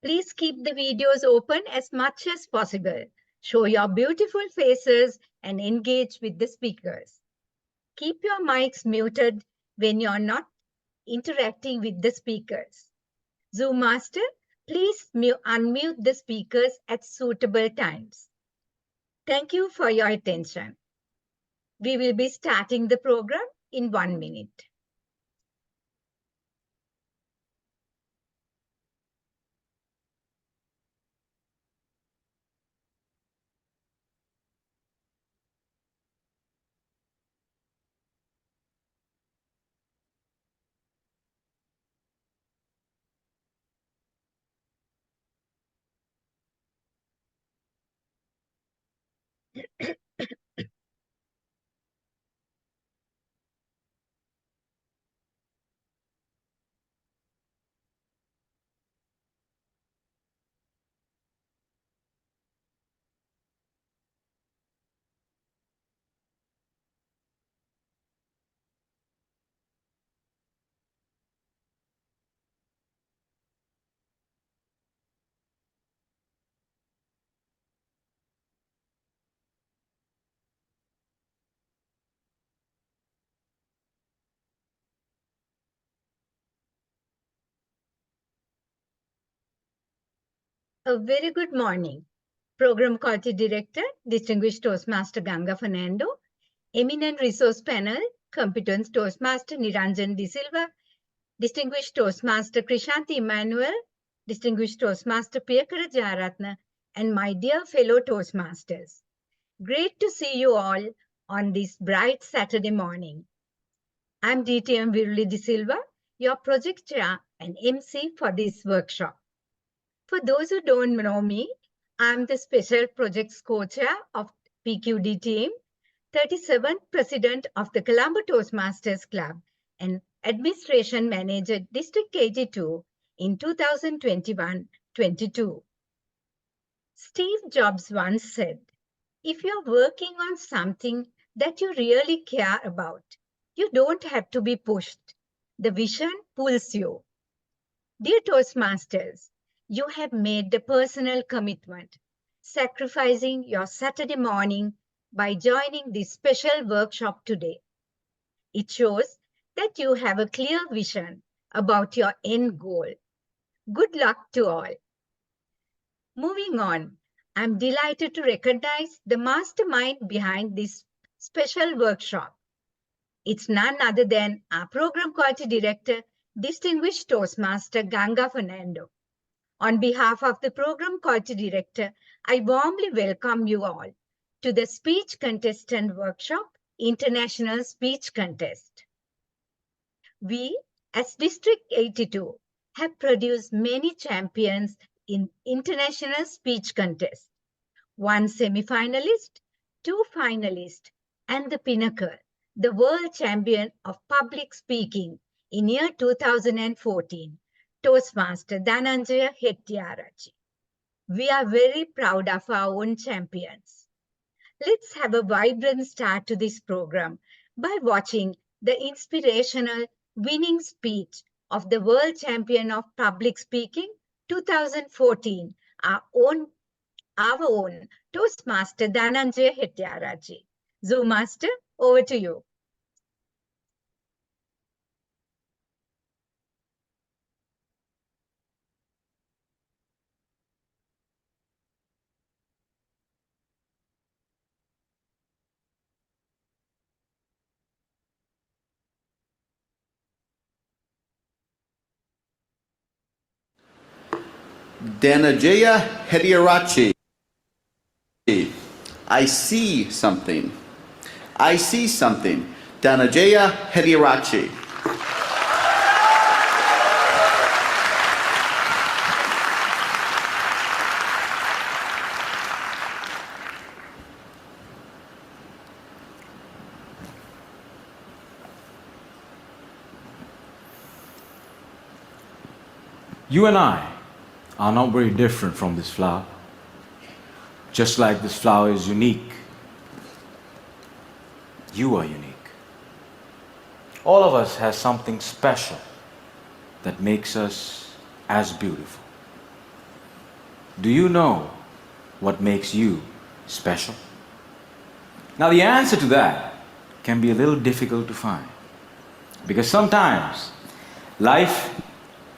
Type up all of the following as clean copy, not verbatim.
Please keep the videos open as much as possible. Show your beautiful faces and engage with the speakers. Keep your mics muted when you're not interacting with the speakers. Zoom Master, please unmute the speakers at suitable times. Thank you for your attention. We will be starting the program in 1 minute. A very good morning. Program Quality Director, Distinguished Toastmaster Ganga Fernando, Eminent Resource Panel, Competent Toastmaster Niranjan De Silva, Distinguished Toastmaster Chrishanthi Emmanuel, Distinguished Toastmaster Piyakara Darshin, and my dear fellow Toastmasters. Great to see you all on this bright Saturday morning. I'm DTM De Silva, your project chair and MC for this workshop. For those who don't know me, I'm the Special Projects Co-Chair of PQD team, 37th President of the Colombo Toastmasters Club, and Administration Manager District 82 in 2021-22. Steve Jobs once said, if you're working on something that you really care about, you don't have to be pushed. The vision pulls you. Dear Toastmasters, you have made the personal commitment, sacrificing your Saturday morning by joining this special workshop today. It shows that you have a clear vision about your end goal. Good luck to all. Moving on, I'm delighted to recognize the mastermind behind this special workshop. It's none other than our Program Quality Director, Distinguished Toastmaster Ganga Fernando. On behalf of the Program Quality Director, I warmly welcome you all to the Speech Contestant Workshop, International Speech Contest. We, as District 82, have produced many champions in international speech contests. One semi-finalist, 2 finalists, and the pinnacle, the world champion of public speaking in year 2014. Toastmaster Dhananjaya Hettiarachchi. We are very proud of our own champions. Let's have a vibrant start to this program by watching the inspirational winning speech of the World Champion of Public Speaking 2014, our own Toastmaster Dhananjaya Hettiarachchi. Zoom Master, over to you. Dhananjaya Hettiarachchi. I see something. I see something. Dhananjaya Hettiarachchi. You and I are not very different from this flower. Just like this flower is unique, you are unique. All of us has something special that makes us as beautiful. do you know what makes you special? Now, the answer to that can be a little difficult to find, because sometimes life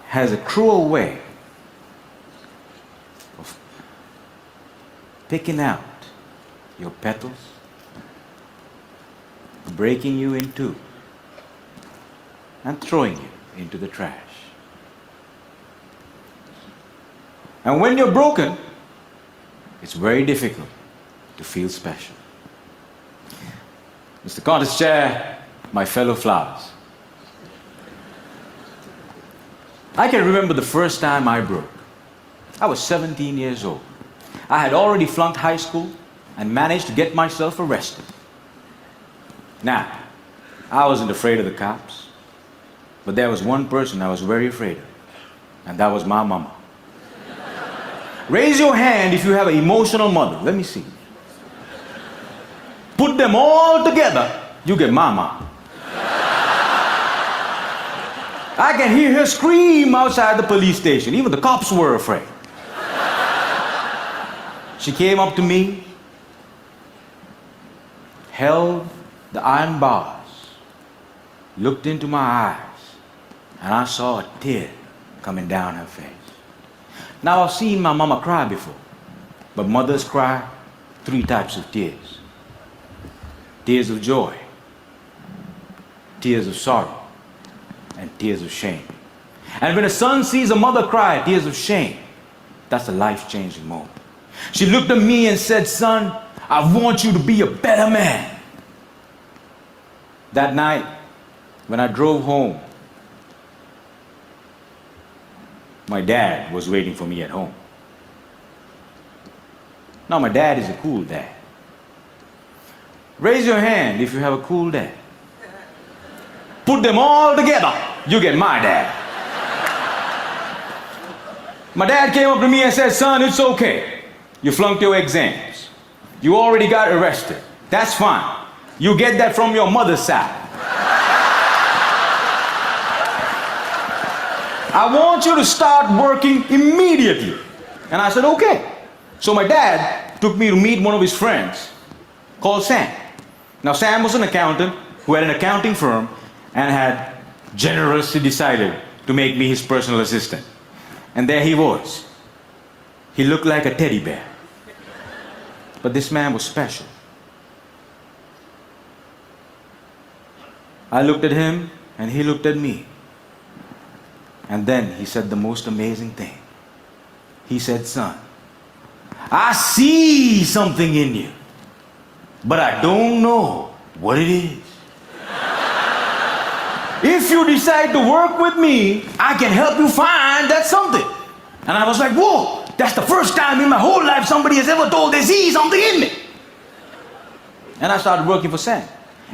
has a cruel way of picking out your petals, breaking you in two, and throwing you into the trash. And when you're broken, it's very difficult to feel special. Mr. Contest Chair, my fellow flowers, I can remember the first time I broke. I was 17 years old. I had already flunked high school and managed to get myself arrested. Now, I wasn't afraid of the cops, but there was one person I was very afraid of, and that was my mama. Raise your hand if you have an emotional mother. Let me see. Put them all together, you get mama. I can hear her scream outside the police station. Even the cops were afraid. She came up to me, held the iron bars, looked into my eyes, and I saw a tear coming down her face. Now, I've seen my mama cry before, but mothers cry 3 types of tears. Tears of joy, tears of sorrow, and tears of shame. And when a son sees a mother cry tears of shame, that's a life-changing moment. She looked at me and said, "Son, I want you to be a better man." That night, when I drove home, my dad was waiting for me at home. Now, my dad is a cool dad. Raise your hand if you have a cool dad. Put them all together, you get my dad. My dad came up to me and said, "Son, it's okay. You flunked your exams. You already got arrested. That's fine. You get that from your mother's side. I want you to start working immediately." And I said, "Okay." So my dad took me to meet one of his friends called Sam. Now, Sam was an accountant who had an accounting firm and had generously decided to make me his personal assistant. And there he was. He looked like a teddy bear. But this man was special. I looked at him and he looked at me. And then he said the most amazing thing. He said, "Son, I see something in you, but I don't know what it is. If you decide to work with me, I can help you find that something." And I was like, "Whoa, that's the first time in my whole life somebody has ever told they see something in me." And I started working for Sam.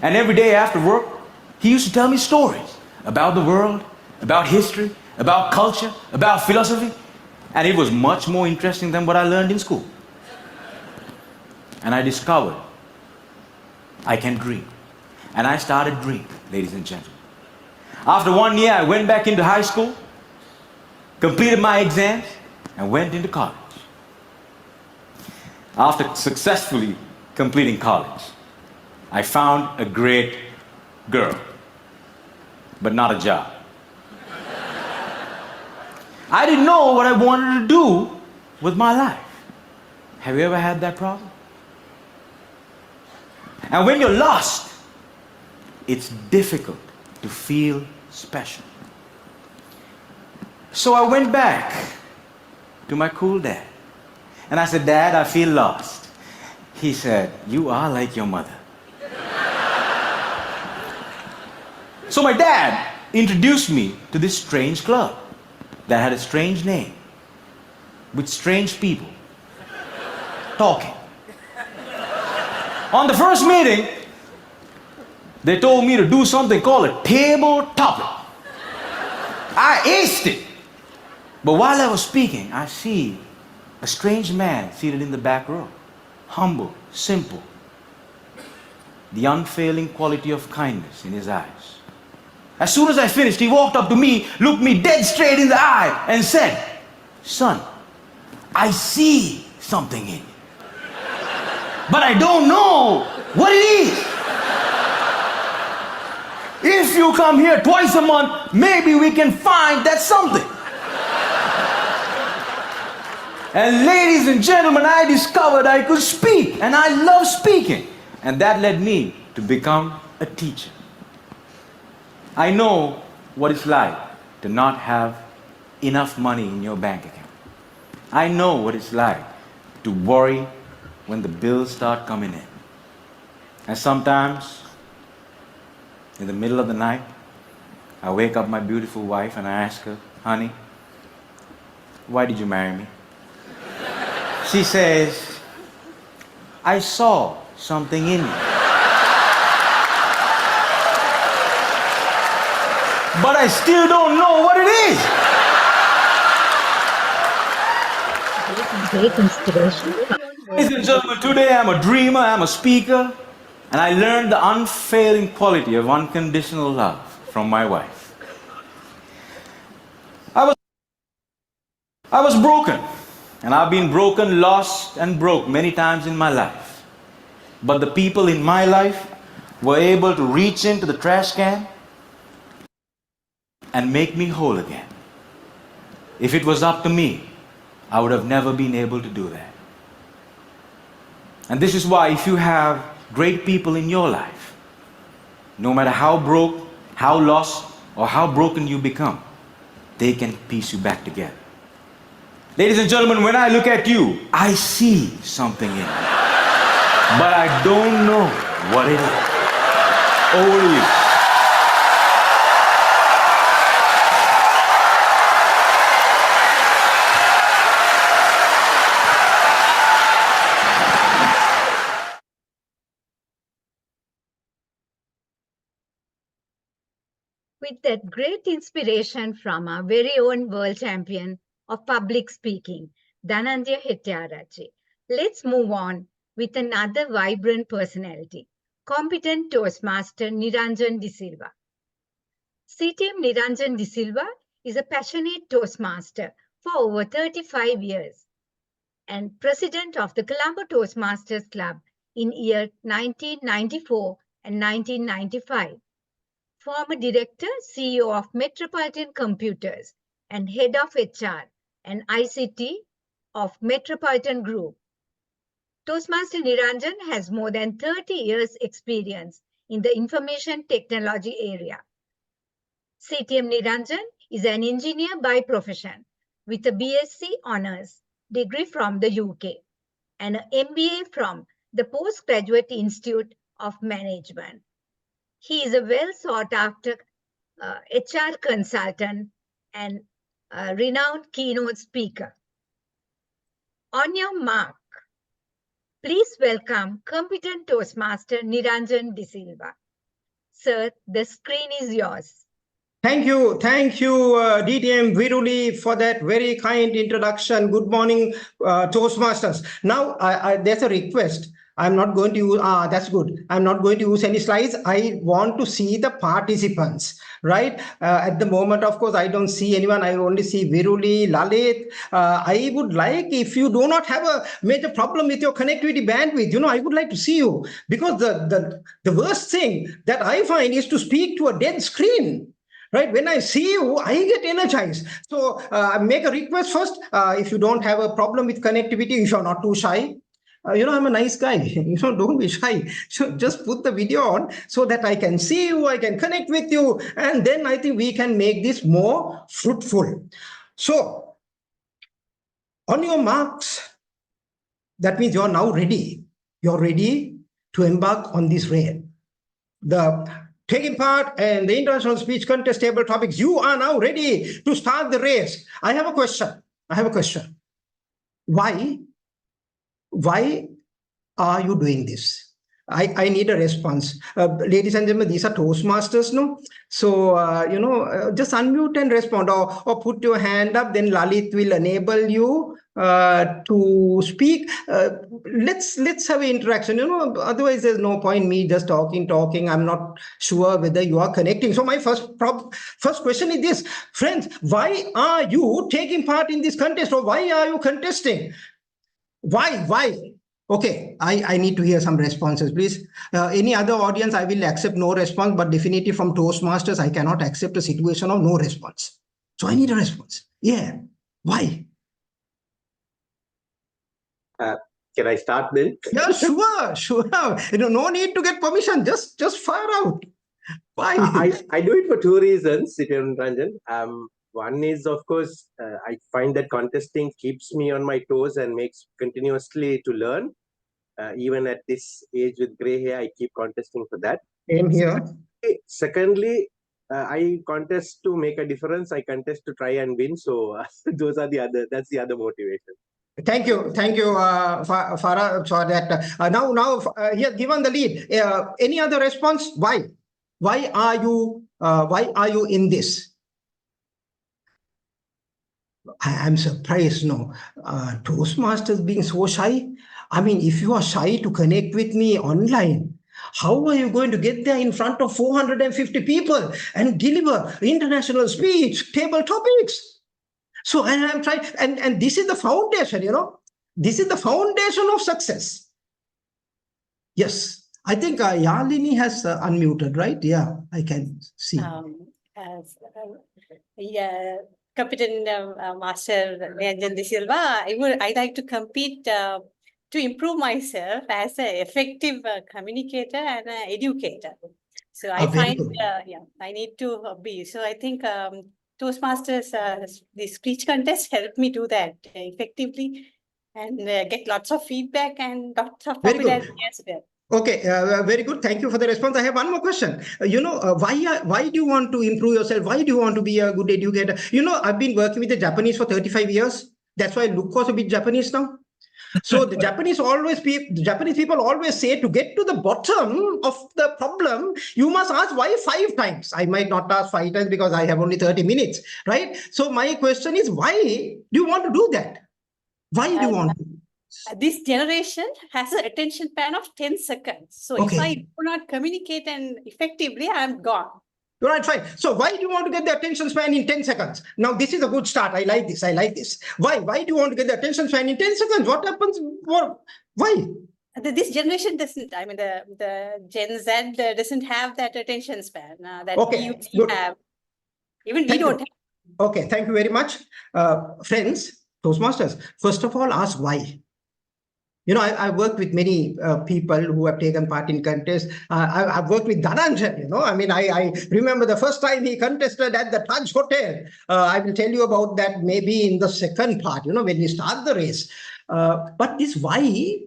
And every day after work, he used to tell me stories about the world, about history, about culture, about philosophy. And it was much more interesting than what I learned in school. And I discovered I can dream. And I started dreaming, ladies and gentlemen. After 1 year, I went back into high school, completed my exams, and went into college. After successfully completing college, I found a great girl, but not a job. I didn't know what I wanted to do with my life. Have you ever had that problem? And when you're lost, it's difficult to feel special. So I went back to my cool dad. And I said, "Dad, I feel lost." He said, "You are like your mother." So my dad introduced me to this strange club that had a strange name, with strange people talking. On the first meeting, they told me to do something called a table topic. I aced it. But while I was speaking, I see a strange man seated in the back row. Humble, simple. The unfailing quality of kindness in his eyes. As soon as I finished, he walked up to me, looked me dead straight in the eye, and said, "Son, I see something in you. But I don't know what it is. If you come here twice a month, maybe we can find that something. And ladies and gentlemen, I discovered I could speak, and I love speaking. And that led me to become a teacher. I know what it's like to not have enough money in your bank account. I know what it's like to worry when the bills start coming in. And sometimes, in the middle of the night, I wake up my beautiful wife and I ask her, honey, why did you marry me? She says, I saw something in you. But I still don't know what it is. Great inspiration. Ladies and gentlemen, today I'm a dreamer, I'm a speaker, and I learned the unfailing quality of unconditional love from my wife. I was broken, and I've been broken, lost, and broke many times in my life. But the people in my life were able to reach into the trash can and make me whole again. If it was up to me, I would have never been able to do that. And this is why if you have great people in your life, no matter how broke, how lost, or how broken you become, they can piece you back together. Ladies and gentlemen, when I look at you, I see something in you. But I don't know what it is. Over to you. With that great inspiration from our very own world champion of public speaking, Dhananjaya Hettiarachchi, let's move on with another vibrant personality, competent Toastmaster Niranjan De Silva. CTM Niranjan De Silva is a passionate Toastmaster for over 35 years and president of the Colombo Toastmasters Club in year 1994 and 1995. Former director, CEO of Metropolitan Computers and head of HR and ICT of Metropolitan Group. Toastmaster Niranjan has more than 30 years experience in the information technology area. CTM Niranjan is an engineer by profession with a BSc Honours degree from the UK and an MBA from the Postgraduate Institute of Management. He is a well-sought-after HR consultant and a renowned keynote speaker. On your mark, please welcome competent Toastmaster Niranjan De Silva. Sir, the screen is yours. Thank you, DTM Viruli, for that very kind introduction. Good morning, Toastmasters. Now, there's a request. I'm not going to use, that's good. I'm not going to use any slides. I want to see the participants, right? At the moment, of course, I don't see anyone. I only see Viruli, Lalit. I would like, if you do not have a major problem with your connectivity bandwidth, I would like to see you, because the worst thing that I find is to speak to a dead screen. Right? When I see you, I get energized. So make a request first. If you don't have a problem with connectivity, if you're not too shy, I'm a nice guy. Don't be shy. So just put the video on so that I can see you, I can connect with you, and then I think we can make this more fruitful. So on your marks, that means you're now ready. You're ready to embark on this raid. Taking part in the international speech contest table topics, you are now ready to start the race. I have a question. Why are you doing this? I need a response. Ladies and gentlemen, these are Toastmasters, no? So, just unmute and respond, or put your hand up, then Lalit will enable you to speak. Let's have an interaction. Otherwise there's no point me just talking. I'm not sure whether you are connecting. So my first question is this, friends: why are you taking part in this contest, or why are you contesting? Why? Okay, I need to hear some responses, please. Any other audience, I will accept no response, but definitely from Toastmasters, I cannot accept a situation of no response. So I need a response. Yeah, why? Can I start then? Yeah, sure. No need to get permission. Just fire out. Why? I do it for two reasons, CTM Niranjan. One is, of course, I find that contesting keeps me on my toes and makes continuously to learn. Even at this age with gray hair, I keep contesting for that. Same here. Secondly, I contest to make a difference. I contest to try and win. So that's the other motivation. Thank you, Farah, for that. Now, here, given the lead, any other response? Why? Why are you in this? I'm surprised. No, Toastmasters being so shy. I mean, if you are shy to connect with me online, how are you going to get there in front of 450 people and deliver international speech, table topics? So, and I'm trying, and this is the foundation, this is the foundation of success. Yes, I think Yalini has unmuted, right? Yeah, I can see. Yeah, Captain Master Niranjan De Silva, I'd like to compete to improve myself as an effective communicator and an educator. So I find, I need to be. So I think Toastmasters, the speech contest helped me do that effectively and get lots of feedback and lots of popularity as well. Okay, very good. Thank you for the response. I have one more question. Why do you want to improve yourself? Why do you want to be a good educator? I've been working with the Japanese for 35 years. That's why I look for a bit Japanese now. So the Japanese people always say, to get to the bottom of the problem, you must ask why 5 times. I might not ask 5 times because I have only 30 minutes, right? So my question is, why do you want to do that? Why do you want to? This generation has an attention span of 10 seconds. So if I do not communicate and effectively, I'm gone. Right, fine. So why do you want to get the attention span in 10 seconds? Now, this is a good start. I like this. Why? Why do you want to get the attention span in 10 seconds? What happens? Why? This generation doesn't, I mean, the Gen Z doesn't have that attention span that we have. Even we don't have. Okay, thank you very much. Friends, Toastmasters, first of all, ask why. I worked with many people who have taken part in contests. I've worked with Dhananjan, I remember the first time he contested at the Taj Hotel. I will tell you about that maybe in the second part, when we start the race. But this why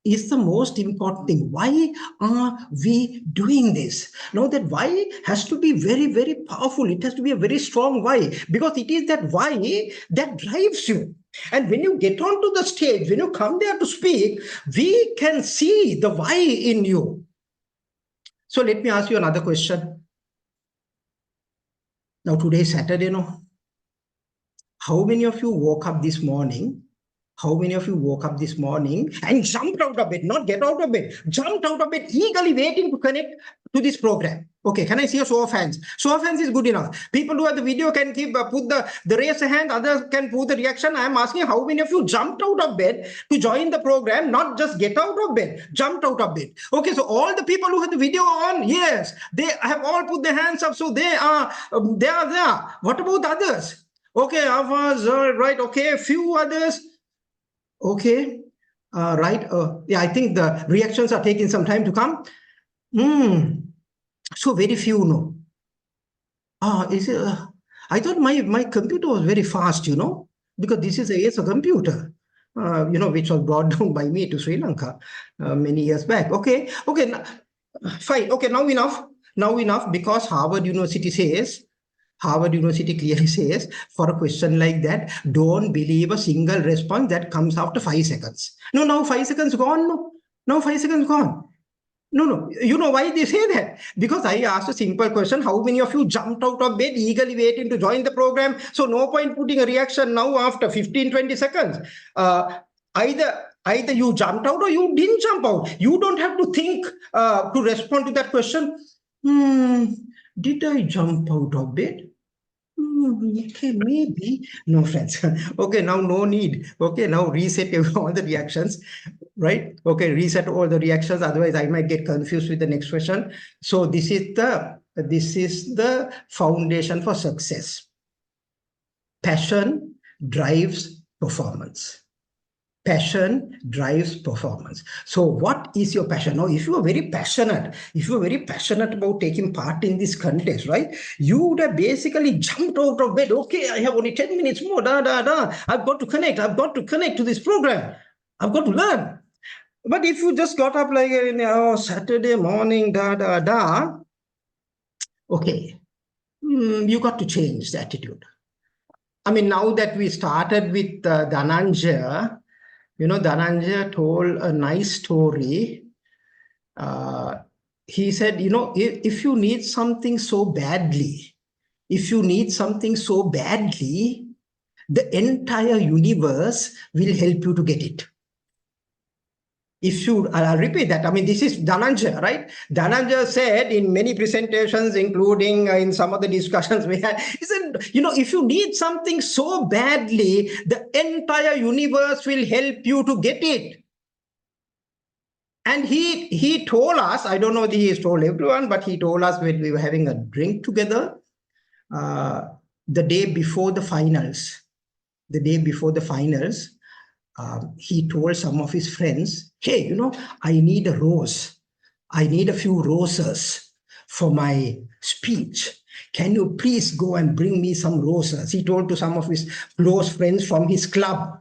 is the most important thing. Why are we doing this? Now that why has to be very, very powerful. It has to be a very strong why, because it is that why that drives you. And when you get onto the stage, when you come there to speak, we can see the why in you. So let me ask you another question. Now today is Saturday, How many of you woke up this morning? How many of you woke up this morning and jumped out of bed, not get out of bed, jumped out of bed, eagerly waiting to connect to this program? Okay, can I see a show of hands? Show of hands is good enough. People who have the video can put the raise a hand, others can put the reaction. I am asking how many of you jumped out of bed to join the program, not just get out of bed, jumped out of bed. Okay, so all the people who have the video on, yes, they have all put their hands up, so they are there. What about others? Okay, right, okay, a few others. Okay, right. I think the reactions are taking some time to come. So very few, no. Is it? I thought my computer was very fast, because this is a computer, which was brought down by me to Sri Lanka many years back. Okay, fine. Okay, now enough, because Harvard University clearly says, for a question like that, don't believe a single response that comes after 5 seconds. No, now 5 seconds gone. No, now 5 seconds gone. No. You know why they say that? Because I asked a simple question. How many of you jumped out of bed eagerly waiting to join the program? So no point putting a reaction now after 15, 20 seconds. Either you jumped out or you didn't jump out. You don't have to think to respond to that question. Did I jump out of bed? Okay, maybe. No, friends. Okay, now no need. Okay, now reset all the reactions, right? Okay, reset all the reactions. Otherwise, I might get confused with the next question. So this is the foundation for success. Passion drives performance. Passion drives performance. So what is your passion? Now, if you are very passionate about taking part in this contest, right, you would have basically jumped out of bed. Okay, I have only 10 minutes more. I've got to connect to this program. I've got to learn. But if you just got up like Saturday morning, okay, you got to change the attitude. I mean, now that we started with Dhananjaya, Dhananjaya told a nice story. He said, if you need something so badly, the entire universe will help you to get it. I'll repeat that. I mean, this is Dhananjaya, right? Dhananjaya said in many presentations, including in some of the discussions we had, he said, if you need something so badly, the entire universe will help you to get it. And he told us, I don't know if he told everyone, but he told us when we were having a drink together, the day before the finals, he told some of his friends, hey, I need a rose. I need a few roses for my speech. Can you please go and bring me some roses? He told to some of his close friends from his club.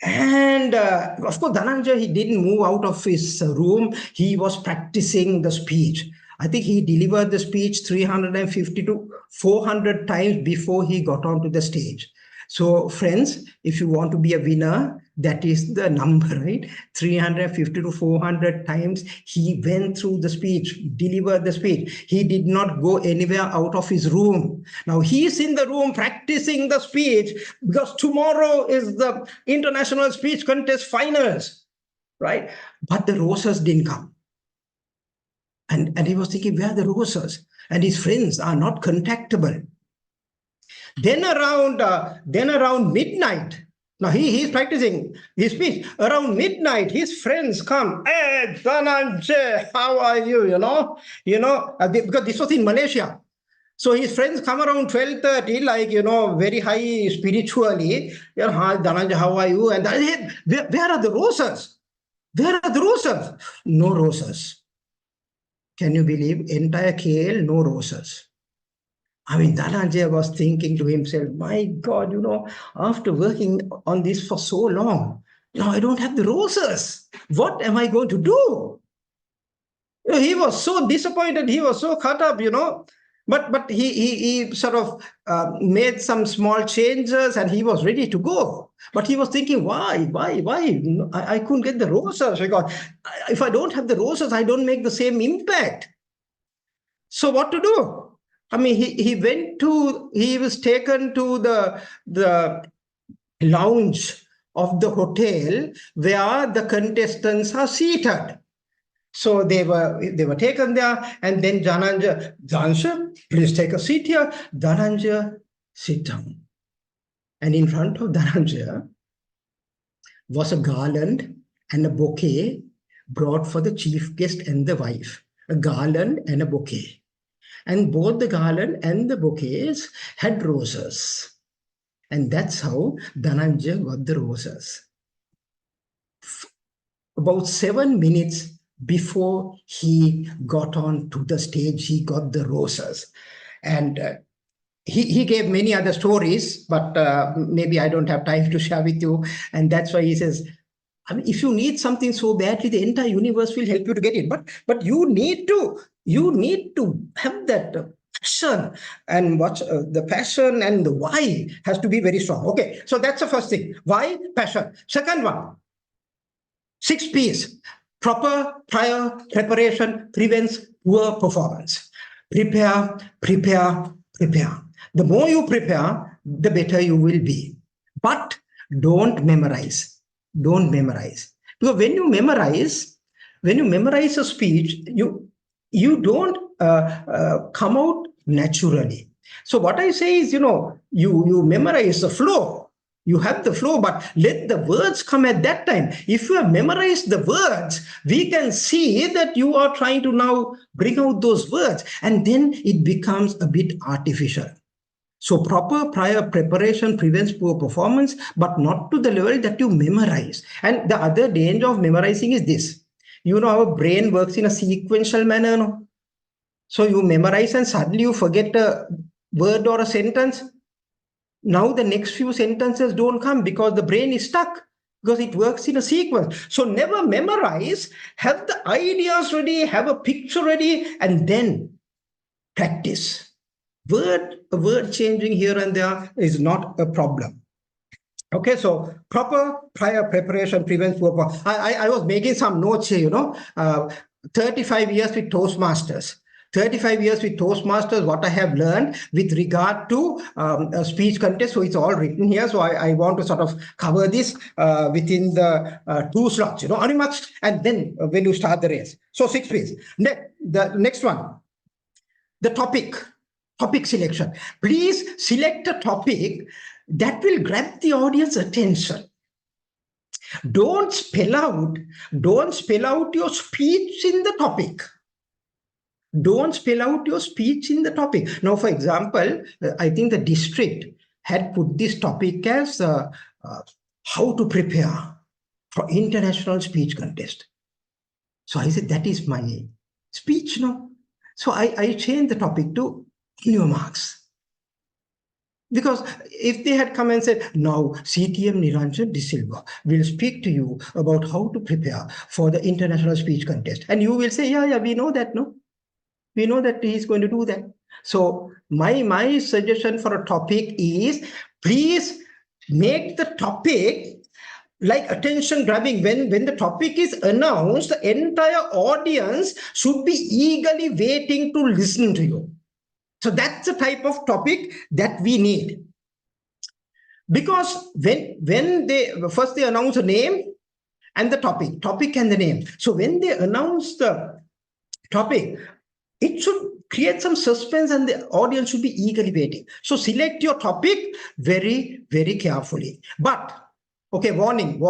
And of course, Dhananjaya, he didn't move out of his room. He was practicing the speech. I think he delivered the speech 350 to 400 times before he got onto the stage. So friends, if you want to be a winner, that is the number, right? 350 to 400 times he went through the speech, delivered the speech. He did not go anywhere out of his room. Now he's in the room practicing the speech because tomorrow is the International Speech Contest finals, right? But the roses didn't come. And he was thinking, where are the roses? And his friends are not contactable. Then around midnight, now he's practicing his speech. Around midnight, his friends come. Hey, Dhananjaya, how are you? Because this was in Malaysia. So his friends come around 12:30, like, very high spiritually. Hi, Dhananjaya, how are you? And where are the roses? Where are the roses? No roses. Can you believe? Entire KL, no roses. I mean, Dhananjaya was thinking to himself, my God, after working on this for so long, I don't have the roses. What am I going to do? He was so disappointed. He was so cut up, But he sort of made some small changes and he was ready to go. But he was thinking, why? I couldn't get the roses because if I don't have the roses, I don't make the same impact. So what to do? I mean, he was taken to the lounge of the hotel where the contestants are seated. So they were taken there, and then Dhananjaya, please take a seat here. Dhananjaya, sit down. And in front of Dhananjaya was a garland and a bouquet brought for the chief guest and the wife. A garland and a bouquet. And both the garland and the bouquets had roses. And that's how Dhananjaya got the roses. About 7 minutes before he got on to the stage, he got the roses. And he gave many other stories, but maybe I don't have time to share with you. And that's why he says, I mean, if you need something so badly, the entire universe will help you to get it. But you need to have that passion, and the passion and the why has to be very strong. Okay, so that's the first thing. Why? Passion. Second one, 6 P's. Proper prior preparation prevents poor performance. Prepare, prepare, prepare. The more you prepare, the better you will be. But don't memorize. Don't memorize. Because when you memorize a speech, you don't come out naturally. So what I say is, you memorize the flow. You have the flow, but let the words come at that time. If you have memorized the words, we can see that you are trying to now bring out those words, and then it becomes a bit artificial. So proper prior preparation prevents poor performance, but not to the level that you memorize. And the other danger of memorizing is this. Our brain works in a sequential manner. No? So you memorize and suddenly you forget a word or a sentence. Now the next few sentences don't come because the brain is stuck, because it works in a sequence. So never memorize, have the ideas ready, have a picture ready, and then practice. Word changing here and there is not a problem. Okay, so proper prior preparation prevents poor performance. I was making some notes here, 35 years with Toastmasters. 35 years with Toastmasters, what I have learned with regard to a speech contest. So it's all written here. So I want to sort of cover this within the 2 slots, Animax, and then when you start the race. So 6 please. The next one, the topic selection. Please select a topic that will grab the audience attention. Don't spell out your speech in the topic. Don't spell out your speech in the topic. Now, for example, I think the district had put this topic as how to prepare for international speech contest. So I said, that is my speech now. So I changed the topic to your marks. Because if they had come and said, now CTM Niranjan De Silva will speak to you about how to prepare for the international speech contest. And you will say, yeah, we know that, no? We know that he's going to do that. So my suggestion for a topic is, please make the topic like attention grabbing. When the topic is announced, the entire audience should be eagerly waiting to listen to you. So that's the type of topic that we need. Because when they announce a name and the topic and the name. So when they announce the topic, it should create some suspense and the audience should be eagerly waiting. So select your topic very, very carefully. But, okay, warning.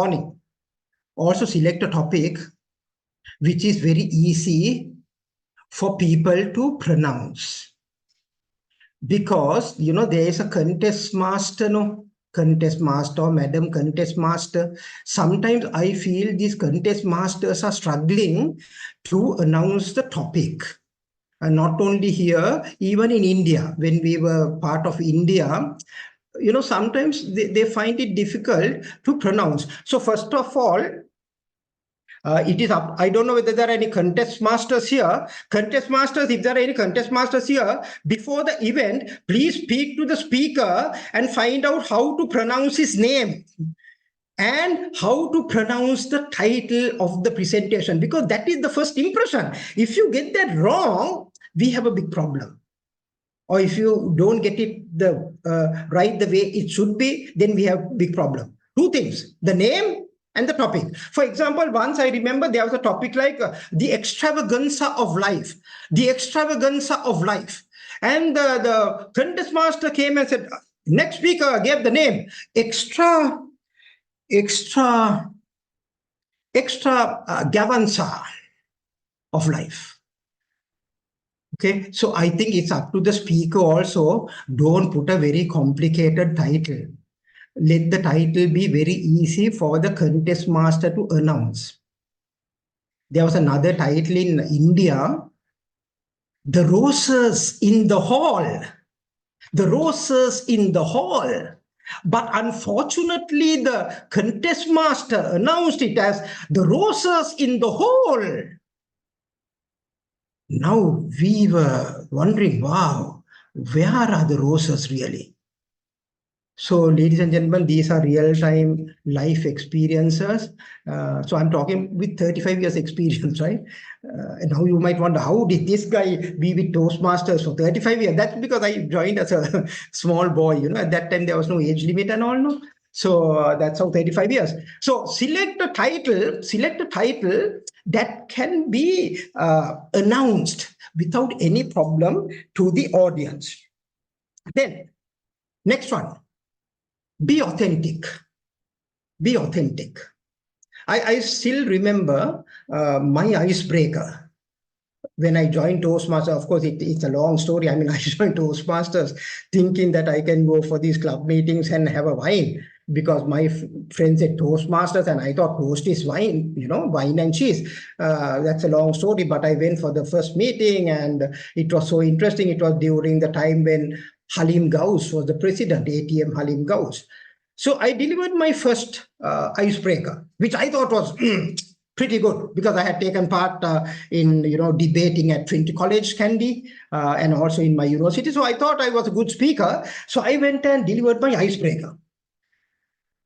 Also select a topic which is very easy for people to pronounce. Because, there is a contest master, or madam contest master. Sometimes I feel these contest masters are struggling to announce the topic. And not only here, even in India, when we were part of India, sometimes they find it difficult to pronounce. So first of all, it is up. I don't know whether there are any contest masters here. Contest masters, if there are any contest masters here, before the event, please speak to the speaker and find out how to pronounce his name and how to pronounce the title of the presentation, because that is the first impression. If you get that wrong, we have a big problem. Or if you don't get it right the way it should be, then we have a big problem. 2 things, the name and the topic. For example, once I remember there was a topic like the extravaganza of life. The extravaganza of life. And the contest master came and said, next speaker gave the name, extravaganza of life. Okay, so I think it's up to the speaker also. Don't put a very complicated title. Let the title be very easy for the contest master to announce. There was another title in India, The Roses in the Hall. The Roses in the Hall. But unfortunately, the contest master announced it as The Roses in the Hall. Now we were wondering, wow, where are the roses really? So, ladies and gentlemen, these are real-time life experiences. So I'm talking with 35 years experience, right? And now you might wonder, how did this guy be with Toastmasters for 35 years? That's because I joined as a small boy, you know, at that time there was no age limit and all, no? So that's how 35 years. So select a title that can be announced without any problem to the audience. Then, next one. Be authentic. Be authentic. I still remember my icebreaker when I joined Toastmasters. Of course, it's a long story. I mean, I joined Toastmasters thinking that I can go for these club meetings and have a wine, because my friends said Toastmasters and I thought toast is wine, you know, wine and cheese. That's a long story, but I went for the first meeting and it was so interesting. It was during the time when Halim Gauss was the president, ATM Halim Gauss. So I delivered my first icebreaker, which I thought was pretty good, because I had taken part in, you know, debating at Trinity College, Kandy, and also in my university. So I thought I was a good speaker. So I went and delivered my icebreaker.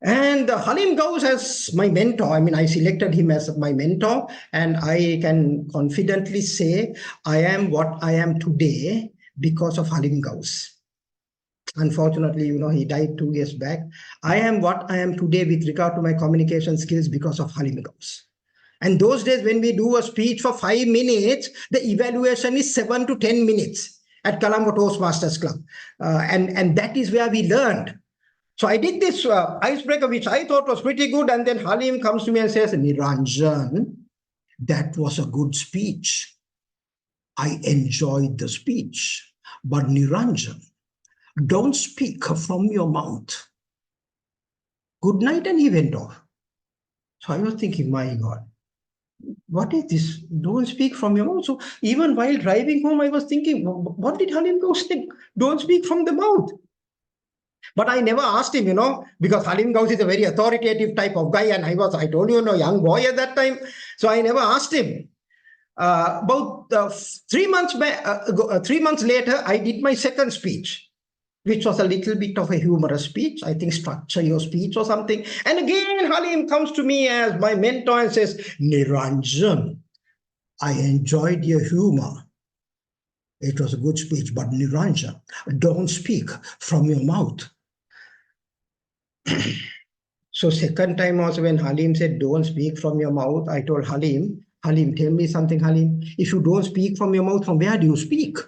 And Halim Gauss as my mentor, I mean, I selected him as my mentor, and I can confidently say I am what I am today because of Halim Gauss. Unfortunately, you know, he died 2 years back. I am what I am today with regard to my communication skills because of Halim Gauss. And those days when we do a speech for 5 minutes, the evaluation is 7 to 10 minutes at Colombo Toastmasters Club. And that is where we learned. So I did this icebreaker, which I thought was pretty good. And then Halim comes to me and says, Niranjan, that was a good speech. I enjoyed the speech. But Niranjan, don't speak from your mouth. Good night, and he went off. So I was thinking, my God, what is this? Don't speak from your mouth. So even while driving home, I was thinking, what did Halim Gauss think? Don't speak from the mouth. But I never asked him, you know, because Halim Gauss is a very authoritative type of guy, and I told you, a young boy at that time. So I never asked him. About 3 months ago, 3 months later, I did my second speech, which was a little bit of a humorous speech. I think structure your speech or something. And again, Halim comes to me as my mentor and says, Niranjan, I enjoyed your humor. It was a good speech, but Niranjan, don't speak from your mouth. So second time also when Halim said, don't speak from your mouth, I told Halim, tell me something, Halim. If you don't speak from your mouth, from where do you speak? I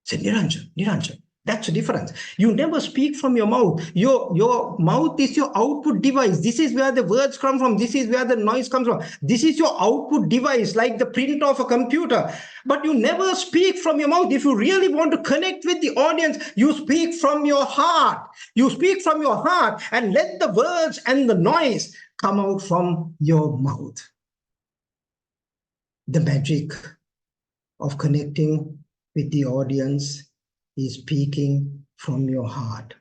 said, Niranjan. That's the difference. You never speak from your mouth. Your mouth is your output device. This is where the words come from. This is where the noise comes from. This is your output device, like the print of a computer. But you never speak from your mouth. If you really want to connect with the audience, you speak from your heart. You speak from your heart and let the words and the noise come out from your mouth. The magic of connecting with the audience is speaking from your heart.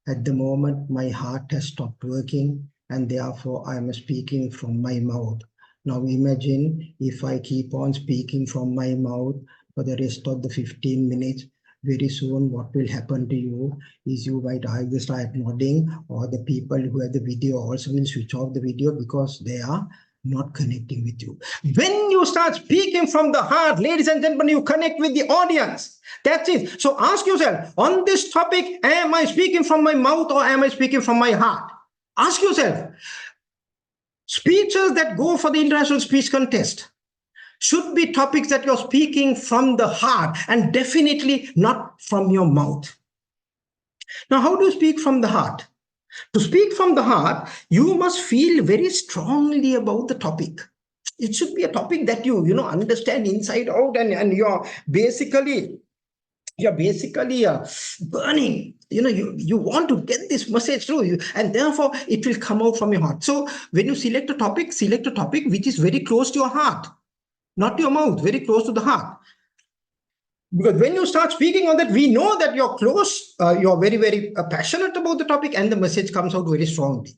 At the moment, my heart has stopped working, and therefore I am speaking from my mouth. Now imagine if I keep on speaking from my mouth for the rest of the 15 minutes, very soon what will happen to you is you might either start nodding, or the people who have the video also will switch off the video because they are not connecting with you. When you start speaking from the heart, ladies and gentlemen, you connect with the audience. That's it. So ask yourself, on this topic, am I speaking from my mouth or am I speaking from my heart? Ask yourself. Speeches that go for the international speech contest should be topics that you're speaking from the heart, and definitely not from your mouth. Now, how do you speak from the heart? To speak from the heart, you must feel very strongly about the topic. It should be a topic that you understand inside out, and you're basically burning. You want to get this message through you, and therefore it will come out from your heart. So when you select a topic which is very close to your heart, not your mouth, very close to the heart. Because when you start speaking on that, we know that you're close, you're very, very passionate about the topic, and the message comes out very strongly.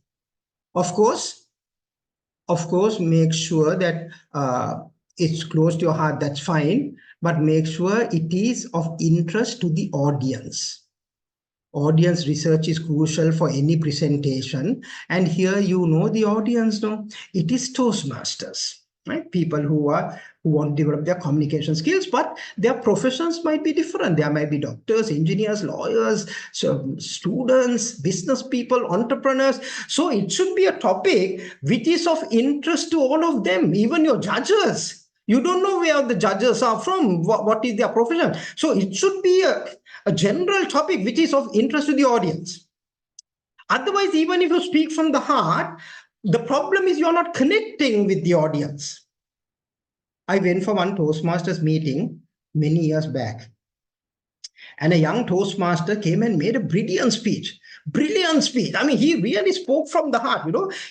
Of course, make sure that it's close to your heart, that's fine, but make sure it is of interest to the audience. Audience research is crucial for any presentation. And here you know the audience, no? It is Toastmasters, right? People who want to develop their communication skills, but their professions might be different. There might be doctors, engineers, lawyers, so students, business people, entrepreneurs. So it should be a topic which is of interest to all of them, even your judges. You don't know where the judges are from, what is their profession. So it should be a general topic which is of interest to the audience. Otherwise, even if you speak from the heart, the problem is you're not connecting with the audience. I went for one Toastmasters meeting many years back. And a young Toastmaster came and made a brilliant speech. Brilliant speech. I mean, he really spoke from the heart,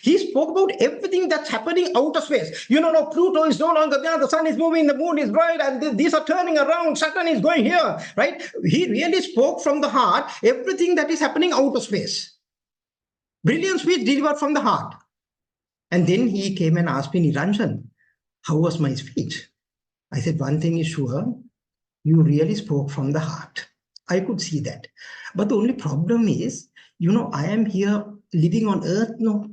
He spoke about everything that's happening outer space. No, Pluto is no longer there, the sun is moving, the moon is bright, and these are turning around, Saturn is going here, right? He really spoke from the heart, everything that is happening outer space. Brilliant speech delivered from the heart. And then he came and asked me, Niranjan, how was my speech? I said, one thing is sure, you really spoke from the heart. I could see that. But the only problem is, I am here living on earth, no.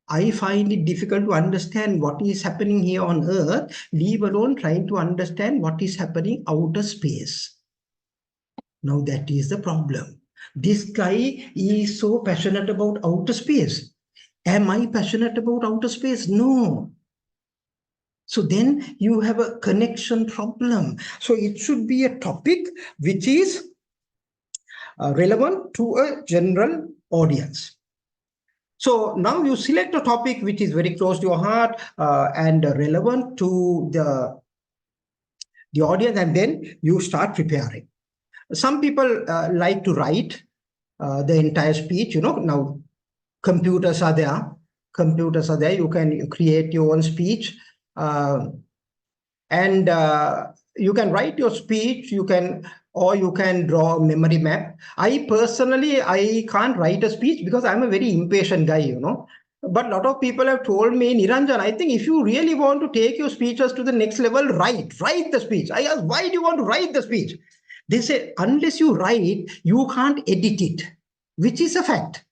I find it difficult to understand what is happening here on earth, leave alone trying to understand what is happening outer space. Now that is the problem. This guy is so passionate about outer space. Am I passionate about outer space? No. So then you have a connection problem. So it should be a topic which is relevant to a general audience. So now you select a topic which is very close to your heart and relevant to the audience, and then you start preparing. Some people like to write the entire speech, now computers are there. You can create your own speech. And you can write your speech, or you can draw a memory map. I personally can't write a speech because I'm a very impatient guy, But a lot of people have told me, Niranjan, I think if you really want to take your speeches to the next level, write the speech. I ask, why do you want to write the speech? They say, unless you write, you can't edit it, which is a fact.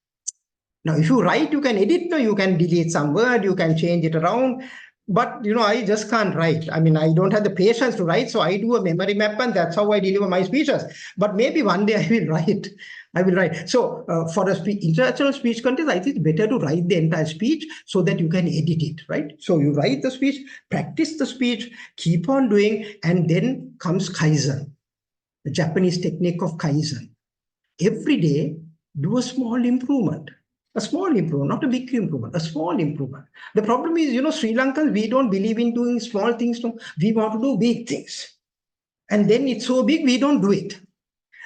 Now, if you write, you can edit, you can delete some word, you can change it around. But, I just can't write. I mean, I don't have the patience to write. So I do a memory map, and that's how I deliver my speeches. But maybe one day I will write. So for a international speech contest, I think it's better to write the entire speech so that you can edit it, right? So you write the speech, practice the speech, keep on doing, and then comes Kaizen, the Japanese technique of Kaizen. Every day, do a small improvement. A small improvement, not a big improvement, a small improvement. The problem is, Sri Lankans, we don't believe in doing small things. No? We want to do big things. And then it's so big, we don't do it.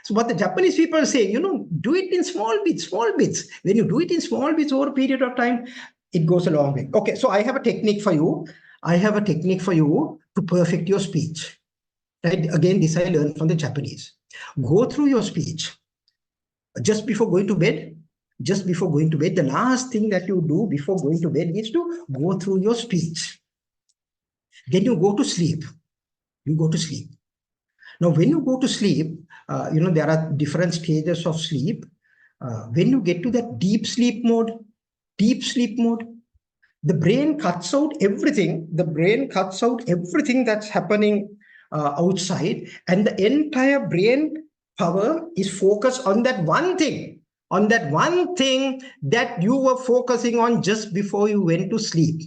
So what the Japanese people say, do it in small bits. When you do it in small bits over a period of time, it goes a long way. Okay, so I have a technique for you. To perfect your speech. Right? Again, this I learned from the Japanese. Go through your speech. Just before going to bed, the last thing that you do before going to bed is to go through your speech. Then you go to sleep. Now, when you go to sleep, there are different stages of sleep. When you get to that deep sleep mode, the brain cuts out everything. That's happening outside, and the entire brain power is focused on that one thing. That you were focusing on just before you went to sleep.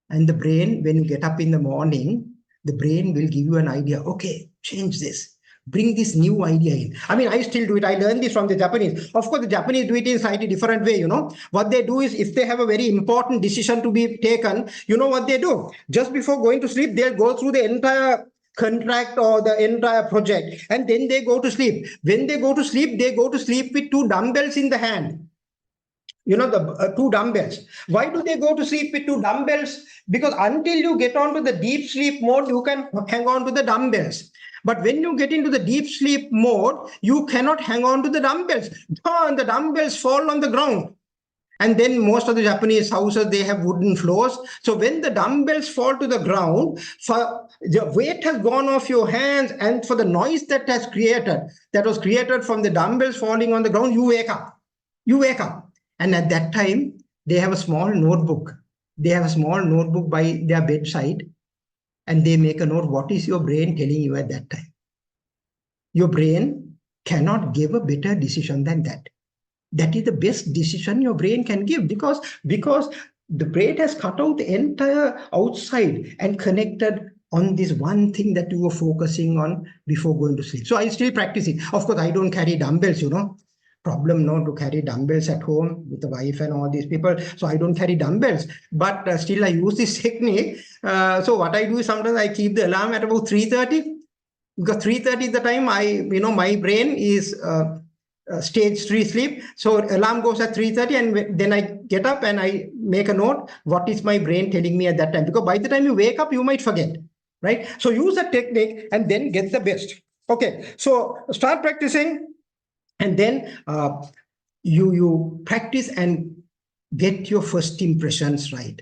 And the brain, when you get up in the morning, the brain will give you an idea. Okay, change this. Bring this new idea in. I mean, I still do it. I learned this from the Japanese. Of course, the Japanese do it in a slightly different way, What they do is, if they have a very important decision to be taken, what they do? Just before going to sleep, they'll go through the entire contract or the entire project, and then they go to sleep. When they go to sleep with 2 dumbbells in the hand. The 2 dumbbells. Why do they go to sleep with 2 dumbbells? Because until you get onto the deep sleep mode, you can hang on to the dumbbells. But when you get into the deep sleep mode, you cannot hang on to the dumbbells. The dumbbells fall on the ground. And then most of the Japanese houses, they have wooden floors. So when the dumbbells fall to the ground, for the weight has gone off your hands, and for the noise that was created from the dumbbells falling on the ground, you wake up. You wake up. And at that time, they have a small notebook. They have a small notebook by their bedside, and they make a note. What is your brain telling you at that time? Your brain cannot give a better decision than that. That is the best decision your brain can give, because the brain has cut out the entire outside and connected on this one thing that you were focusing on before going to sleep. So I still practice it. Of course, I don't carry dumbbells, problem not to carry dumbbells at home with the wife and all these people. So I don't carry dumbbells, but still I use this technique. So what I do is sometimes I keep the alarm at about 3:30, because 3:30 is the time my brain is stage 3 sleep. So alarm goes at 3:30, and then I get up and I make a note. What is my brain telling me at that time? Because by the time you wake up, you might forget, right? So use a technique and then get the best. Okay, so start practicing, and then you practice and get your first impressions right.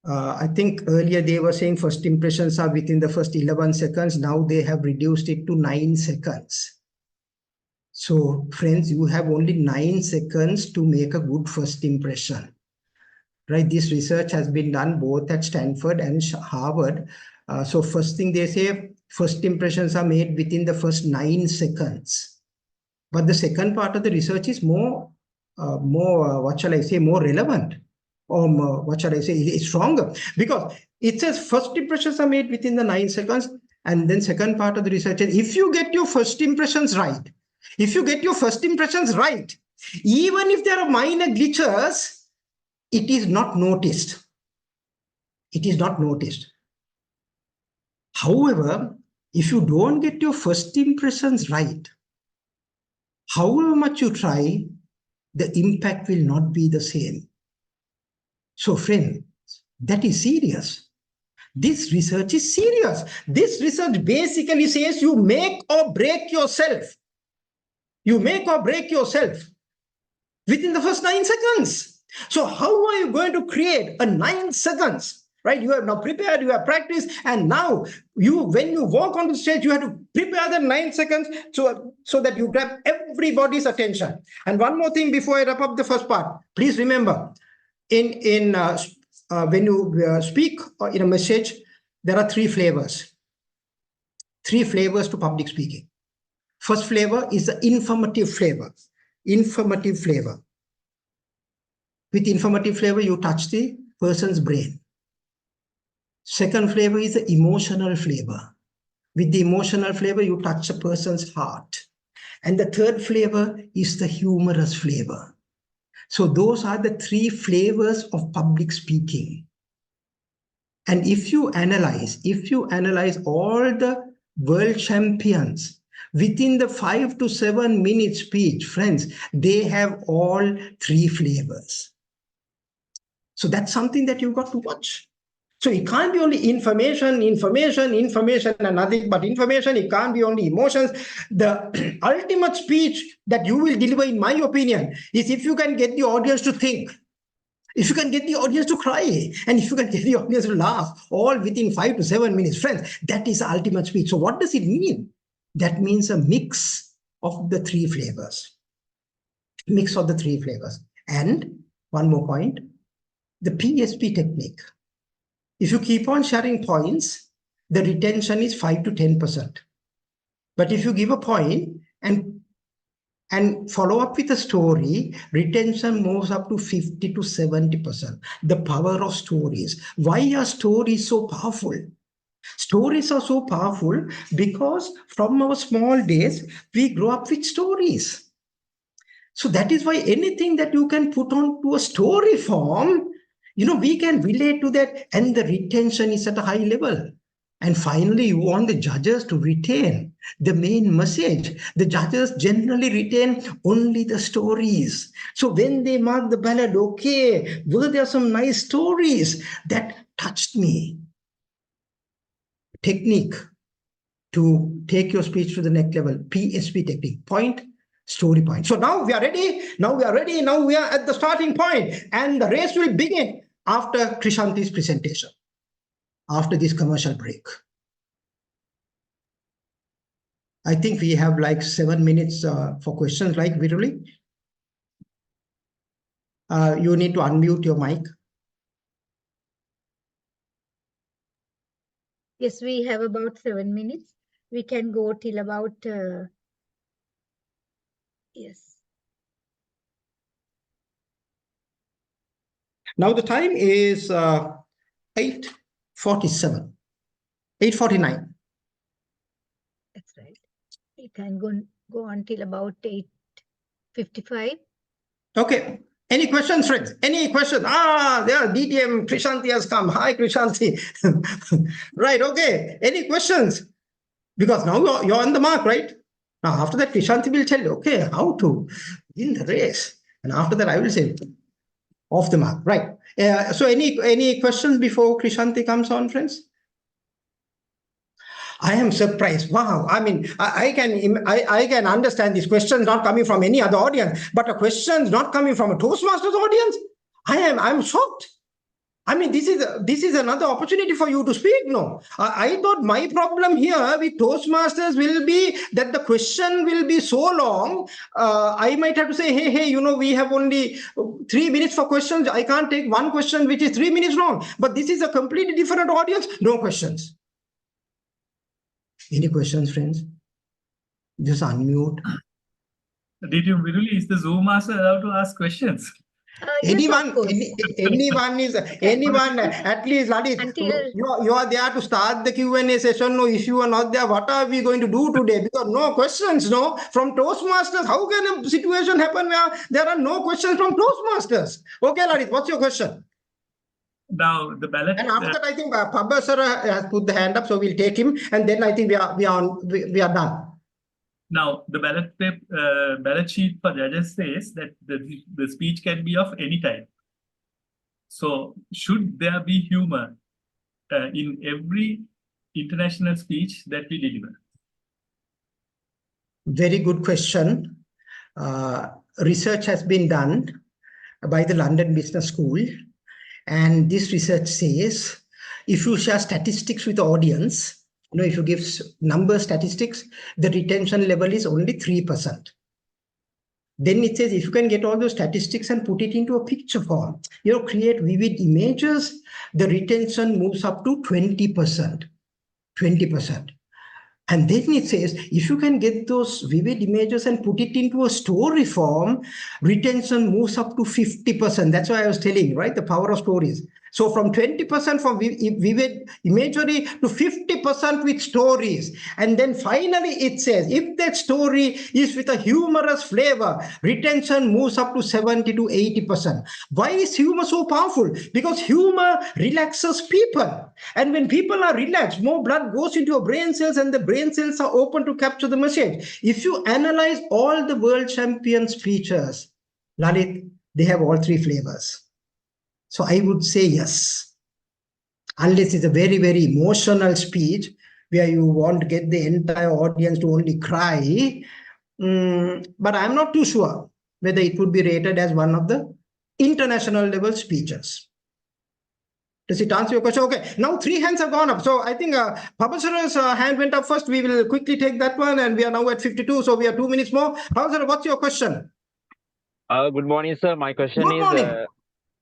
I think earlier they were saying first impressions are within the first 11 seconds. Now they have reduced it to 9 seconds. So friends, you have only 9 seconds to make a good first impression, right? This research has been done both at Stanford and Harvard. So first thing they say, first impressions are made within the first 9 seconds. But the second part of the research is more relevant, or it's stronger, because it says first impressions are made within the 9 seconds. And then second part of the research is, if you get your first impressions right, even if there are minor glitches, it is not noticed. However, if you don't get your first impressions right, however much you try, the impact will not be the same. So friends, that is serious. This research is serious. This research basically says you make or break yourself. You make or break yourself within the first 9 seconds. So how are you going to create a 9 seconds, right? You have now prepared, you have practiced, and now when you walk on the stage, you have to prepare the 9 seconds so that you grab everybody's attention. And one more thing before I wrap up the first part, please remember, when you speak in a message, there are 3 flavors. 3 flavors to public speaking. First flavor is the informative flavor. With informative flavor, you touch the person's brain. Second flavor is the emotional flavor. With the emotional flavor, you touch a person's heart. And the third flavor is the humorous flavor. So those are the 3 flavors of public speaking. And if you analyze all the world champions, within the 5 to 7 minute speech, friends, they have all 3 flavors. So that's something that you've got to watch. So it can't be only information, and nothing but information. It can't be only emotions. The ultimate speech that you will deliver, in my opinion, is if you can get the audience to think, if you can get the audience to cry, and if you can get the audience to laugh, all within 5 to 7 minutes, friends, that is the ultimate speech. So what does it mean? That means a mix of the 3 flavors. And one more point, the PSP technique. If you keep on sharing points, the retention is 5 to 10%. But if you give a point and follow up with a story, retention moves up to 50 to 70%. The power of stories. Why are stories so powerful? Stories are so powerful because from our small days, we grow up with stories. So that is why anything that you can put on to a story form, we can relate to that, and the retention is at a high level. And finally, you want the judges to retain the main message. The judges generally retain only the stories. So when they mark the ballot, okay, were there some nice stories that touched me? Technique to take your speech to the next level, PSP technique. Point, Story point. So now we are ready. Now we are at the starting point, and the race will begin after Krishanthi's presentation, after this commercial break. I think we have like 7 minutes for questions, like Viruli. You need to unmute your mic. Yes, we have about 7 minutes. We can go till about, yes. Now the time is 8:47, 8:49. That's right. We can go until about 8:55. Okay. Any questions, friends? Any questions? There, DTM Chrishanthi has come. Hi, Chrishanthi. Right, okay. Any questions? Because now you're on the mark, right? Now, after that, Chrishanthi will tell you, okay, how to win the race. And after that, I will say, off the mark, right? So any questions before Chrishanthi comes on, friends? I am surprised. Wow. I mean, I can understand these questions not coming from any other audience, but a questions not coming from a Toastmasters audience. I'm shocked. I mean, this is another opportunity for you to speak. No, I thought my problem here with Toastmasters will be that the question will be so long. I might have to say, hey, we have only 3 minutes for questions. I can't take one question which is 3 minutes long. But this is a completely different audience. No questions. Any questions, friends? Just unmute. DTM Viruli, is the Zoom master allowed to ask questions? Anyone, at least, Ladit, Until you are there to start the Q&A session. No, if you are not there, what are we going to do today? Because no questions, no, from Toastmasters. How can a situation happen where there are no questions from Toastmasters? Okay, Ladit, what's your question? Now the ballot. And after that, I think Pabba sir has put the hand up, so we'll take him, and then I think we are done. Now the ballot sheet for judges says that the speech can be of any type. So should there be humor in every international speech that we deliver? Very good question. Research has been done by the London Business School, and this research says if you share statistics with the audience, if you give number statistics, the retention level is only 3%. Then it says if you can get all those statistics and put it into a picture form, create vivid images, the retention moves up to 20%. 20%. And then it says, if you can get those vivid images and put it into a story form, retention moves up to 50%. That's why I was telling you, right? The power of stories. So from 20% for vivid imagery to 50% with stories. And then finally it says, if that story is with a humorous flavor, retention moves up to 70 to 80%. Why is humor so powerful? Because humor relaxes people. And when people are relaxed, more blood goes into your brain cells and the brain cells are open to capture the message. If you analyze all the world champion speeches, Lalit, they have all three flavors. So I would say yes, unless it's a very, very emotional speech where you want to get the entire audience to only cry. But I'm not too sure whether it would be rated as one of the international level speeches. Does it answer your question? Okay, now 3 hands have gone up. So I think Pabasara's hand went up first. We will quickly take that one, and we are now at 52. So we have 2 minutes more. Pabasara, what's your question? Good morning, sir. My question Good morning.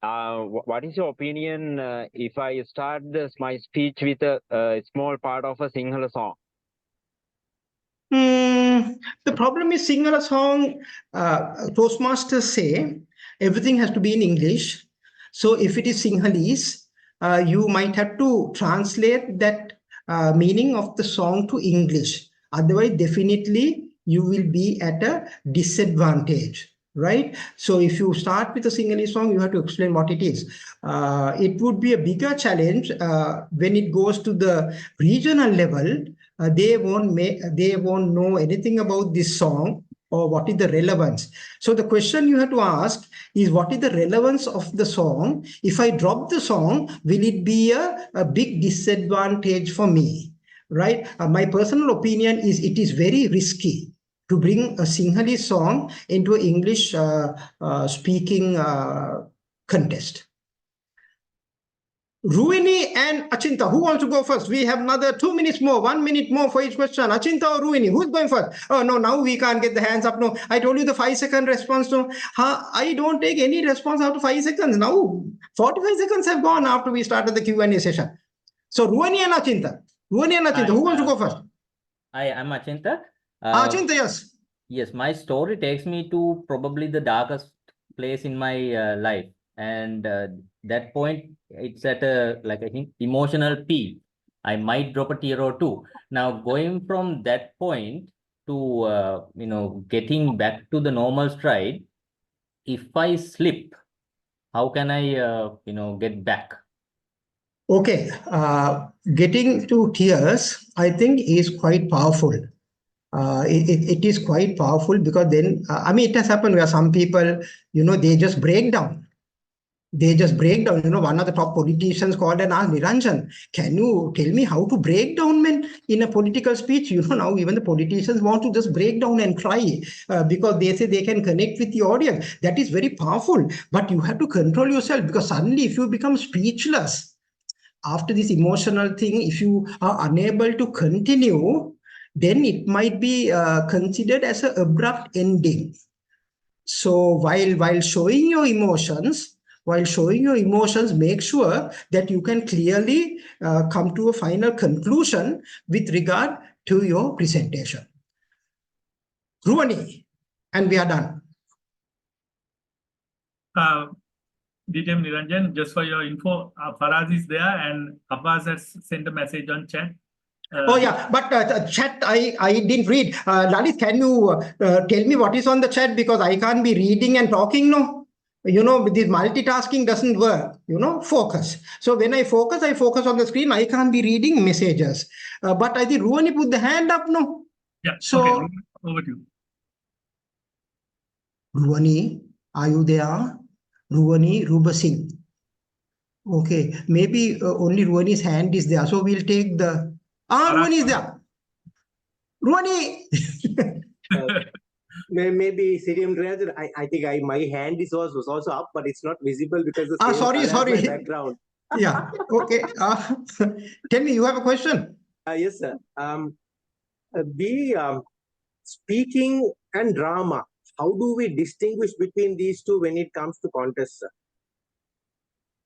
what is your opinion if I start my speech with a small part of a Sinhala song? The problem is Sinhala song, Toastmasters say everything has to be in English. So if it is Sinhalese, you might have to translate that meaning of the song to English. Otherwise, definitely you will be at a disadvantage. Right? So if you start with a Sinhalese song, you have to explain what it is. It would be a bigger challenge when it goes to the regional level. They won't know anything about this song or what is the relevance. So the question you have to ask is, what is the relevance of the song? If I drop the song, will it be a big disadvantage for me? Right? My personal opinion is it is very risky to bring a Sinhalese song into an English speaking contest. Ruini and Achinta, who wants to go first? We have another 2 minutes more, 1 minute more for each question. Achinta or Ruini, who's going first? Oh, no, now we can't get the hands up. No, I told you the 5-second response. No, I don't take any response after 5 seconds. Now, 45 seconds have gone after we started the Q&A session. So, Ruini and Achinta. Ruini and Achinta, who wants to go first? I'm Achinta. Achinta, yes. Yes, my story takes me to probably the darkest place in my life. And that point, it's at a emotional peak. I might drop a tear or two. Now, going from that point to getting back to the normal stride, if I slip, how can I get back? Okay, getting to tears, I think, is quite powerful. It is quite powerful because then, it has happened where some people, they just break down. They just break down. One of the top politicians called and asked, Niranjan, can you tell me how to break down, man, in a political speech? Now even the politicians want to just break down and cry because they say they can connect with the audience. That is very powerful, but you have to control yourself, because suddenly if you become speechless after this emotional thing, if you are unable to continue, then it might be considered as an abrupt ending. So while showing your emotions, make sure that you can clearly come to a final conclusion with regard to your presentation. Ruani, and we are done. DTM Niranjan, just for your info, Faraz is there and Abbas has sent a message on chat. Oh yeah, but chat I didn't read. Lalit, can you tell me what is on the chat, because I can't be reading and talking, no? This multitasking doesn't work. Focus. So when I focus on the screen. I can't be reading messages. But I think Ruani put the hand up, no? Yeah. So okay, over to you. Ruani, are you there? Ruani Rubasing. Okay, maybe only Ruani's hand is there. So we'll take the. Ruani is there. Ruani. Maybe CTM Niranjan, I think my hand was also up, but it's not visible because the same sorry. my background. Yeah. Okay. Tell me, you have a question? Yes, sir. Speaking and drama. How do we distinguish between these two when it comes to contests, sir?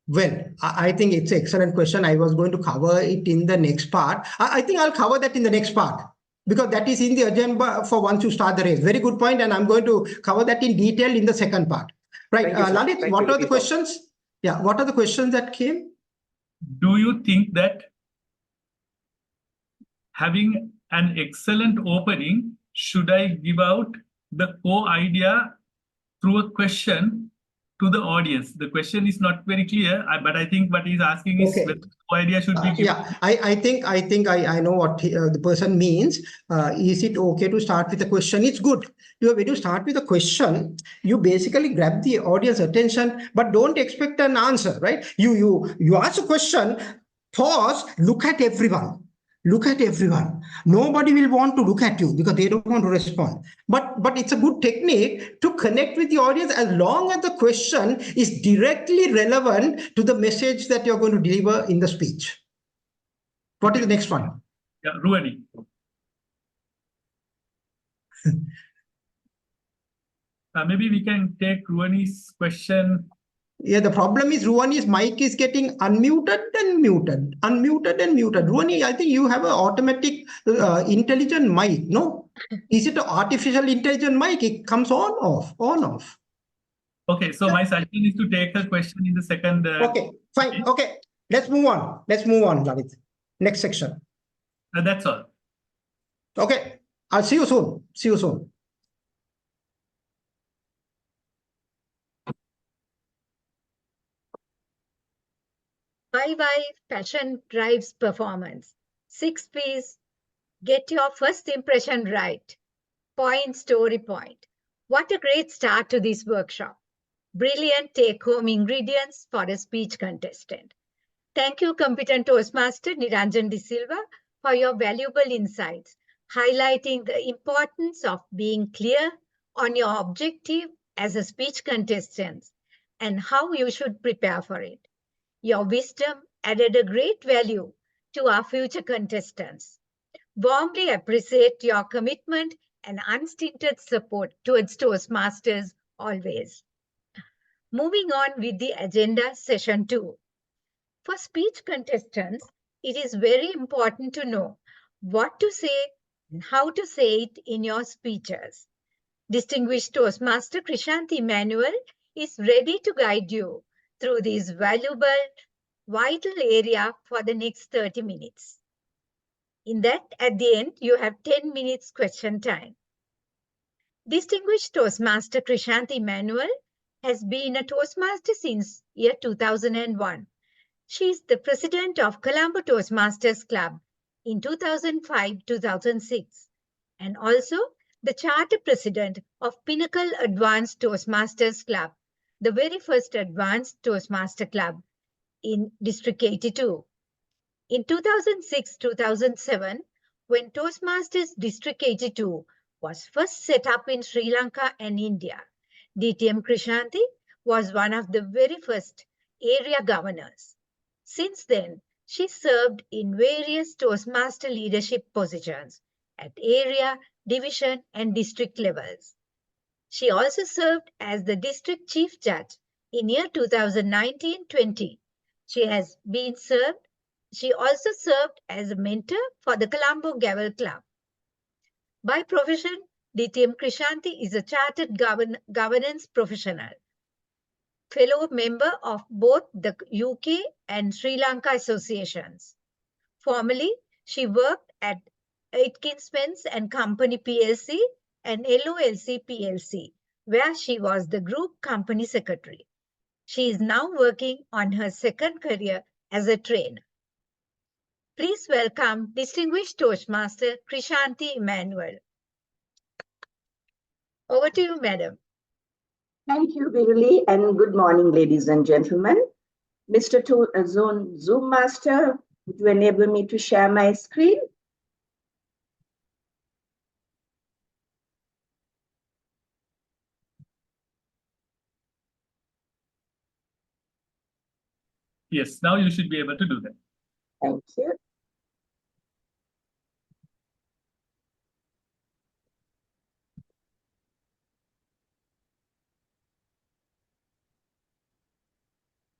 Well, I think it's an excellent question. I was going to cover it in the next part. I think I'll cover that in the next part, because that is in the agenda for once you start the race. Very good point, and I'm going to cover that in detail in the second part. Right, Lalit, what are the questions? Yeah, what are the questions that came? Do you think that having an excellent opening, should I give out the core idea through a question to the audience? The question is not very clear, but I think what he's asking is whether the core idea should be given. Yeah, I think I know what the person means. Is it okay to start with a question? It's good. When you start with a question, you basically grab the audience attention, but don't expect an answer, right? You ask a question, pause, look at everyone. Look at everyone. Nobody will want to look at you because they don't want to respond. But it's a good technique to connect with the audience as long as the question is directly relevant to the message that you're going to deliver in the speech. What is the next one? Yeah, Ruani. Maybe we can take Ruani's question. Yeah, the problem is Ruani's mic is getting unmuted and muted. Ruani, I think you have an automatic intelligent mic, no? Is it an artificial intelligent mic? It comes on, off. Okay, so my suggestion is to take her question in the second. Okay, fine. Okay, let's move on, Lalit. Next section. That's all. Okay, I'll see you soon. Why passion drives performance. 6 P's. Get your first impression right. Story point. What a great start to this workshop. Brilliant take-home ingredients for a speech contestant. Thank you, competent Toastmaster Niranjan De Silva, for your valuable insights. highlighting the importance of being clear on your objective as a speech contestant and how you should prepare for it. Your wisdom added a great value to our future contestants. Warmly appreciate your commitment and unstinted support towards Toastmasters always. Moving on with the agenda, session 2. For speech contestants, it is very important to know what to say and how to say it in your speeches. Distinguished Toastmaster Chrishanthi Emmanuel is ready to guide you through this valuable, vital area for the next 30 minutes. In that, at the end, you have 10 minutes question time. Distinguished Toastmaster Chrishanthi Emmanuel has been a Toastmaster since year 2001. She is the president of Colombo Toastmasters Club in 2005-2006 and also the charter president of Pinnacle Advanced Toastmasters Club, the very first advanced Toastmaster club in District 82. In 2006-2007, when Toastmasters District 82 was first set up in Sri Lanka and India, DTM Chrishanthi was one of the very first area governors. Since then, she served in various Toastmaster leadership positions at area, division, and district levels. She also served as the district chief judge in year 2019-20. She also served as a mentor for the Colombo Gavel Club. By profession, DTM Chrishanthi is a chartered governance professional, fellow member of both the UK and Sri Lanka associations. Formerly, she worked at Aitken-Spence and Company PLC and LOLC PLC, where she was the group company secretary. She is now working on her second career as a trainer. Please welcome Distinguished Toastmaster Chrishanthi Emmanuel. Over to you, madam. Thank you, Viruli, and good morning, ladies and gentlemen. Mr. Zoom Master, would you enable me to share my screen? Yes, now you should be able to do that. Thank you.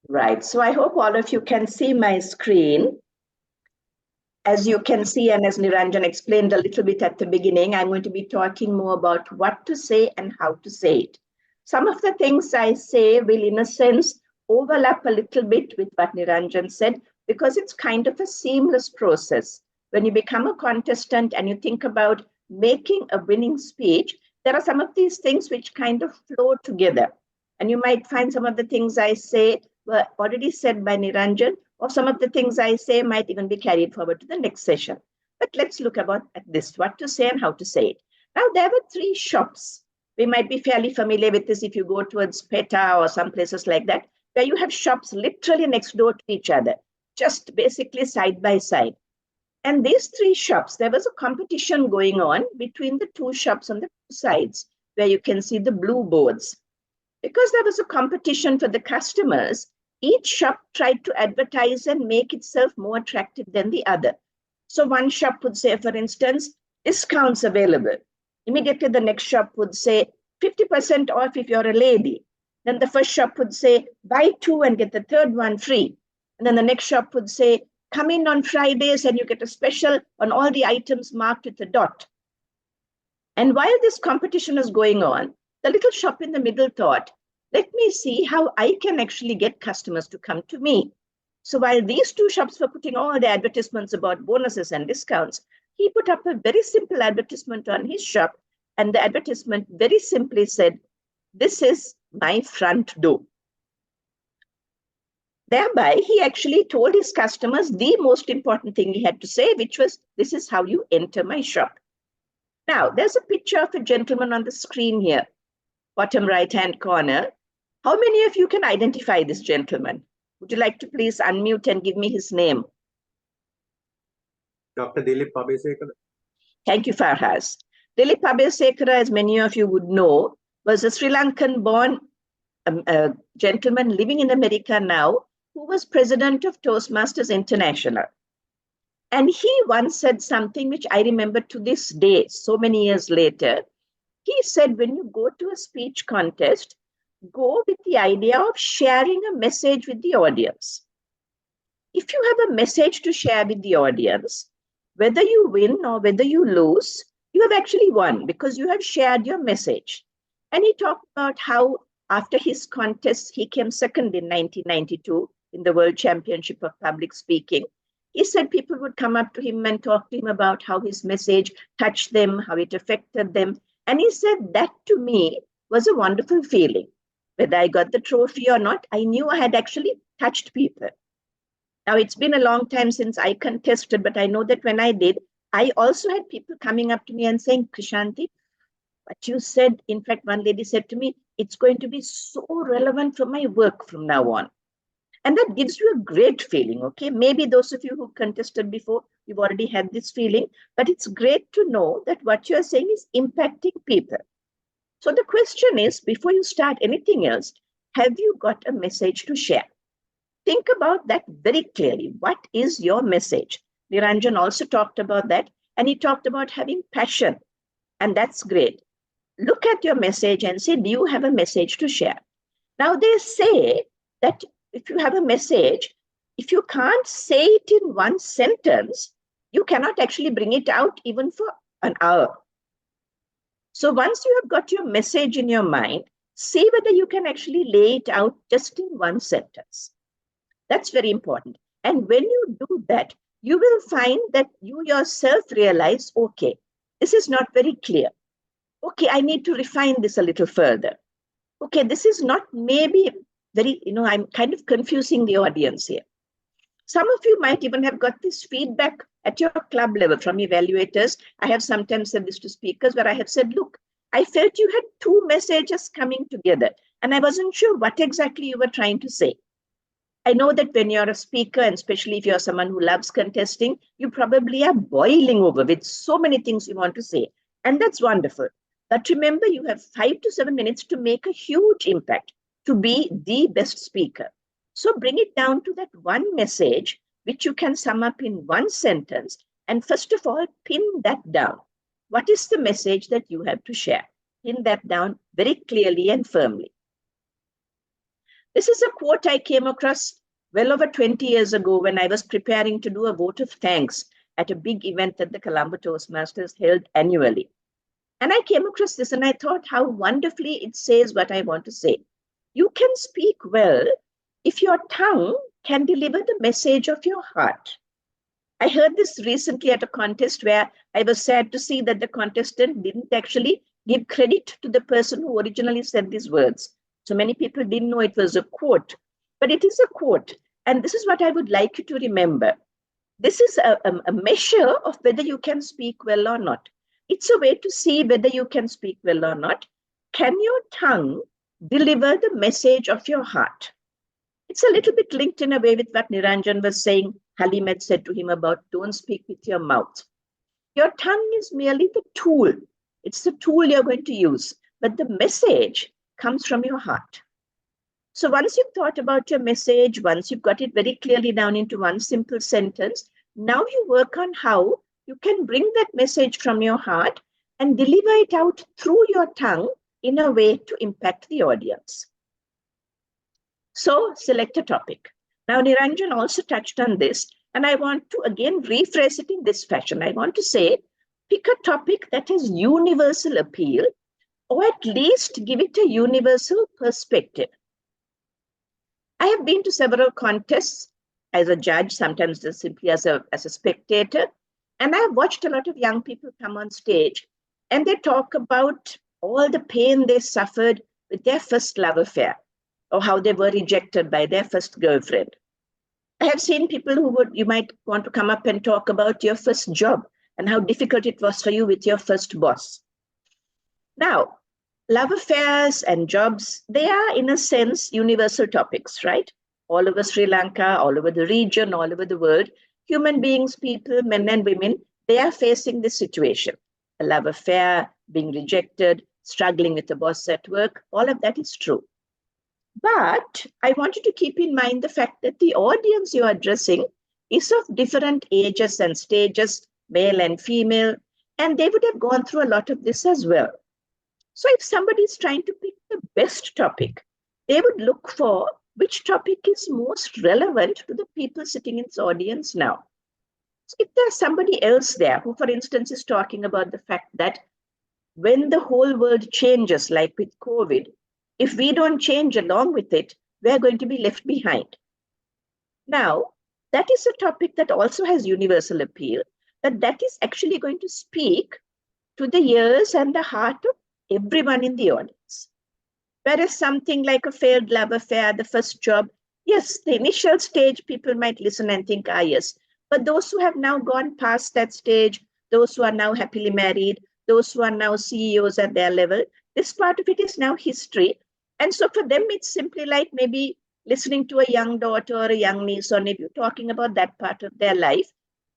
Right, so I hope all of you can see my screen. As you can see, and as Niranjan explained a little bit at the beginning, I'm going to be talking more about what to say and how to say it. Some of the things I say will, in a sense, overlap a little bit with what Niranjan said, because it's kind of a seamless process. When you become a contestant and you think about making a winning speech, there are some of these things which kind of flow together. And you might find some of the things I say were already said by Niranjan, or some of the things I say might even be carried forward to the next session. But let's look at this, what to say and how to say it. Now, there were 3 shops. We might be fairly familiar with this if you go towards PETA or some places like that, where you have shops literally next door to each other, just basically side by side. And these 3 shops, there was a competition going on between the 2 shops on the 2 sides, where you can see the blue boards. Because there was a competition for the customers, each shop tried to advertise and make itself more attractive than the other. So one shop would say, for instance, discounts available. Immediately the next shop would say 50% off if you're a lady. Then the first shop would say, buy 2 and get the third one free. And then the next shop would say, come in on Fridays and you get a special on all the items marked with a dot. And while this competition is going on, the little shop in the middle thought, let me see how I can actually get customers to come to me. So while these 2 shops were putting all the advertisements about bonuses and discounts, he put up a very simple advertisement on his shop. And the advertisement very simply said, this is my front door. Thereby, he actually told his customers the most important thing he had to say, which was, this is how you enter my shop. Now, there's a picture of a gentleman on the screen here, bottom right-hand corner. How many of you can identify this gentleman? Would you like to please unmute and give me his name? Dr. Dilip Pabesekar. Thank you, Farhas. Dilip Abeysekara, as many of you would know, was a Sri Lankan-born gentleman living in America now, who was president of Toastmasters International. And he once said something which I remember to this day, so many years later. He said, when you go to a speech contest, go with the idea of sharing a message with the audience. If you have a message to share with the audience, whether you win or whether you lose, you have actually won because you have shared your message. And he talked about how after his contest, he came second in 1992 in the World Championship of Public Speaking. He said people would come up to him and talk to him about how his message touched them, how it affected them. And he said that to me was a wonderful feeling. Whether I got the trophy or not, I knew I had actually touched people. Now, it's been a long time since I contested, but I know that when I did, I also had people coming up to me and saying, Chrishanthi, what you said, in fact, one lady said to me, it's going to be so relevant for my work from now on. And that gives you a great feeling, okay? Maybe those of you who contested before, you've already had this feeling, but it's great to know that what you're saying is impacting people. So the question is, before you start anything else, have you got a message to share? Think about that very clearly. What is your message? Niranjan also talked about that, and he talked about having passion, and that's great. Look at your message and say, do you have a message to share? Now, they say that if you have a message, if you can't say it in one sentence, you cannot actually bring it out even for an hour. So once you have got your message in your mind, see whether you can actually lay it out just in one sentence. That's very important. And when you do that, you will find that you yourself realize, okay, this is not very clear. Okay, I need to refine this a little further. Okay, this is not maybe very, I'm kind of confusing the audience here. Some of you might even have got this feedback at your club level from evaluators. I have sometimes said this to speakers where I have said, look, I felt you had two messages coming together and I wasn't sure what exactly you were trying to say. I know that when you're a speaker, and especially if you're someone who loves contesting, you probably are boiling over with so many things you want to say. And that's wonderful. But remember, you have 5 to 7 minutes to make a huge impact, to be the best speaker. So bring it down to that one message, which you can sum up in one sentence. And first of all, pin that down. What is the message that you have to share? Pin that down very clearly and firmly. This is a quote I came across well over 20 years ago when I was preparing to do a vote of thanks at a big event that the Colombo Toastmasters held annually. And I came across this and I thought how wonderfully it says what I want to say. You can speak well if your tongue can deliver the message of your heart. I heard this recently at a contest where I was sad to see that the contestant didn't actually give credit to the person who originally said these words. So many people didn't know it was a quote, but it is a quote. And this is what I would like you to remember. This is a measure of whether you can speak well or not. It's a way to see whether you can speak well or not. Can your tongue deliver the message of your heart? It's a little bit linked in a way with what Niranjan was saying. Halim had said to him about don't speak with your mouth. Your tongue is merely the tool. It's the tool you're going to use, but the message comes from your heart. So once you've thought about your message, once you've got it very clearly down into one simple sentence, now you work on how you can bring that message from your heart and deliver it out through your tongue in a way to impact the audience. So select a topic. Now, Niranjan also touched on this, and I want to again rephrase it in this fashion. I want to say, pick a topic that has universal appeal, or at least give it a universal perspective. I have been to several contests as a judge, sometimes just simply as a spectator, and I have watched a lot of young people come on stage, and they talk about all the pain they suffered with their first love affair, or how they were rejected by their first girlfriend. I have seen people who you might want to come up and talk about your first job and how difficult it was for you with your first boss. Now, love affairs and jobs, they are in a sense universal topics, right? All over Sri Lanka, all over the region, all over the world, human beings, people, men and women, they are facing this situation, a love affair, being rejected, struggling with the boss at work, all of that is true. But I want you to keep in mind the fact that the audience you are addressing is of different ages and stages, male and female, and they would have gone through a lot of this as well. So if somebody is trying to pick the best topic, they would look for which topic is most relevant to the people sitting in this audience now. So if there's somebody else there who, for instance, is talking about the fact that when the whole world changes, like with COVID, if we don't change along with it, we're going to be left behind. Now, that is a topic that also has universal appeal, that is actually going to speak to the ears and the heart of everyone in the audience. Whereas something like a failed love affair, the first job, yes, the initial stage, people might listen and think, ah, yes. But those who have now gone past that stage, those who are now happily married, those who are now CEOs at their level, this part of it is now history. And so for them, it's simply like maybe listening to a young daughter or a young niece or nephew talking about that part of their life,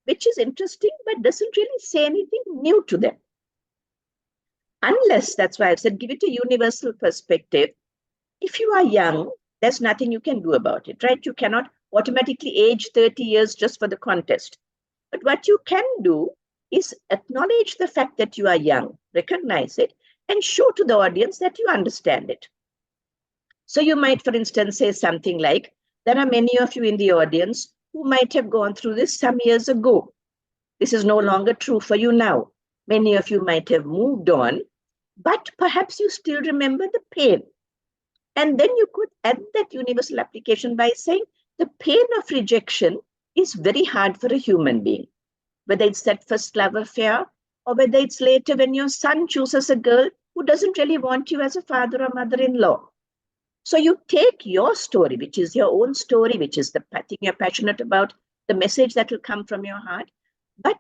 which is interesting, but doesn't really say anything new to them. Unless, that's why I said, give it a universal perspective. If you are young, there's nothing you can do about it, right? You cannot automatically age 30 years just for the contest. But what you can do is acknowledge the fact that you are young, recognize it, and show to the audience that you understand it. So you might, for instance, say something like, there are many of you in the audience who might have gone through this some years ago. This is no longer true for you now. Many of you might have moved on, but perhaps you still remember the pain. And then you could add that universal application by saying the pain of rejection is very hard for a human being. Whether it's that first love affair, or whether it's later when your son chooses a girl who doesn't really want you as a father or mother-in-law. So you take your story, which is your own story, which is the thing you're passionate about, the message that will come from your heart, but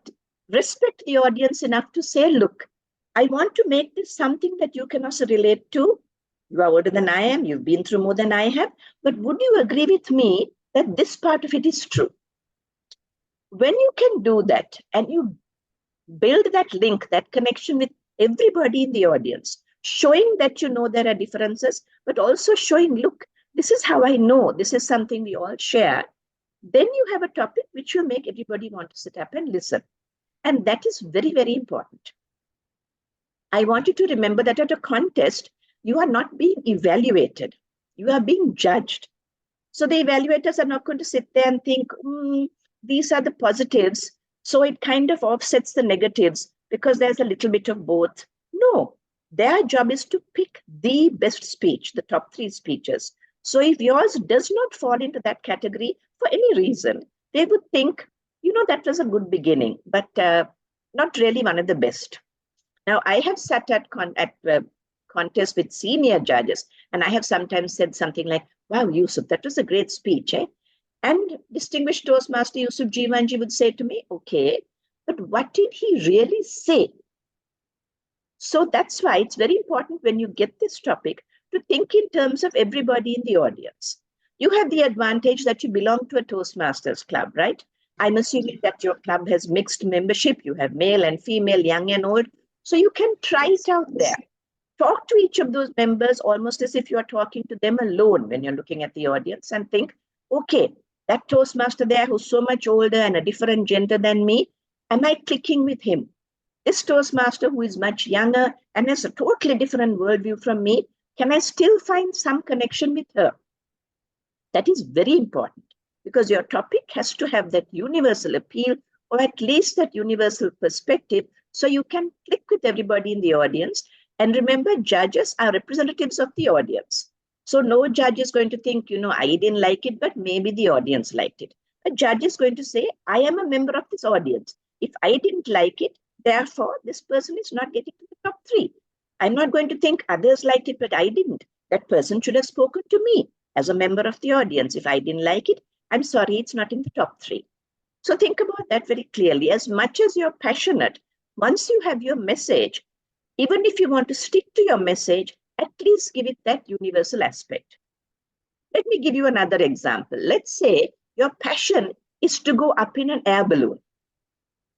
respect the audience enough to say, look, I want to make this something that you can also relate to. You are older than I am, you've been through more than I have, but would you agree with me that this part of it is true? When you can do that and you build that link, that connection with everybody in the audience, showing that you know there are differences, but also showing, look, this is how I know, this is something we all share, then you have a topic which will make everybody want to sit up and listen. And that is very, very important. I want you to remember that at a contest, you are not being evaluated, you are being judged. So the evaluators are not going to sit there and think, these are the positives, so it kind of offsets the negatives because there's a little bit of both. No, their job is to pick the best speech, the top 3 speeches. So if yours does not fall into that category for any reason, they would think, that was a good beginning, but not really one of the best. Now, I have sat at contests with senior judges, and I have sometimes said something like, wow, Yusuf, that was a great speech, eh? And distinguished Toastmaster Yusuf Jivanji would say to me, okay, but what did he really say? So that's why it's very important when you get this topic to think in terms of everybody in the audience. You have the advantage that you belong to a Toastmasters club, right? I'm assuming that your club has mixed membership. You have male and female, young and old. So you can try it out there. Talk to each of those members almost as if you are talking to them alone when you're looking at the audience and think, okay, that Toastmaster there who's so much older and a different gender than me, am I clicking with him? This Toastmaster who is much younger and has a totally different worldview from me, can I still find some connection with her? That is very important because your topic has to have that universal appeal or at least that universal perspective so you can click with everybody in the audience. And remember, judges are representatives of the audience. So no judge is going to think, I didn't like it, but maybe the audience liked it. A judge is going to say, I am a member of this audience. If I didn't like it, therefore, this person is not getting to the top 3. I'm not going to think others liked it, but I didn't. That person should have spoken to me as a member of the audience. If I didn't like it, I'm sorry, it's not in the top 3. So think about that very clearly. As much as you're passionate, once you have your message, even if you want to stick to your message, at least give it that universal aspect. Let me give you another example. Let's say your passion is to go up in an air balloon.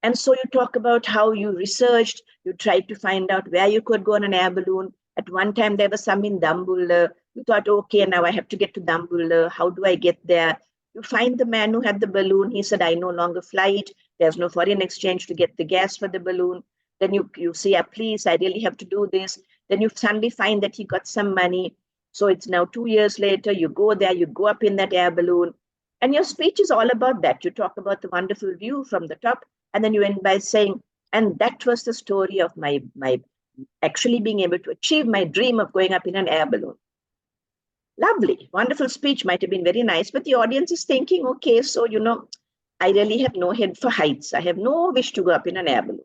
And so you talk about how you researched, you tried to find out where you could go on an air balloon. At one time, there was some in Dambulla. You thought, okay, now I have to get to Dambulla. How do I get there? You find the man who had the balloon. He said, I no longer fly it. There's no foreign exchange to get the gas for the balloon. Then you say, please, I really have to do this. Then you suddenly find that he got some money. So it's now 2 years later. You go there, you go up in that air balloon. And your speech is all about that. You talk about the wonderful view from the top. And then you end by saying, and that was the story of my actually being able to achieve my dream of going up in an air balloon. Lovely, wonderful speech, might have been very nice, but the audience is thinking, okay, so, I really have no head for heights. I have no wish to go up in an air balloon.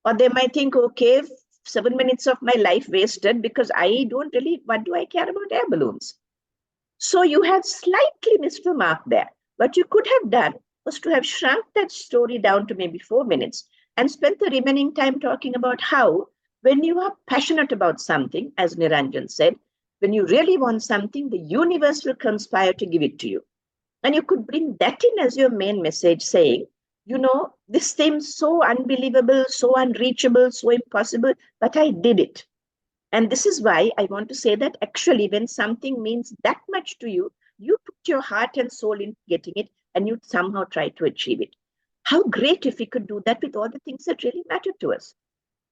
Or they might think, okay, 7 minutes of my life wasted because I don't really, what do I care about air balloons? So you have slightly missed the mark there. What you could have done was to have shrunk that story down to maybe 4 minutes and spent the remaining time talking about how, when you are passionate about something, as Niranjan said, when you really want something, the universe will conspire to give it to you. And you could bring that in as your main message, saying, this seems so unbelievable, so unreachable, so impossible, but I did it. And this is why I want to say that actually, when something means that much to you, you put your heart and soul in getting it, and you somehow try to achieve it. How great if we could do that with all the things that really matter to us,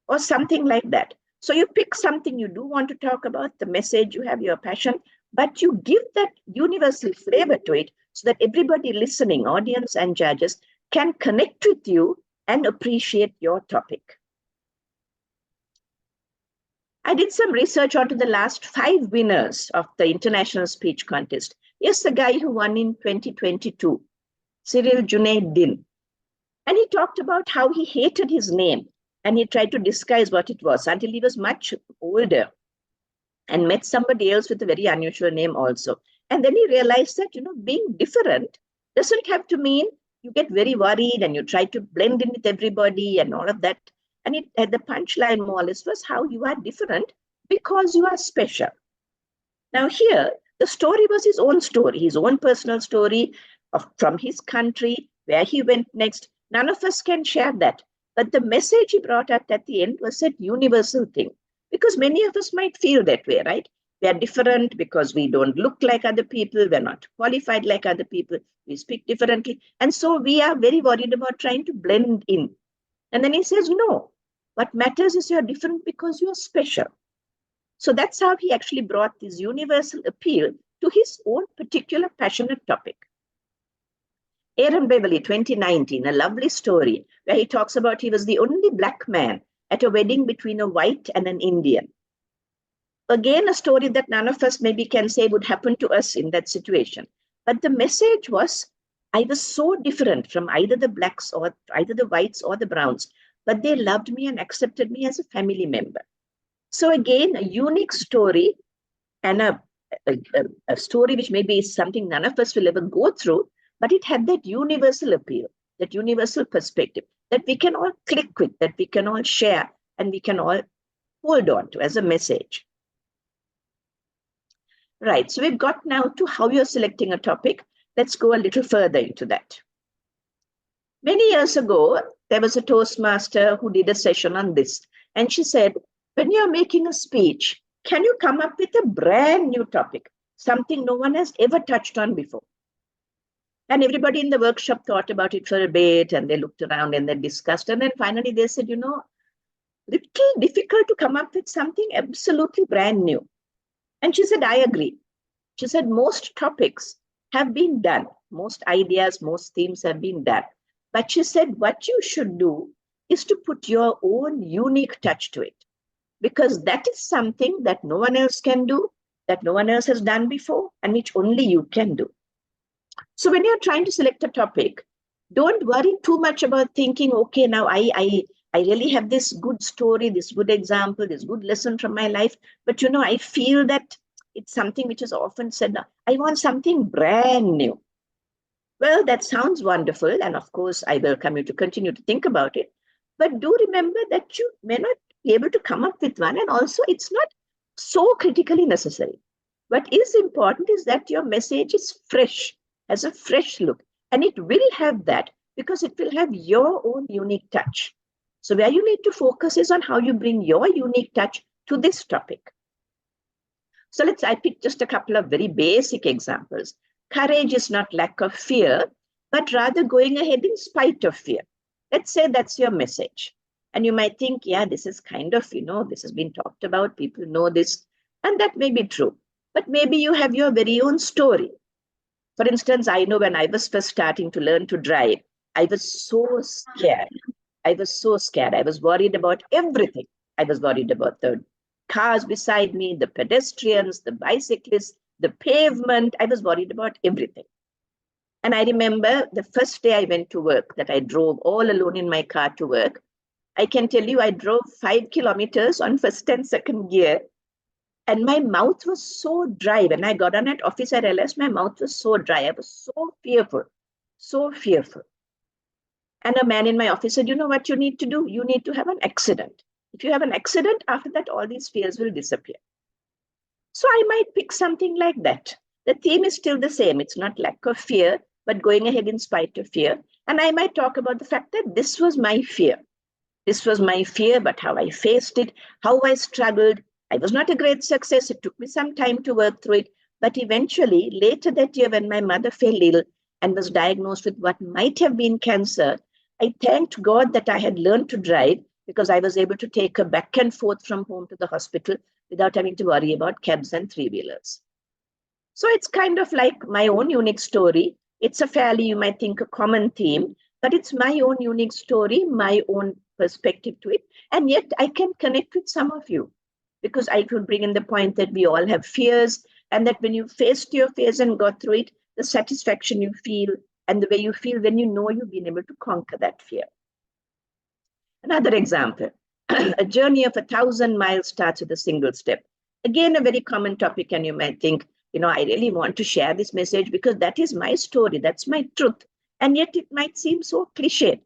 or something like that. So you pick something you do want to talk about, the message you have, your passion, but you give that universal flavor to it so that everybody listening, audience and judges, can connect with you and appreciate your topic. I did some research onto the last 5 winners of the International Speech Contest. Here's the guy who won in 2022, Cyril Junaid. And he talked about how he hated his name and he tried to disguise what it was until he was much older and met somebody else with a very unusual name also. And then he realized that, being different doesn't have to mean you get very worried and you try to blend in with everybody and all of that. And the punchline more or less was how you are different because you are special. Now here, the story was his own story, his own personal story from his country, where he went next. None of us can share that. But the message he brought out at the end was that universal thing. Because many of us might feel that way, right? We are different because we don't look like other people. We're not qualified like other people. We speak differently. And so we are very worried about trying to blend in. And then he says, no, what matters is you're different because you're special. So that's how he actually brought this universal appeal to his own particular passionate topic. Aaron Beverly, 2019, a lovely story where he talks about he was the only black man at a wedding between a white and an Indian. Again, a story that none of us maybe can say would happen to us in that situation. But the message was, I was so different from either the blacks or either the whites or the browns, but they loved me and accepted me as a family member. So again, a unique story and a story which maybe is something none of us will ever go through, but it had that universal appeal, that universal perspective that we can all click with, that we can all share, and we can all hold on to as a message. Right, so we've got now to how you're selecting a topic. Let's go a little further into that. Many years ago, there was a Toastmaster who did a session on this, and she said, when you're making a speech, can you come up with a brand new topic, something no one has ever touched on before? And everybody in the workshop thought about it for a bit, and they looked around and they discussed, and then finally they said, little difficult to come up with something absolutely brand new. And she said, I agree. She said, most topics have been done. Most ideas, most themes have been done. But she said, what you should do is to put your own unique touch to it, because that is something that no one else can do, that no one else has done before, and which only you can do. So when you're trying to select a topic, don't worry too much about thinking, okay, now I really have this good story, this good example, this good lesson from my life. But, I feel that it's something which is often said, I want something brand new. Well, that sounds wonderful. And of course, I welcome you to continue to think about it. But do remember that you may not be able to come up with one. And also, it's not so critically necessary. What is important is that your message is fresh, has a fresh look. And it will have that because it will have your own unique touch. So where you need to focus is on how you bring your unique touch to this topic. So I picked just a couple of very basic examples. Courage is not lack of fear, but rather going ahead in spite of fear. Let's say that's your message. And you might think, yeah, this is kind of, this has been talked about, people know this, and that may be true. But maybe you have your very own story. For instance, I know when I was first starting to learn to drive, I was so scared. I was worried about everything. I was worried about the cars beside me, the pedestrians, the bicyclists, the pavement. I was worried about everything. And I remember the first day I went to work, that I drove all alone in my car to work. I can tell you I drove 5 kilometers on first and second gear. And my mouth was so dry. When I got on at office, I realized my mouth was so dry. I was so fearful, so fearful. And a man in my office said, you know what you need to do? You need to have an accident. If you have an accident, after that, all these fears will disappear. So I might pick something like that. The theme is still the same. It's not lack of fear, but going ahead in spite of fear. And I might talk about the fact that this was my fear. This was my fear, but how I faced it, how I struggled. I was not a great success. It took me some time to work through it. But eventually, later that year, when my mother fell ill and was diagnosed with what might have been cancer, I thanked God that I had learned to drive, because I was able to take her back and forth from home to the hospital without having to worry about cabs and three-wheelers. So it's kind of like my own unique story. It's a fairly, you might think, a common theme, but it's my own unique story, my own perspective to it. And yet I can connect with some of you, because I could bring in the point that we all have fears, and that when you faced your fears and got through it, the satisfaction you feel and the way you feel when you know you've been able to conquer that fear. Another example, a journey of 1,000 miles starts with a single step. Again, a very common topic, and you might think, I really want to share this message because that is my story, that's my truth. And yet it might seem so cliched.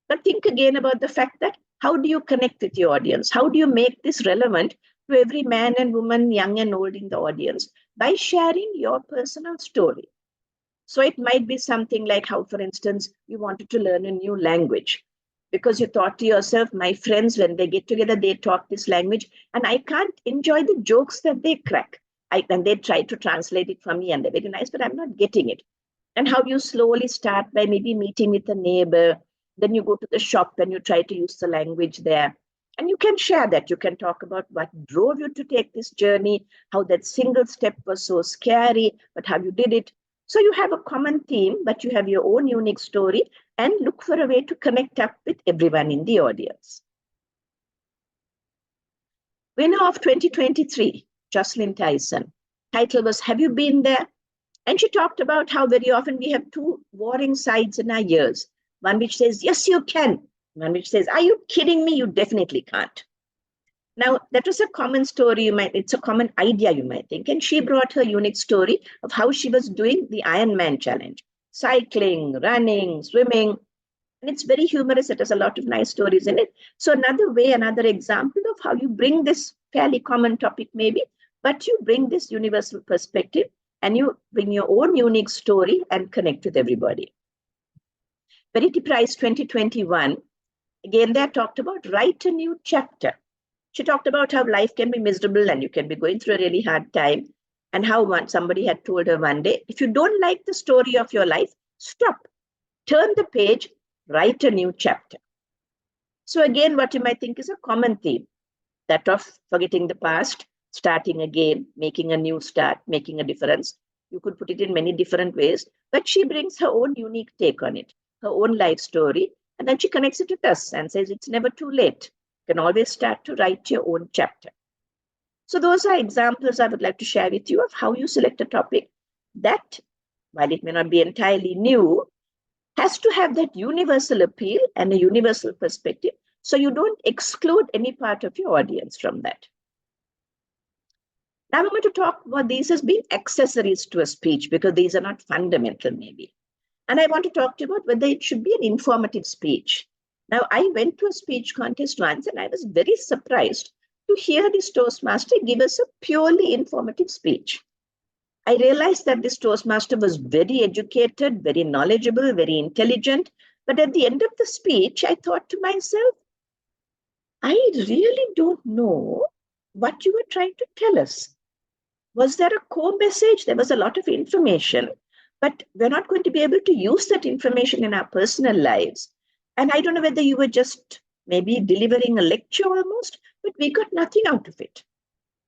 But think again about the fact that how do you connect with your audience? How do you make this relevant to every man and woman, young and old in the audience? By sharing your personal story. So it might be something like how, for instance, you wanted to learn a new language because you thought to yourself, my friends, when they get together, they talk this language and I can't enjoy the jokes that they crack. And they try to translate it for me and they're very nice, but I'm not getting it. And how you slowly start by maybe meeting with a neighbor, then you go to the shop and you try to use the language there. And you can share that. You can talk about what drove you to take this journey, how that single step was so scary, but how you did it. So you have a common theme, but you have your own unique story, and look for a way to connect up with everyone in the audience. Winner of 2023, Jocelyn Tyson. Title was, Have You Been There? And she talked about how very often we have two warring sides in our ears. One which says, yes, you can. One which says, are you kidding me? You definitely can't. Now, that was a common story. It's a common idea, you might think. And she brought her unique story of how she was doing the Ironman challenge, cycling, running, swimming. And it's very humorous. It has a lot of nice stories in it. So another way, another example of how you bring this fairly common topic maybe, but you bring this universal perspective and you bring your own unique story and connect with everybody. Verity Prize 2021, again, they talked about write a new chapter. She talked about how life can be miserable and you can be going through a really hard time, and how somebody had told her one day, if you don't like the story of your life, stop, turn the page, write a new chapter. So again, what you might think is a common theme, that of forgetting the past, starting again, making a new start, making a difference. You could put it in many different ways, but she brings her own unique take on it, her own life story, and then she connects it with us and says it's never too late. You can always start to write your own chapter. So those are examples I would like to share with you of how you select a topic that, while it may not be entirely new, has to have that universal appeal and a universal perspective, so you don't exclude any part of your audience from that. Now I'm going to talk about these as being accessories to a speech, because these are not fundamental maybe. And I want to talk to you about whether it should be an informative speech. Now, I went to a speech contest once and I was very surprised to hear this Toastmaster give us a purely informative speech. I realized that this Toastmaster was very educated, very knowledgeable, very intelligent, But at the end of the speech, I thought to myself, I really don't know what you were trying to tell us. Was there a core message? There was a lot of information, but we're not going to be able to use that information in our personal lives. And I don't know whether you were just maybe delivering a lecture almost, but we got nothing out of it.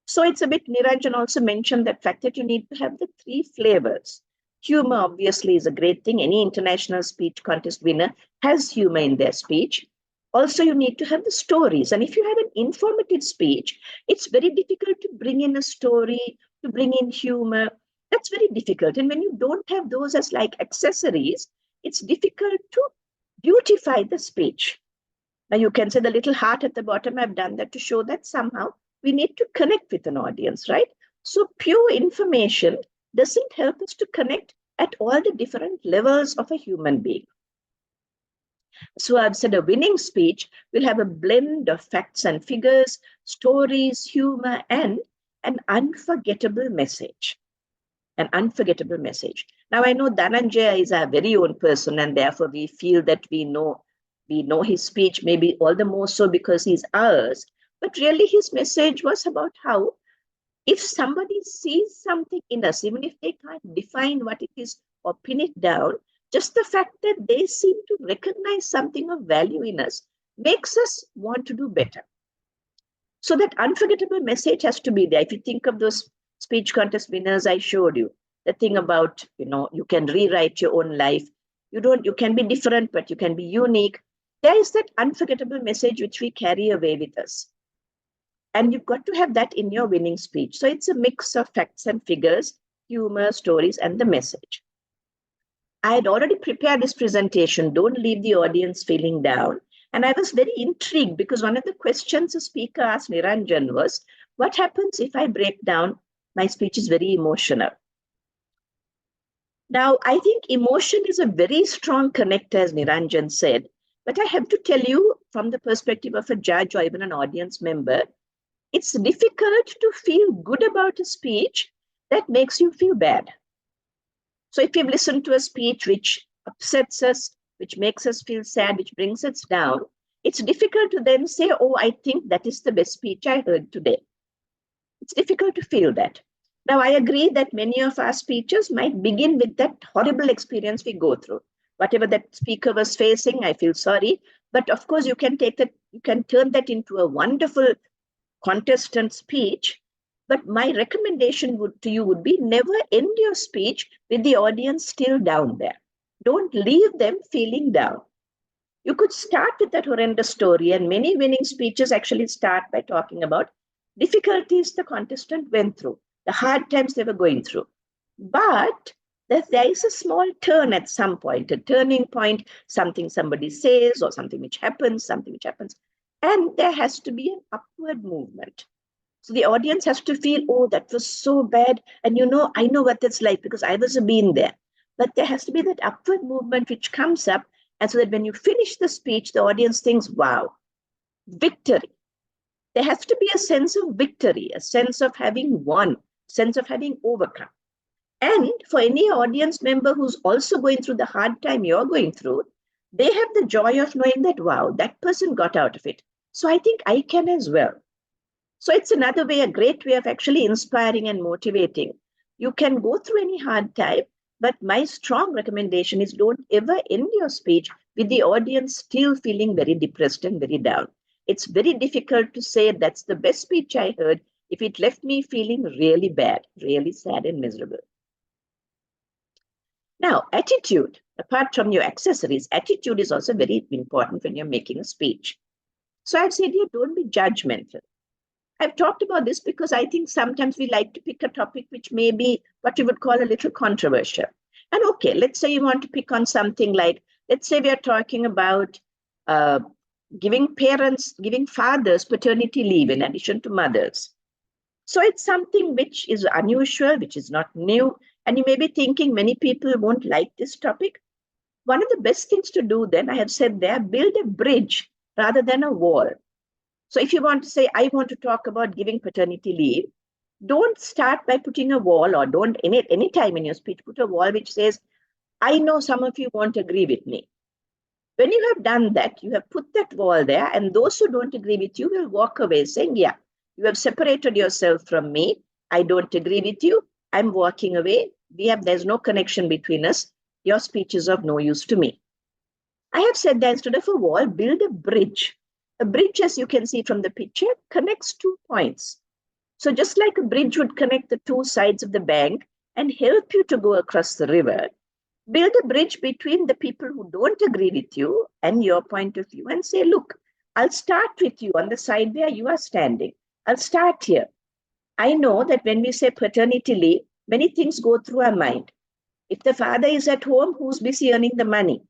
So it's a bit, Niranjan also mentioned that fact that you need to have the 3 flavors. Humor obviously is a great thing. Any international speech contest winner has humor in their speech. Also, you need to have the stories. And if you have an informative speech, it's very difficult to bring in a story, to bring in humor. That's very difficult. And when you don't have those as like accessories, it's difficult to beautify the speech. Now you can say the little heart at the bottom, I've done that to show that somehow we need to connect with an audience, right? So pure information doesn't help us to connect at all the different levels of a human being. So I've said a winning speech will have a blend of facts and figures, stories, humor, and an unforgettable message. An unforgettable message. Now I know Dhananjaya is our very own person, and therefore we feel that we know his speech, maybe all the more so because he's ours. But really his message was about how if somebody sees something in us, even if they can't define what it is or pin it down, just the fact that they seem to recognize something of value in us makes us want to do better. So that unforgettable message has to be there. If you think of those speech contest winners I showed you, the thing about, you can rewrite your own life. You can be different, but you can be unique. There is that unforgettable message which we carry away with us. And you've got to have that in your winning speech. So it's a mix of facts and figures, humor, stories, and the message. I had already prepared this presentation. Don't leave the audience feeling down. And I was very intrigued because one of the questions the speaker asked Niranjan was, what happens if I break down? My speech is very emotional. Now, I think emotion is a very strong connector, as Niranjan said. But I have to tell you, from the perspective of a judge or even an audience member, it's difficult to feel good about a speech that makes you feel bad. So if you've listened to a speech which upsets us, which makes us feel sad, which brings us down, it's difficult to then say, oh, I think that is the best speech I heard today. It's difficult to feel that. Now, I agree that many of our speeches might begin with that horrible experience we go through. Whatever that speaker was facing, I feel sorry. But of course, you can turn that into a wonderful contestant speech. But my recommendation to you would be never end your speech with the audience still down there. Don't leave them feeling down. You could start with that horrendous story, and many winning speeches actually start by talking about difficulties the contestant went through, the hard times they were going through. But there is a small turn at some point, a turning point, something somebody says or something which happens, and there has to be an upward movement. So the audience has to feel, oh, that was so bad. And I know what that's like because I was been there. But there has to be that upward movement which comes up. And so that when you finish the speech, the audience thinks, wow, victory. There has to be a sense of victory, a sense of having won, sense of having overcome. And for any audience member who's also going through the hard time you're going through, they have the joy of knowing that, wow, that person got out of it. So I think I can as well. So it's another way, a great way of actually inspiring and motivating. You can go through any hard time, but my strong recommendation is don't ever end your speech with the audience still feeling very depressed and very down. It's very difficult to say that's the best speech I heard if it left me feeling really bad, really sad and miserable. Now, attitude, apart from your accessories, attitude is also very important when you're making a speech. So I've said here, don't be judgmental. I've talked about this because I think sometimes we like to pick a topic which may be what you would call a little controversial. And okay, let's say you want to pick on something like, let's say we are talking about giving fathers paternity leave in addition to mothers. So it's something which is unusual, which is not new. And you may be thinking many people won't like this topic. One of the best things to do then, I have said there, build a bridge rather than a wall. So if you want to say, I want to talk about giving paternity leave, don't start by putting a wall, or don't any time in your speech put a wall which says, I know some of you won't agree with me. When you have done that, you have put that wall there, and those who don't agree with you will walk away saying, yeah, you have separated yourself from me. I don't agree with you. I'm walking away. There's no connection between us. Your speech is of no use to me. I have said that instead of a wall, build a bridge. A bridge, as you can see from the picture, connects 2 points. So just like a bridge would connect the 2 sides of the bank and help you to go across the river, build a bridge between the people who don't agree with you and your point of view and say, look, I'll start with you on the side where you are standing. I'll start here. I know that when we say paternity leave, many things go through our mind. If the father is at home, who's busy earning the money?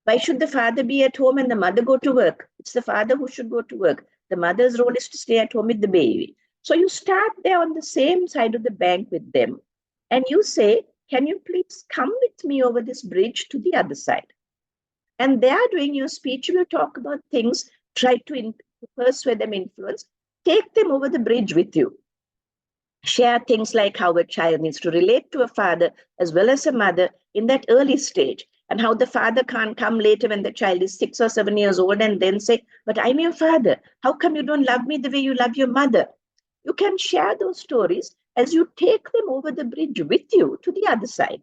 Why should the father be at home and the mother go to work? It's the father who should go to work. The mother's role is to stay at home with the baby. So you start there on the same side of the bank with them. And you say, can you please come with me over this bridge to the other side? And there during your speech, you will talk about things, try to persuade them, influence, take them over the bridge with you. Share things like how a child needs to relate to a father as well as a mother in that early stage, and how the father can't come later when the child is 6 or 7 years old and then say, but I'm your father. How come you don't love me the way you love your mother? You can share those stories as you take them over the bridge with you to the other side.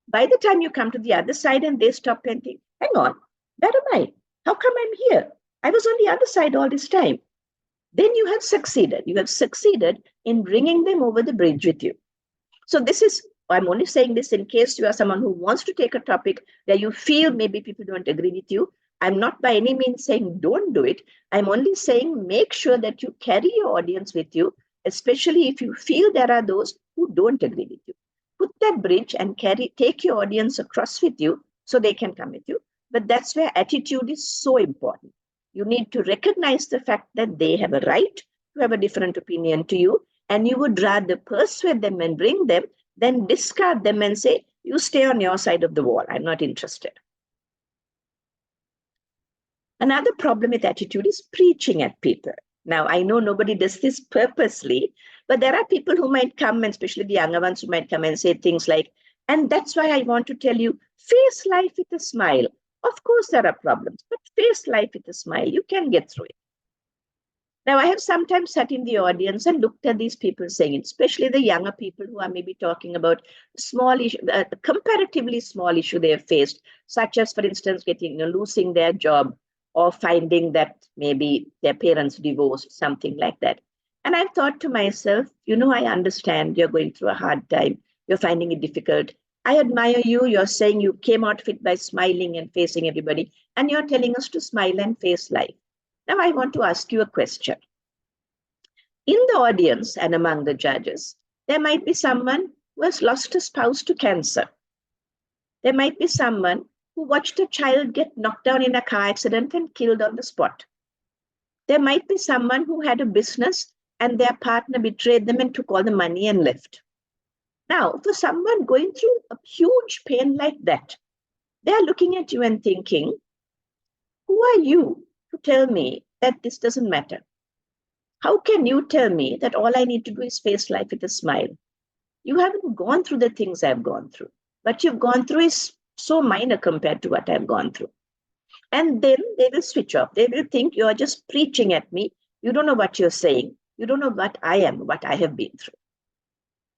By the time you come to the other side and they stop and think, hang on, where am I? How come I'm here? I was on the other side all this time. Then you have succeeded. You have succeeded in bringing them over the bridge with you. So this is, I'm only saying this in case you are someone who wants to take a topic where you feel maybe people don't agree with you. I'm not by any means saying don't do it. I'm only saying make sure that you carry your audience with you, especially if you feel there are those who don't agree with you. Put that bridge and take your audience across with you so they can come with you. But that's where attitude is so important. You need to recognize the fact that they have a right to have a different opinion to you, and you would rather persuade them and bring them than discard them and say, you stay on your side of the wall. I'm not interested. Another problem with attitude is preaching at people. Now, I know nobody does this purposely, but there are people who might come, and especially the younger ones who might come and say things like, and that's why I want to tell you, face life with a smile. Of course, there are problems, but face life with a smile. You can get through it. Now, I have sometimes sat in the audience and looked at these people saying, especially the younger people who are maybe talking about small issue, comparatively small issue they have faced, such as, for instance, losing their job or finding that maybe their parents divorced, something like that. And I've thought to myself, I understand you're going through a hard time. You're finding it difficult. I admire you. You're saying you came out of it by smiling and facing everybody, and you're telling us to smile and face life. Now, I want to ask you a question. In the audience and among the judges, there might be someone who has lost a spouse to cancer. There might be someone who watched a child get knocked down in a car accident and killed on the spot. There might be someone who had a business and their partner betrayed them and took all the money and left. Now, for someone going through a huge pain like that, they're looking at you and thinking, who are you to tell me that this doesn't matter? How can you tell me that all I need to do is face life with a smile? You haven't gone through the things I've gone through. What you've gone through is so minor compared to what I've gone through. And then they will switch off. They will think you're just preaching at me. You don't know what you're saying. You don't know what I am, what I have been through.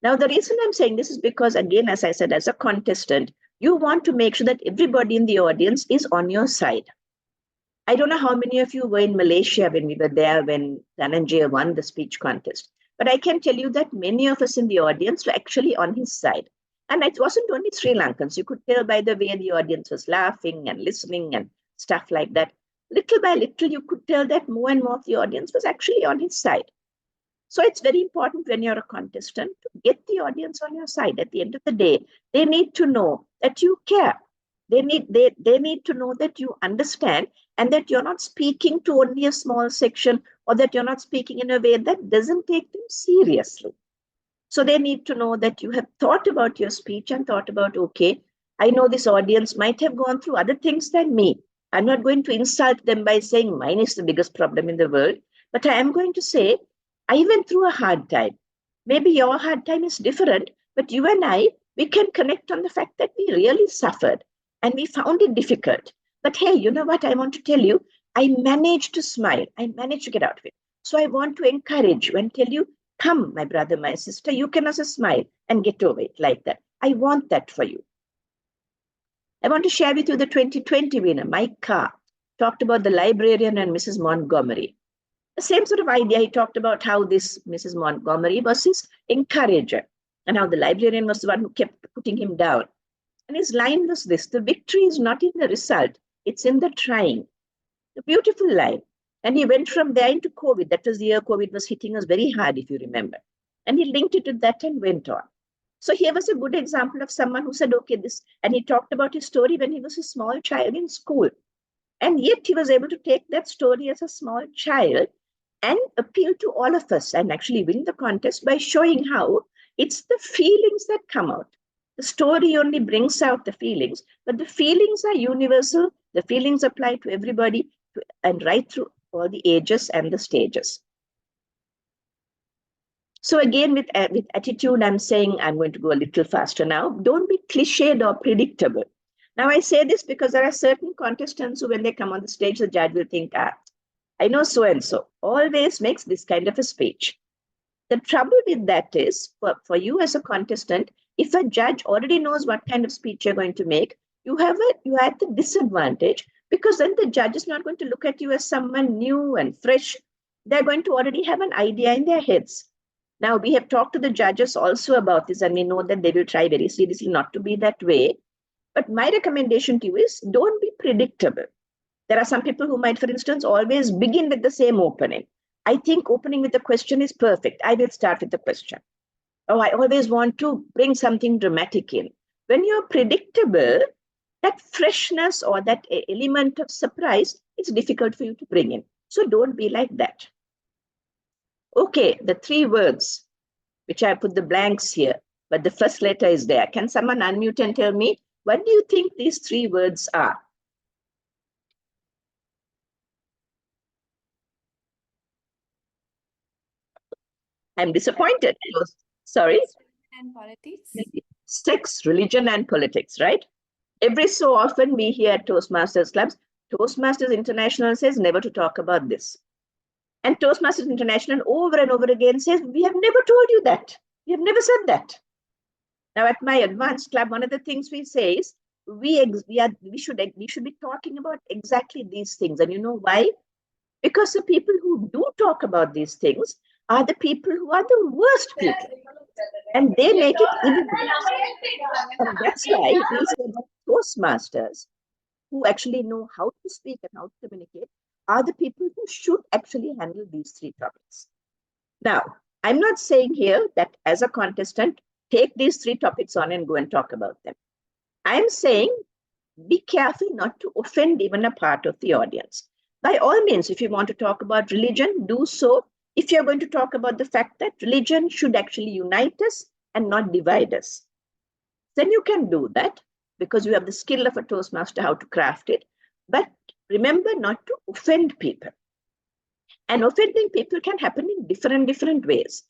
Now, the reason I'm saying this is because, again, as I said, as a contestant, you want to make sure that everybody in the audience is on your side. I don't know how many of you were in Malaysia when we were there when Dhananjaya won the speech contest. But I can tell you that many of us in the audience were actually on his side. And it wasn't only Sri Lankans. You could tell by the way the audience was laughing and listening and stuff like that. Little by little, you could tell that more and more of the audience was actually on his side. So it's very important when you're a contestant to get the audience on your side. At the end of the day, they need to know that you care. They need to know that you understand and that you're not speaking to only a small section, or that you're not speaking in a way that doesn't take them seriously. So they need to know that you have thought about your speech and thought about, okay, I know this audience might have gone through other things than me. I'm not going to insult them by saying mine is the biggest problem in the world, but I am going to say, I went through a hard time. Maybe your hard time is different, but you and I, we can connect on the fact that we really suffered and we found it difficult. But hey, you know what? I want to tell you, I managed to smile. I managed to get out of it. So I want to encourage you and tell you, come, my brother, my sister, you can also smile and get over it like that. I want that for you. I want to share with you the 2020 winner, Mike Carr, talked about the librarian and Mrs. Montgomery. The same sort of idea. He talked about how this Mrs. Montgomery was his encourager and how the librarian was the one who kept putting him down. And his line was this: the victory is not in the result, it's in the trying. A beautiful line. And he went from there into COVID. That was the year COVID was hitting us very hard, if you remember. And he linked it to that and went on. So here was a good example of someone who said, okay, this, and he talked about his story when he was a small child in school. And yet he was able to take that story as a small child and appeal to all of us and actually win the contest by showing how it's the feelings that come out. The story only brings out the feelings, but the feelings are universal. The feelings apply to everybody and right through all the ages and the stages. So again, with attitude, I'm saying I'm going to go a little faster now. Don't be cliched or predictable. Now, I say this because there are certain contestants who, when they come on the stage, the judge will think, I know so-and-so always makes this kind of a speech. The trouble with that is, for you as a contestant, if a judge already knows what kind of speech you're going to make, you have the disadvantage, because then the judge is not going to look at you as someone new and fresh. They're going to already have an idea in their heads. Now, we have talked to the judges also about this, and we know that they will try very seriously not to be that way. But my recommendation to you is, don't be predictable. There are some people who might, for instance, always begin with the same opening. I think opening with a question is perfect. I will start with the question. Oh, I always want to bring something dramatic in. When you're predictable, that freshness or that element of surprise, it's difficult for you to bring in. So don't be like that. Okay, the 3 words, which I put the blanks here, but the first letter is there. Can someone unmute and tell me, what do you think these 3 words are? I'm disappointed. Sorry? And politics. Sex, religion, and politics, right? Every so often we hear at Toastmasters clubs, Toastmasters International says never to talk about this. And Toastmasters International over and over again says, we have never told you that. We have never said that. Now, at my advanced club, one of the things we say is, we should be talking about exactly these things. And you know why? Because the people who do talk about these things are the people who are the worst people. And they make it even worse. And that's why we say that Toastmasters, who actually know how to speak and how to communicate, are the people who should actually handle these 3 topics. Now, I'm not saying here that as a contestant, take these 3 topics on and go and talk about them. I'm saying be careful not to offend even a part of the audience. By all means, if you want to talk about religion, do so. If you're going to talk about the fact that religion should actually unite us and not divide us, then you can do that because you have the skill of a Toastmaster how to craft it. But remember not to offend people. And offending people can happen in different ways.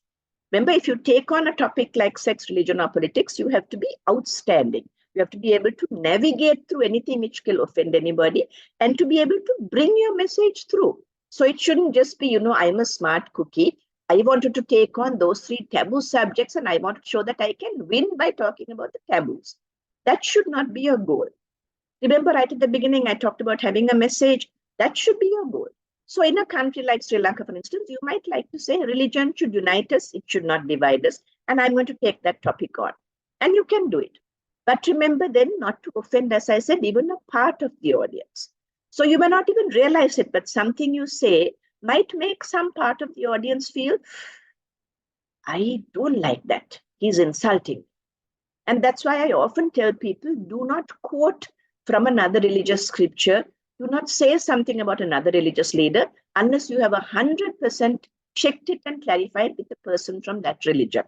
Remember, if you take on a topic like sex, religion, or politics, you have to be outstanding. You have to be able to navigate through anything which will offend anybody and to be able to bring your message through. So it shouldn't just be, I'm a smart cookie. I wanted to take on those 3 taboo subjects and I want to show that I can win by talking about the taboos. That should not be your goal. Remember, right at the beginning, I talked about having a message. That should be your goal. So in a country like Sri Lanka, for instance, you might like to say religion should unite us. It should not divide us. And I'm going to take that topic on. And you can do it. But remember then not to offend, as I said, even a part of the audience. So you may not even realize it, but something you say might make some part of the audience feel, I don't like that. He's insulting. And that's why I often tell people, do not quote from another religious scripture. Do not say something about another religious leader unless you have 100% checked it and clarified with the person from that religion.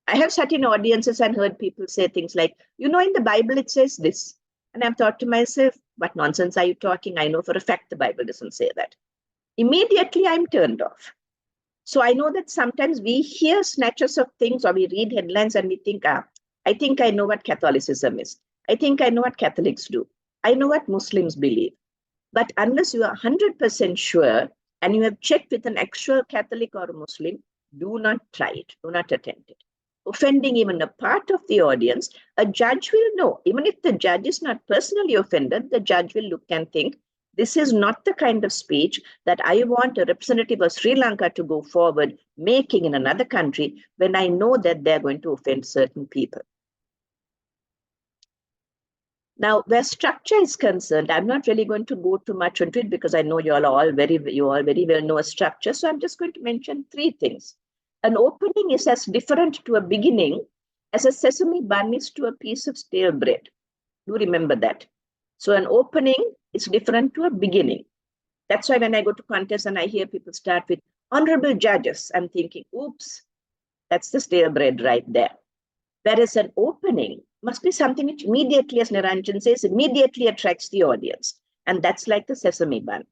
I have sat in audiences and heard people say things like, in the Bible, it says this. And I've thought to myself, what nonsense are you talking? I know for a fact the Bible doesn't say that. Immediately, I'm turned off. So I know that sometimes we hear snatches of things or we read headlines and we think, I think I know what Catholicism is. I think I know what Catholics do. I know what Muslims believe. But unless you are 100% sure and you have checked with an actual Catholic or a Muslim, do not try it, do not attempt it. Offending even a part of the audience, a judge will know. Even if the judge is not personally offended, the judge will look and think, this is not the kind of speech that I want a representative of Sri Lanka to go forward making in another country when I know that they're going to offend certain people. Now, where structure is concerned, I'm not really going to go too much into it because I know you all very well know a structure. So I'm just going to mention three things. An opening is as different to a beginning as a sesame bun is to a piece of stale bread. Do remember that. So an opening is different to a beginning. That's why when I go to contests and I hear people start with honorable judges, I'm thinking, oops, that's the stale bread right there. Whereas an opening must be something which immediately, as Niranjan says, immediately attracts the audience. And that's like the sesame bun.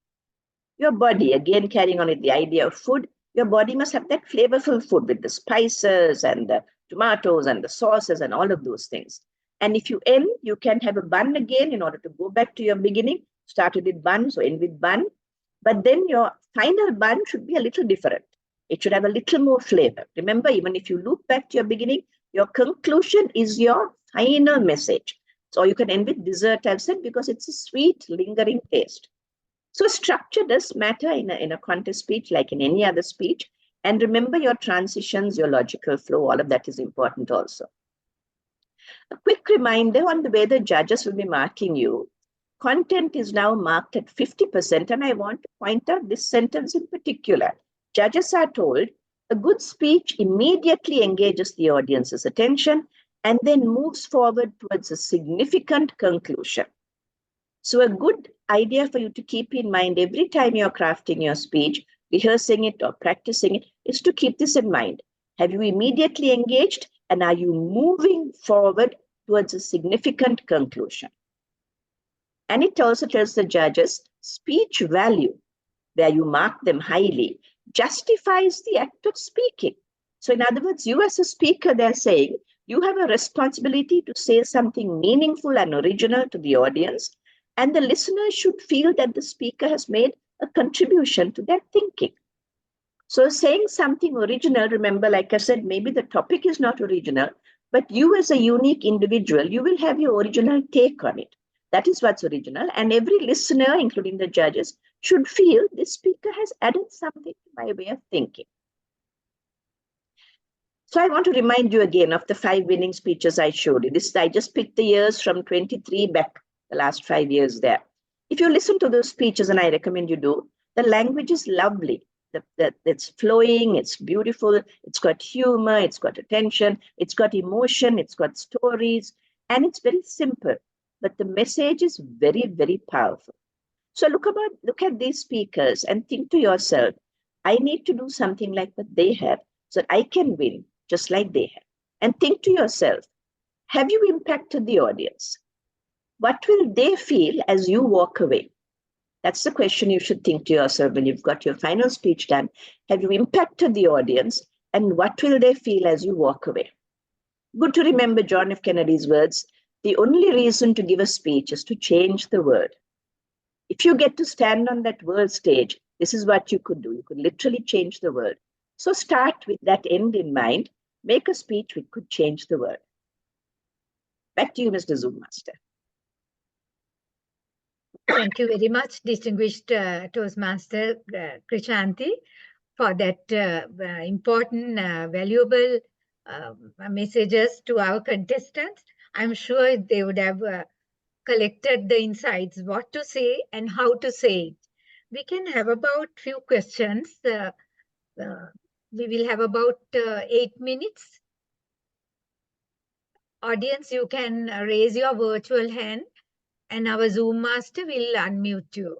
Your body, again carrying on with the idea of food, your body must have that flavorful food with the spices and the tomatoes and the sauces and all of those things. And if you end, you can have a bun again in order to go back to your beginning. Started with bun, so end with bun. But then your final bun should be a little different. It should have a little more flavor. Remember, even if you loop back to your beginning, your conclusion is your final message. So you can end with dessert, I've said, because it's a sweet, lingering taste. So structure does matter in a contest speech, like in any other speech. And remember your transitions, your logical flow, all of that is important also. A quick reminder on the way the judges will be marking you. Content is now marked at 50%, and I want to point out this sentence in particular. Judges are told a good speech immediately engages the audience's attention and then moves forward towards a significant conclusion. So a good idea for you to keep in mind every time you're crafting your speech, rehearsing it or practicing it, is to keep this in mind. Have you immediately engaged, and are you moving forward towards a significant conclusion? And it also tells the judges speech value, where you mark them highly, justifies the act of speaking. So in other words, you as a speaker, they're saying, you have a responsibility to say something meaningful and original to the audience, and the listener should feel that the speaker has made a contribution to their thinking. So saying something original, remember, like I said, maybe the topic is not original, but you as a unique individual, you will have your original take on it. That is what's original. And every listener, including the judges, should feel this speaker has added something to my way of thinking. So I want to remind you again of the 5 winning speeches I showed you. I just picked the years from 23 back, the last 5 years there. If you listen to those speeches, and I recommend you do, the language is lovely. It's flowing, it's beautiful, it's got humor, it's got attention, it's got emotion, it's got stories, and it's very simple. But the message is very, very powerful. So look at these speakers and think to yourself, I need to do something like what they have so that I can win just like they have. And think to yourself, have you impacted the audience? What will they feel as you walk away? That's the question you should think to yourself when you've got your final speech done. Have you impacted the audience? And what will they feel as you walk away? Good to remember John F. Kennedy's words, the only reason to give a speech is to change the world. If you get to stand on that world stage, this is what you could do. You could literally change the world. So start with that end in mind. Make a speech which could change the world. Back to you, Mr. Zoom Master. Thank you very much, distinguished Toastmaster Chrishanthi, for that important, valuable messages to our contestants. I'm sure they would have collected the insights, what to say and how to say it. We can have about few questions. We will have about 8 minutes. Audience, you can raise your virtual hand and our Zoom master will unmute you.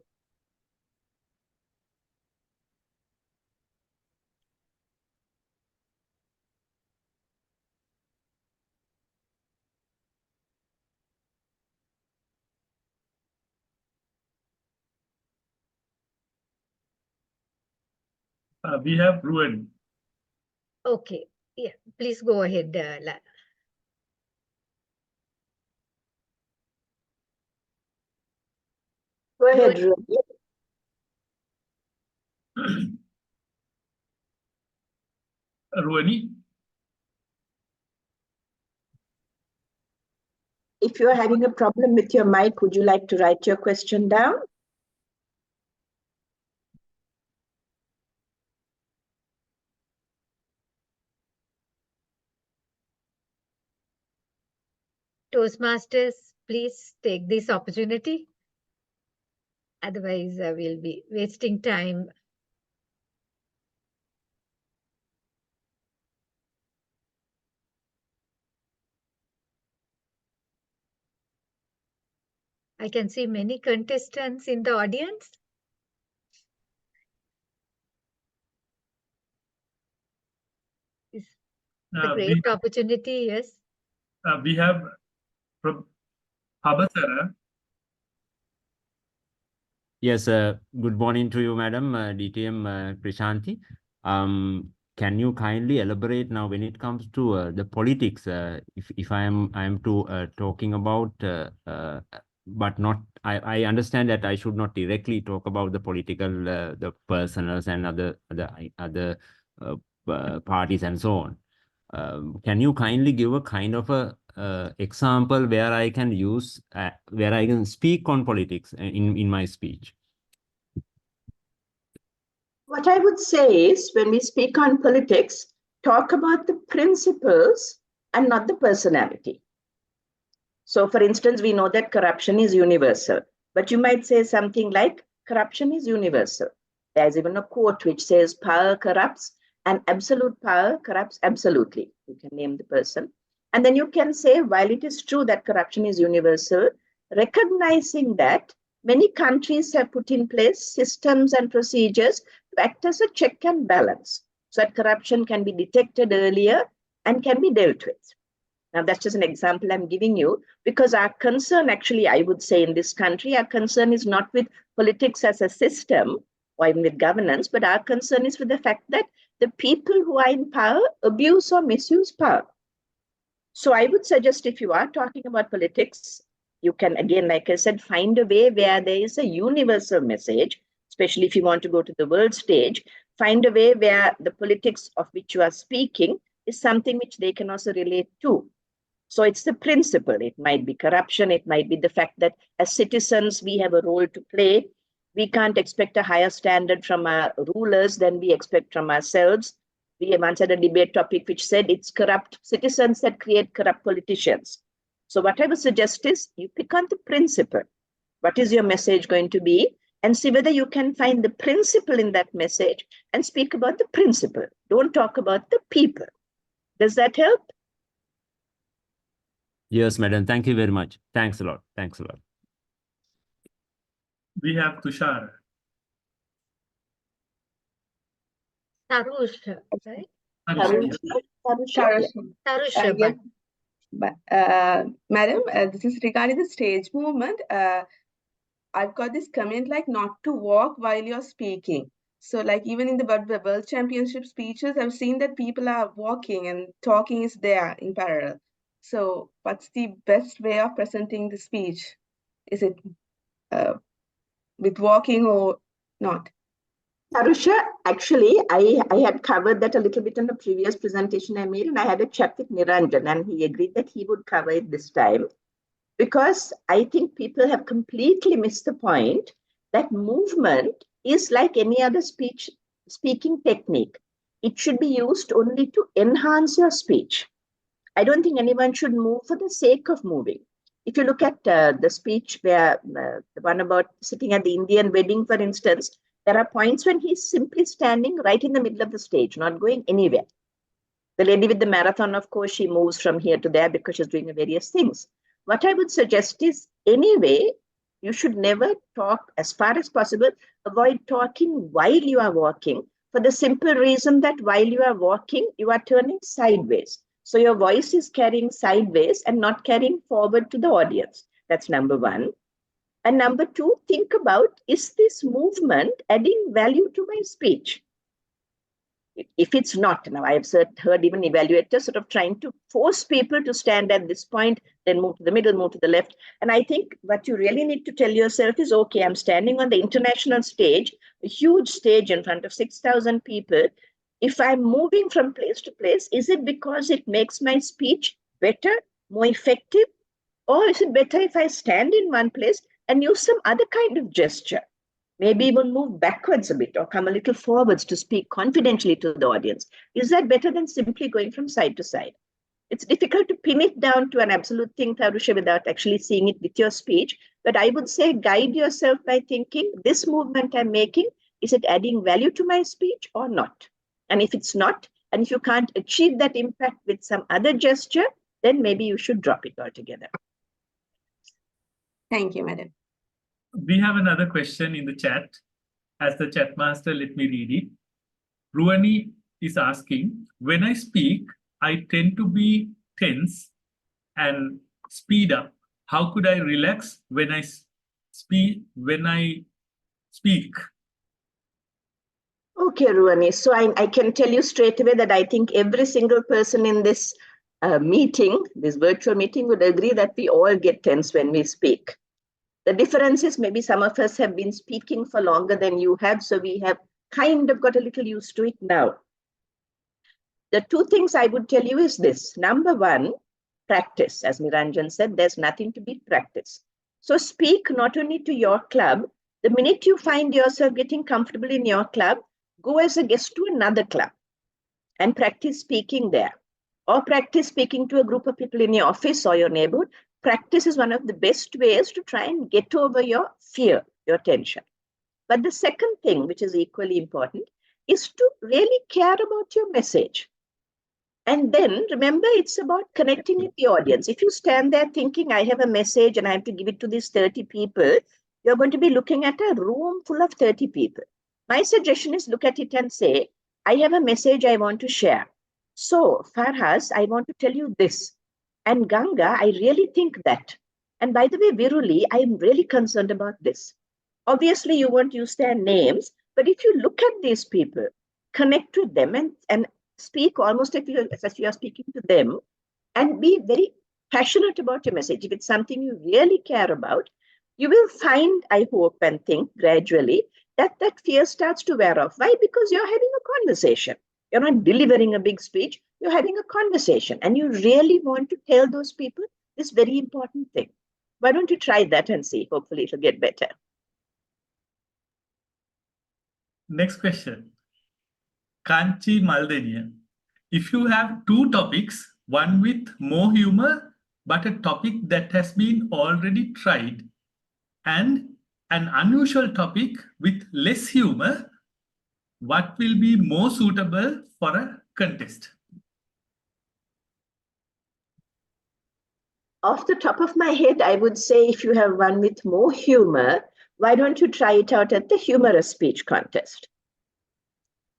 We have Ruan. Okay, yeah, please go ahead. Go ahead, Rohit. Rohini? If you're having a problem with your mic, would you like to write your question down? Toastmasters, please take this opportunity. Otherwise, we'll be wasting time. I can see many contestants in the audience. It's a great opportunity, yes. We have Habasara. Yes, good morning to you, Madam DTM Chrishanthi. Can you kindly elaborate now when it comes to the politics? If I am to talking about, but not, I understand that I should not directly talk about the political, the personals and other parties and so on. Can you kindly give a kind of a example where I can use, where I can speak on politics in my speech? What I would say is, when we speak on politics, talk about the principles and not the personality. So, for instance, we know that corruption is universal, but you might say something like, corruption is universal. There's even a quote which says, power corrupts and absolute power corrupts absolutely. You can name the person. And then you can say, while it is true that corruption is universal, recognizing that many countries have put in place systems and procedures to act as a check and balance, so that corruption can be detected earlier and can be dealt with. Now, that's just an example I'm giving you, because our concern, actually, I would say in this country, our concern is not with politics as a system or even with governance, but our concern is with the fact that the people who are in power abuse or misuse power. So I would suggest, if you are talking about politics, you can, again, like I said, find a way where there is a universal message, especially if you want to go to the world stage, find a way where the politics of which you are speaking is something which they can also relate to. So it's the principle. It might be corruption. It might be the fact that as citizens, we have a role to play. We can't expect a higher standard from our rulers than we expect from ourselves. We once had a debate topic which said it's corrupt citizens that create corrupt politicians. So what I would suggest is, you pick on the principle. What is your message going to be? And see whether you can find the principle in that message and speak about the principle. Don't talk about the people. Does that help? Yes, madam. Thank you very much. Thanks a lot. Thanks a lot. We have Tushar. Tarusha, right? Tarusha. Yes. Madam, this is regarding the stage movement. I've got this comment like not to walk while you're speaking. So like even in the World Championship speeches, I've seen that people are walking and talking is there in parallel. So what's the best way of presenting the speech? Is it with walking or not? Tarusha, actually, I had covered that a little bit in the previous presentation I made, and I had a chat with Niranjan, and he agreed that he would cover it this time, because I think people have completely missed the point that movement is like any other speaking technique. It should be used only to enhance your speech. I don't think anyone should move for the sake of moving. If you look at the speech where the one about sitting at the Indian wedding, for instance, there are points when he's simply standing right in the middle of the stage, not going anywhere. The lady with the marathon, of course, she moves from here to there because she's doing various things. What I would suggest is, anyway, you should never talk, as far as possible, avoid talking while you are walking, for the simple reason that while you are walking, you are turning sideways. So your voice is carrying sideways and not carrying forward to the audience. That's number one. And number two, think about, is this movement adding value to my speech? If it's not, now I've heard even evaluators sort of trying to force people to stand at this point, then move to the middle, move to the left. And I think what you really need to tell yourself is, okay, I'm standing on the international stage, a huge stage in front of 6,000 people. If I'm moving from place to place, is it because it makes my speech better, more effective? Or is it better if I stand in one place and use some other kind of gesture? Maybe even move backwards a bit or come a little forwards to speak confidentially to the audience. Is that better than simply going from side to side? It's difficult to pin it down to an absolute thing, Tarusha, without actually seeing it with your speech. But I would say guide yourself by thinking, this movement I'm making, is it adding value to my speech or not? And if it's not, and if you can't achieve that impact with some other gesture, then maybe you should drop it altogether. Thank you, madam. We have another question in the chat. As the chat master, let me read it. Ruani is asking, when I speak, I tend to be tense and speed up. How could I relax when I speak? Okay, Ruani. So I can tell you straight away that I think every single person in this meeting, this virtual meeting, would agree that we all get tense when we speak. The difference is maybe some of us have been speaking for longer than you have, so we have kind of got a little used to it now. The two things I would tell you is this. Number one, practice. As Niranjan said, there's nothing to beat practice. So speak not only to your club. The minute you find yourself getting comfortable in your club, go as a guest to another club and practice speaking there. Or practice speaking to a group of people in your office or your neighborhood. Practice is one of the best ways to try and get over your fear, your tension. But the second thing, which is equally important, is to really care about your message. And then remember, it's about connecting with the audience. If you stand there thinking, I have a message and I have to give it to these 30 people, you're going to be looking at a room full of 30 people. My suggestion is look at it and say, I have a message I want to share. So, Farhas, I want to tell you this. And Ganga, I really think that. And by the way, Viruli, I am really concerned about this. Obviously, you won't use their names, but if you look at these people, connect with them and speak almost as if you are speaking to them, and be very passionate about your message. If it's something you really care about, you will find, I hope and think gradually, that fear starts to wear off. Why? Because you're having a conversation. You're not delivering a big speech. You're having a conversation. And you really want to tell those people this very important thing. Why don't you try that and see? Hopefully it'll get better. Next question. Kanchi Maldenia. If you have two topics, one with more humor, but a topic that has been already tried, and an unusual topic with less humor, what will be more suitable for a contest? Off the top of my head, I would say if you have one with more humor, why don't you try it out at the humorous speech contest?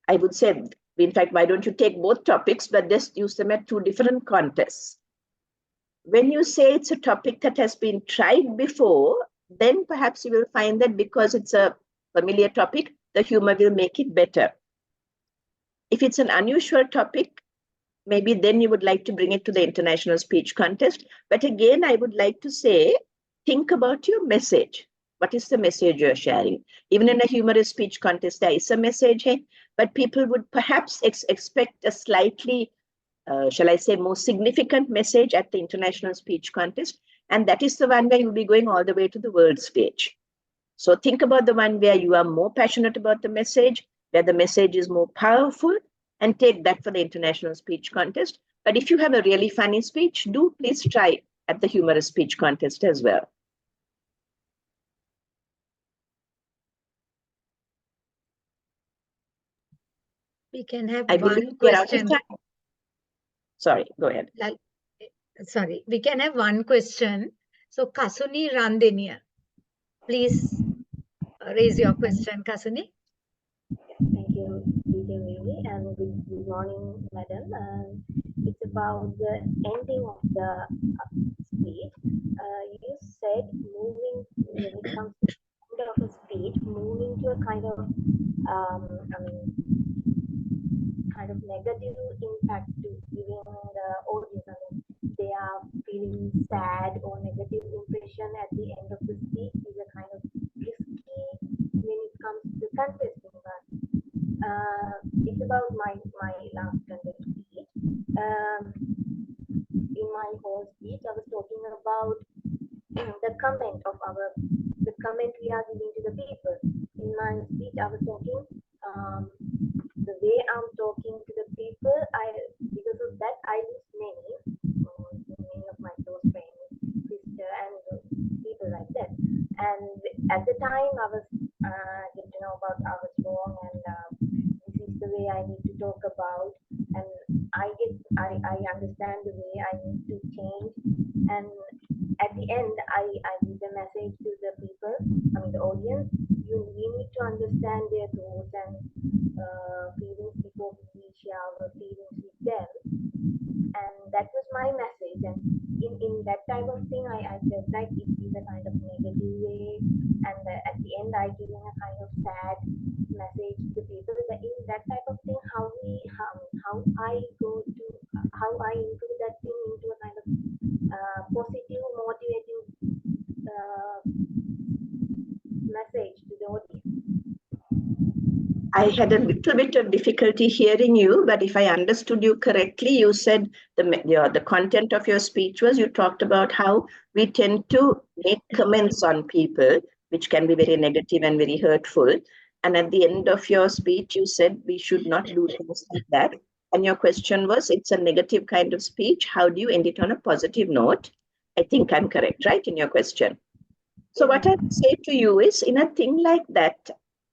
I would say, in fact, why don't you take both topics, but just use them at two different contests? When you say it's a topic that has been tried before, then perhaps you will find that because it's a familiar topic, the humor will make it better. If it's an unusual topic, maybe then you would like to bring it to the international speech contest. But again, I would like to say, think about your message. What is the message you're sharing? Even in a humorous speech contest, there is a message, hey? But people would perhaps expect a slightly, shall I say, more significant message at the international speech contest. And that is the one where you'll be going all the way to the world stage. So think about the one where you are more passionate about the message, where the message is more powerful, and take that for the international speech contest. But if you have a really funny speech, do please try at the humorous speech contest as well. We can have I one believe we're out of question. time. Sorry, go ahead. Sorry, we can have one question. So Kasuni Randenia, please raise your question, Kasuni. Thank you, DTM Vili, and good morning, madam. It's about the ending of the speech. You said moving, when it comes to the end of a speech, moving to a kind of, kind of negative impact to giving the audience. I mean, they are feeling sad or negative impression at the end of the speech is a kind of risky when it comes to contesting. But it's about my last contest speech. In my whole speech, I was talking about the comment we are giving to the people. In my speech, I was talking the way I'm talking to the people. Because of that I lose many of my close friends, sister, and people like that. And at the time, I was get to know about I was wrong, and this is the way I need to talk about, and I understand the way I need to change. And at the end, I give the message to the people, I mean the audience. We need to understand their thoughts and feelings before we share our feelings with them. And that was my message. And in that type of thing, I felt like it is a kind of negative way. And at the end, I giving a kind of sad message to the people. But in that type of thing, how I improve that thing into a kind of positive, motivating message to the audience. I had a little bit of difficulty hearing you, but if I understood you correctly, you said the content of your speech was you talked about how we tend to make comments on people, which can be very negative and very hurtful. And at the end of your speech, you said we should not do things like that. And your question was, it's a negative kind of speech. How do you end it on a positive note? I think I'm correct, right, in your question? So what I would say to you is, in a thing like that,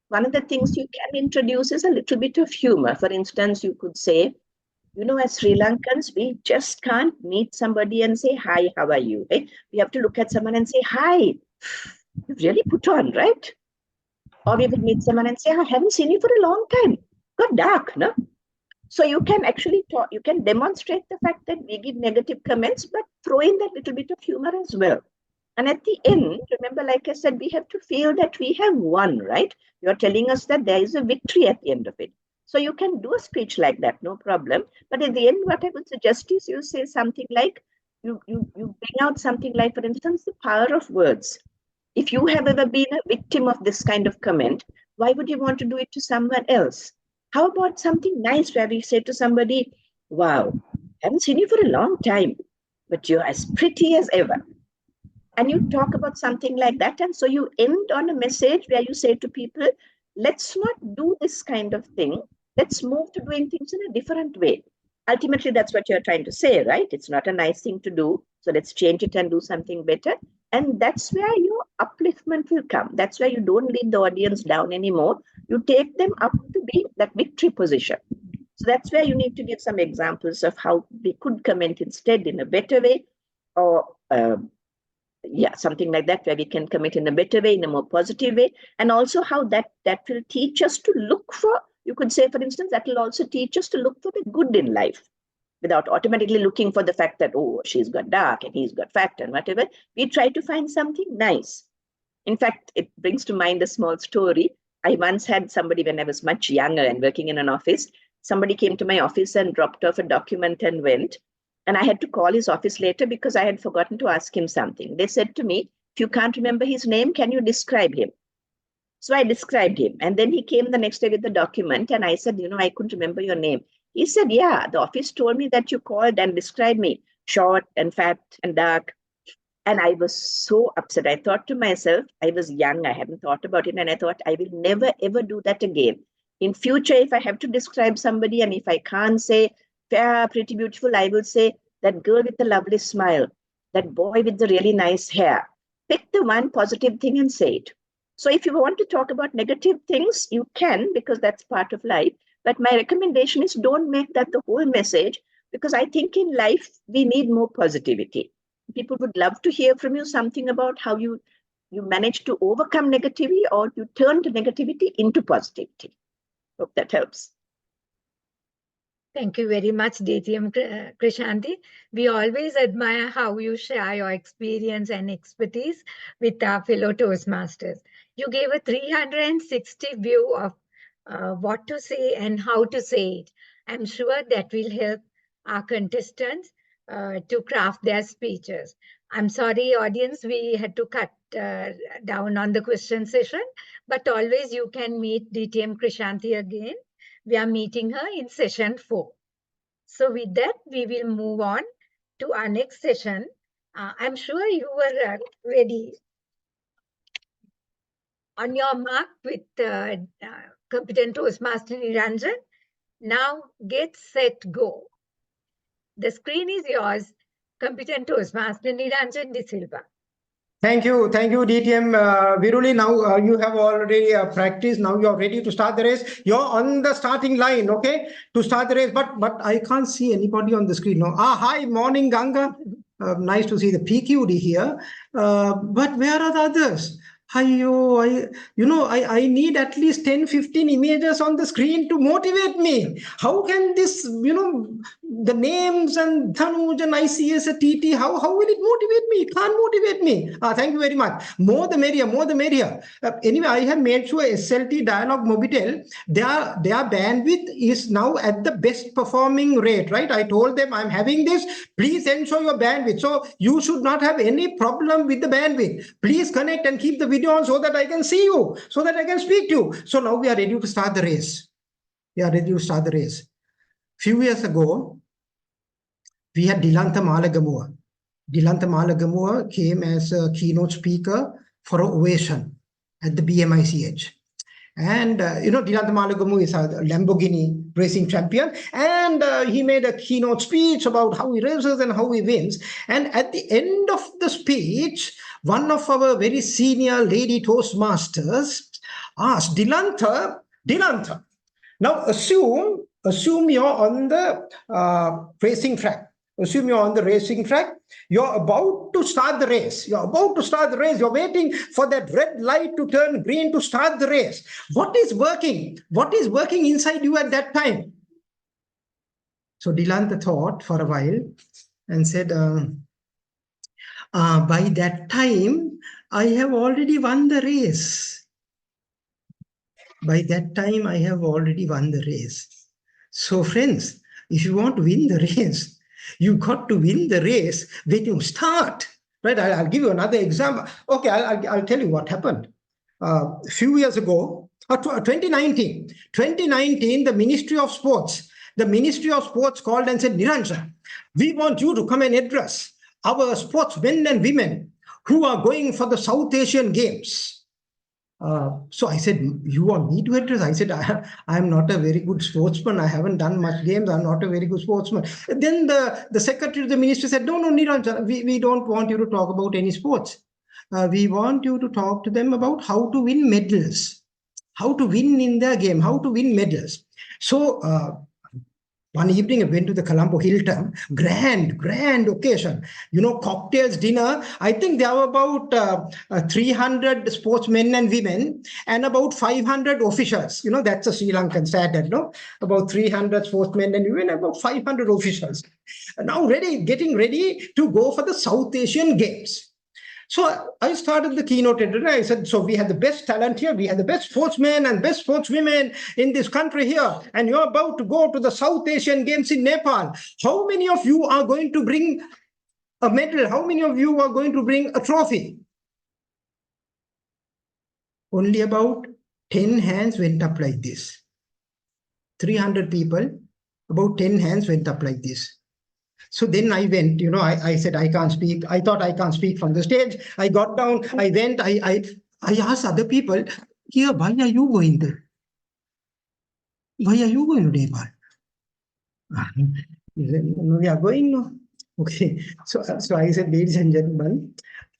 one of the things you can introduce is a little bit of humor. For instance, you could say, you know, as Sri Lankans, we just can't meet somebody and say, hi, how are you? Right? We have to look at someone and say, hi, you've really put on, right? Or we would meet someone and say, I haven't seen you for a long time. Got dark, no? So you can actually talk, you can demonstrate the fact that we give negative comments, but throw in that little bit of humor as well. And at the end, remember, like I said, we have to feel that we have won, right? You're telling us that there is a victory at the end of it. So you can do a speech like that, no problem. But at the end, what I would suggest is you say something like, you bring out something like, for instance, the power of words. If you have ever been a victim of this kind of comment, why would you want to do it to someone else? How about something nice where we say to somebody, wow, I haven't seen you for a long time, but you're as pretty as ever. And you talk about something like that. And so you end on a message where you say to people, let's not do this kind of thing. Let's move to doing things in a different way. Ultimately, that's what you're trying to say, right? It's not a nice thing to do. So let's change it and do something better. And that's where your upliftment will come. That's where you don't lead the audience down anymore. You take them up to be that victory position. So that's where you need to give some examples of how they could comment instead in a better way, or something like that, where we can commit in a better way, in a more positive way, and also how that will teach us to look for, you could say, for instance, that will also teach us to look for the good in life without automatically looking for the fact that, oh, she's got dark and he's got fat and whatever. We try to find something nice. In fact, it brings to mind a small story. I once had somebody, when I was much younger and working in an office, somebody came to my office and dropped off a document and went. And I had to call his office later because I had forgotten to ask him something. They said to me, if you can't remember his name, can you describe him? So I described him. And then he came the next day with the document. And I said, you know, I couldn't remember your name. He said, yeah, the office told me that you called and described me, short and fat and dark. And I was so upset. I thought to myself, I was young, I hadn't thought about it. And I thought, I will never, ever do that again. In future, if I have to describe somebody and if I can't say, fair, pretty, beautiful, I will say that girl with the lovely smile, that boy with the really nice hair. Pick the one positive thing and say it. So if you want to talk about negative things, you can, because that's part of life. But my recommendation is don't make that the whole message, because I think in life, we need more positivity. People would love to hear from you something about how you manage to overcome negativity, or you turn the negativity into positivity. Hope that helps. Thank you very much, DTM Chrishanthi. We always admire how you share your experience and expertise with our fellow Toastmasters. You gave a 360 view of what to say and how to say it. I'm sure that will help our contestants to craft their speeches. I'm sorry, audience, we had to cut down on the question session, but always you can meet DTM Chrishanthi again. We are meeting her in session 4. So with that, we will move on to our next session. I'm sure you were ready. On your mark with competent Toastmaster Niranjan. Now get set, go. The screen is yours, competent Toastmaster Niranjan De Silva. Thank you, DTM Viruli. Now you have already practiced. Now you are ready to start the race. You're on the starting line, okay, to start the race. But I can't see anybody on the screen. No. Hi, morning, Ganga. Nice to see the PQD here. But where are the others? I need at least 10-15 images on the screen to motivate me. How can this, the names and Dhanuj and ICS, TT, how will it motivate me? It can't motivate me. Thank you very much. More the merrier, more the merrier. Anyway, I have made sure SLT Dialog Mobitel, their bandwidth is now at the best performing rate, right? I told them I'm having this. Please ensure your bandwidth. So you should not have any problem with the bandwidth. Please connect and keep the video on so that I can see you, so that I can speak to you. So now we are ready to start the race. Few years ago, we had Dilantha Malagamua. Dilantha Malagamua came as a keynote speaker for an ovation at the BMICH. And, Dilantha Malagamu is a Lamborghini racing champion. And he made a keynote speech about how he races and how he wins. And at the end of the speech, one of our very senior lady Toastmasters asked Dilantha, now assume you're on the racing track. Assume you're on the racing track. You're about to start the race. You're waiting for that red light to turn green to start the race. What is working? What is working inside you at that time? So Dilantha thought for a while and said, by that time, I have already won the race. By that time, I have already won the race. So friends, if you want to win the race, you got to win the race when you start, right? I'll give you another example. Okay, I'll tell you what happened. A few years ago, 2019, the Ministry of Sports called and said, Niranjan, we want you to come and address our sportsmen and women who are going for the South Asian Games. So I said, you want me to address? I said, I'm not a very good sportsman. I haven't done much games. I'm not a very good sportsman. Then the secretary of the ministry said, no, Niranjan, we don't want you to talk about any sports. We want you to talk to them about how to win medals, how to win in their game, how to win medals. So one evening, I went to the Colombo Hilton, grand occasion. Cocktails, dinner. I think there were about 300 sportsmen and women and about 500 officials. That's a Sri Lankan standard, no? About 300 sportsmen and women, about 500 officials. Now getting ready to go for the South Asian Games. So I started the keynote today. I said, so we have the best talent here. We have the best sportsmen and best sportswomen in this country here. And you're about to go to the South Asian Games in Nepal. How many of you are going to bring a medal? How many of you are going to bring a trophy? Only about 10 hands went up like this. 300 people, about 10 hands went up like this. So then I went, I said, I can't speak. I thought I can't speak from the stage. I got down, I went, I asked other people, here, why are you going there? Why are you going to Nepal? He said, no, we are going, no. Okay. So I said, ladies and gentlemen,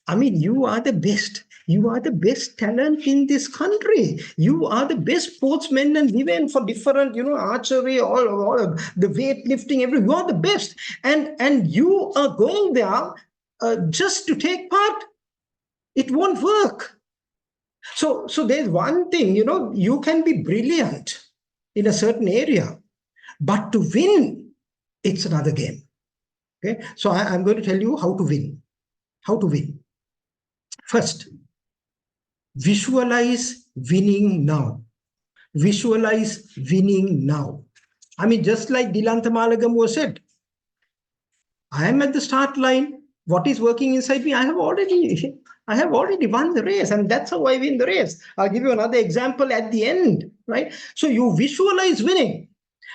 you are the best. You are the best talent in this country. You are the best sportsmen and women for different, archery, all the weightlifting, everything. You are the best. And you are going there just to take part. It won't work. So there's one thing, you can be brilliant in a certain area, but to win, it's another game. Okay. So I'm going to tell you how to win. How to win. First, visualize winning now. Visualize winning now. I mean, just like Dilantha Malagamu said, I am at the start line. What is working inside me? I have already won the race, and that's how I win the race. I'll give you another example at the end, right? So you visualize winning.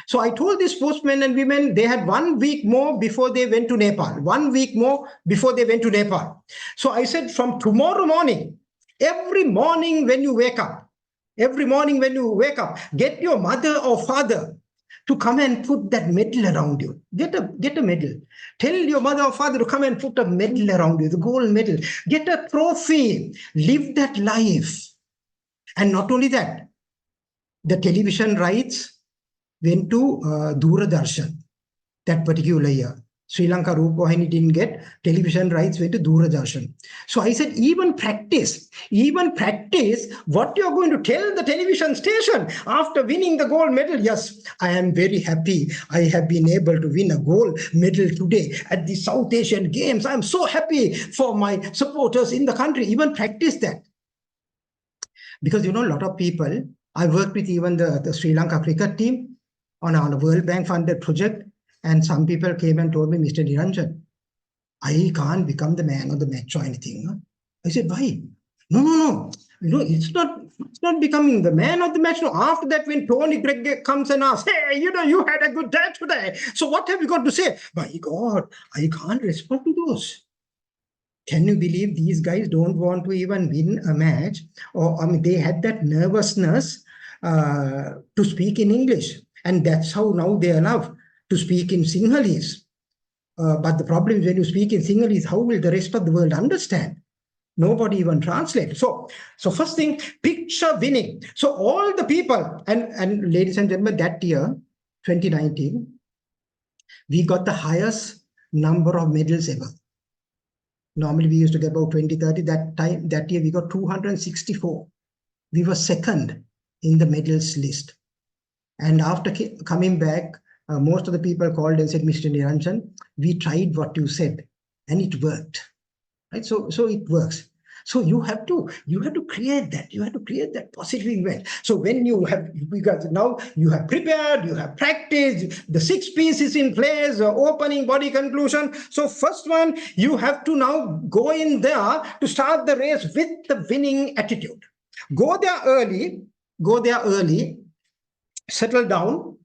So I told these sportsmen and women, they had 1 week more before they went to Nepal. 1 week more before they went to Nepal. So I said, from tomorrow morning, every morning when you wake up, get your mother or father to come and put that medal around you. Get a medal. Tell your mother or father to come and put a medal around you, the gold medal. Get a trophy. Live that life. And not only that, the television rights went to Darshin that particular year. Sri Lanka Rupavahini didn't get, television rights went to Darshin. So I said, even practice what you're going to tell the television station after winning the gold medal. Yes, I am very happy. I have been able to win a gold medal today at the South Asian Games. I'm so happy for my supporters in the country. Even practice that. Because, a lot of people, I worked with even the Sri Lanka cricket team on a World Bank funded project. And some people came and told me, Mr. Niranjan, I can't become the man of the match or anything. I said, why? No. It's not becoming the man of the match. No, after that, when Tony Gregg comes and asks, hey, you had a good day today. So what have you got to say? My God, I can't respond to those. Can you believe these guys don't want to even win a match? Or they had that nervousness to speak in English. And that's how now they allow to speak in Sinhalese. But the problem is when you speak in Sinhalese, how will the rest of the world understand? Nobody even translates. So first thing, picture winning. So all the people, and ladies and gentlemen, that year, 2019, we got the highest number of medals ever. Normally we used to get about 20, 30. That year we got 264. We were second in the medals list. And after coming back, most of the people called and said, Mr. Niranjan, we tried what you said and it worked, right? So it works. So you have to create that. You have to create that positive event. So when you have, because now you have prepared, you have practiced, the 6 pieces in place, opening, body, conclusion. So first one, you have to now go in there to start the race with the winning attitude. Go there early, settle down,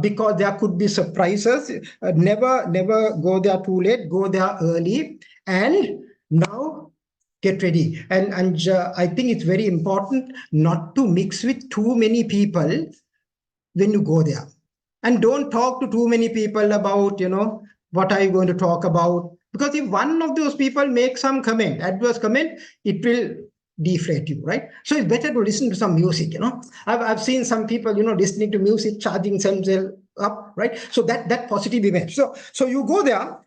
because there could be surprises. Never go there too late. Go there early, and now get ready. And I think it's very important not to mix with too many people when you go there, and don't talk to too many people about what are you going to talk about, because if one of those people makes some adverse comment, it will deflate you, right? So it's better to listen to some music. I've seen some people listening to music, charging themselves up, right? So that positive event. So you go there.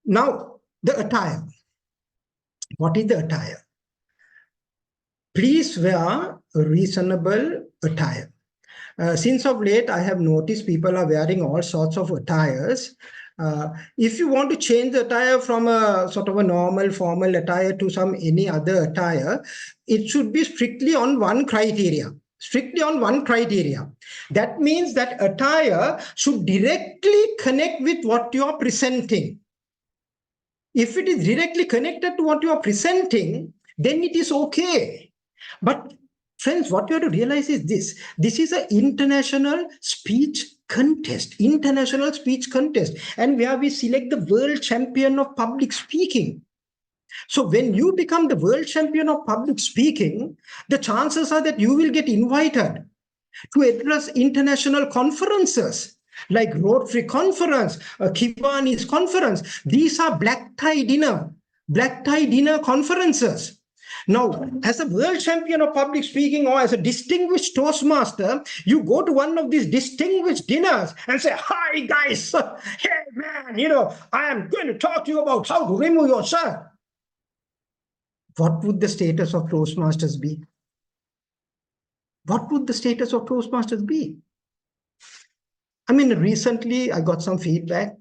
Now the attire. What is the attire? Please wear reasonable attire. Since of late, I have noticed people are wearing all sorts of attires. If you want to change the attire from a sort of a normal formal attire to any other attire, it should be strictly on one criteria. That means that attire should directly connect with what you are presenting. If it is directly connected to what you are presenting, then it is okay. But friends, what you have to realize is this is an international speech contest, and where we select the world champion of public speaking. So when you become the world champion of public speaking, the chances are that you will get invited to address international conferences like Rotary Conference, Kiwani's Conference. These are black tie dinner conferences. Now, as a world champion of public speaking or as a distinguished Toastmaster, you go to one of these distinguished dinners and say, hi guys, hey man, I am going to talk to you about how to remove your shirt. What would the status of Toastmasters be? I mean, recently I got some feedback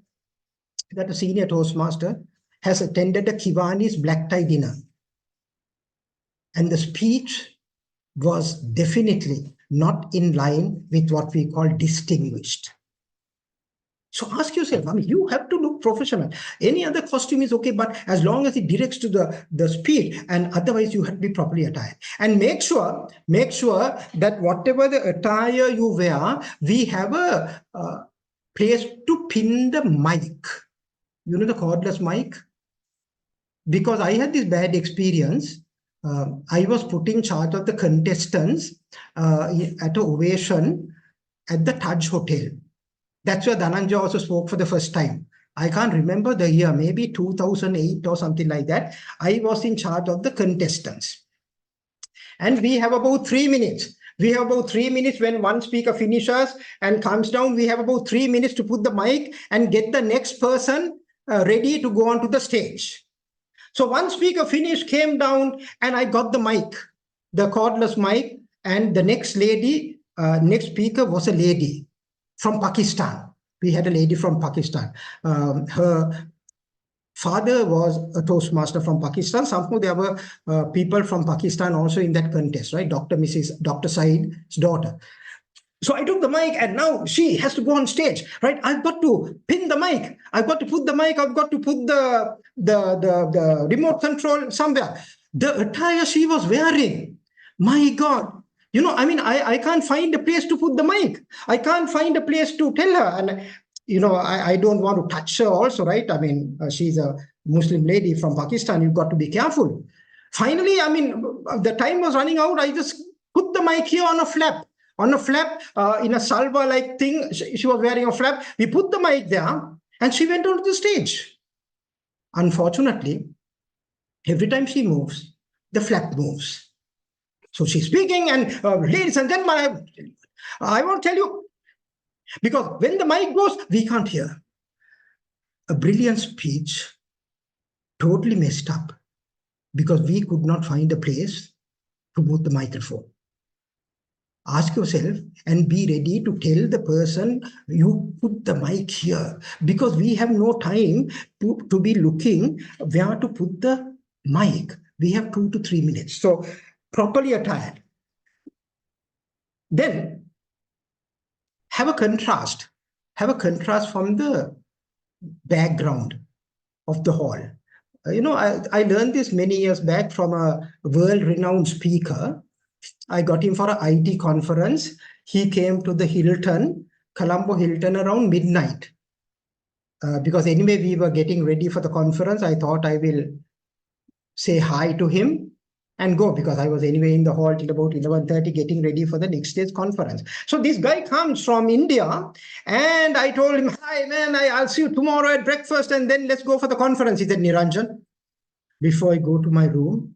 that a senior Toastmaster has attended a Kiwani's black tie dinner. And the speech was definitely not in line with what we call distinguished. So ask yourself, I mean, you have to look professional. Any other costume is okay, but as long as it directs to the speed, and otherwise you have to be properly attired. And make sure that whatever the attire you wear, we have a place to pin the mic. You know the cordless mic? Because I had this bad experience. I was put in charge of the contestants at an ovation at the Taj Hotel. That's where Dhananjay also spoke for the first time. I can't remember the year, maybe 2008 or something like that. I was in charge of the contestants. And we have about 3 minutes. We have about 3 minutes when one speaker finishes and comes down. We have about 3 minutes to put the mic and get the next person ready to go onto the stage. So one speaker finished, came down, and I got the mic, the cordless mic. And the next lady, next speaker was a lady from Pakistan. We had a lady from Pakistan. Her father was a Toastmaster from Pakistan. Somehow there were people from Pakistan also in that contest, right? Dr. Said's daughter. So I took the mic, and now she has to go on stage, right? I've got to pin the mic. I've got to put the mic. I've got to put the remote control somewhere. The attire she was wearing, my God. You know, I mean, I can't find a place to put the mic. I can't find a place to tell her. And, you know, I don't want to touch her also, right? I mean, she's a Muslim lady from Pakistan. You've got to be careful. Finally, I mean, the time was running out. I just put the mic here on a flap. In a salva-like thing. She was wearing a flap. We put the mic there, and she went onto the stage. Unfortunately, every time she moves, the flap moves. So she's speaking, and ladies and gentlemen, I won't tell you, because when the mic goes, we can't hear. A brilliant speech, totally messed up, because we could not find a place to put the microphone. Ask yourself and be ready to tell the person, you put the mic here, because we have no time to be looking where to put the mic. We have 2 to 3 minutes. So properly attired. Then have a contrast. Have a contrast from the background of the hall. You know, I learned this many years back from a world-renowned speaker. I got him for an IT conference. He came to the Hilton, Colombo Hilton, around midnight. Because anyway, we were getting ready for the conference. I thought I will say hi to him and go, because I was anyway in the hall till about 11:30 getting ready for the next day's conference. So this guy comes from India, and I told him, hi man, I'll see you tomorrow at breakfast, and then let's go for the conference. He said, Niranjan, before I go to my room,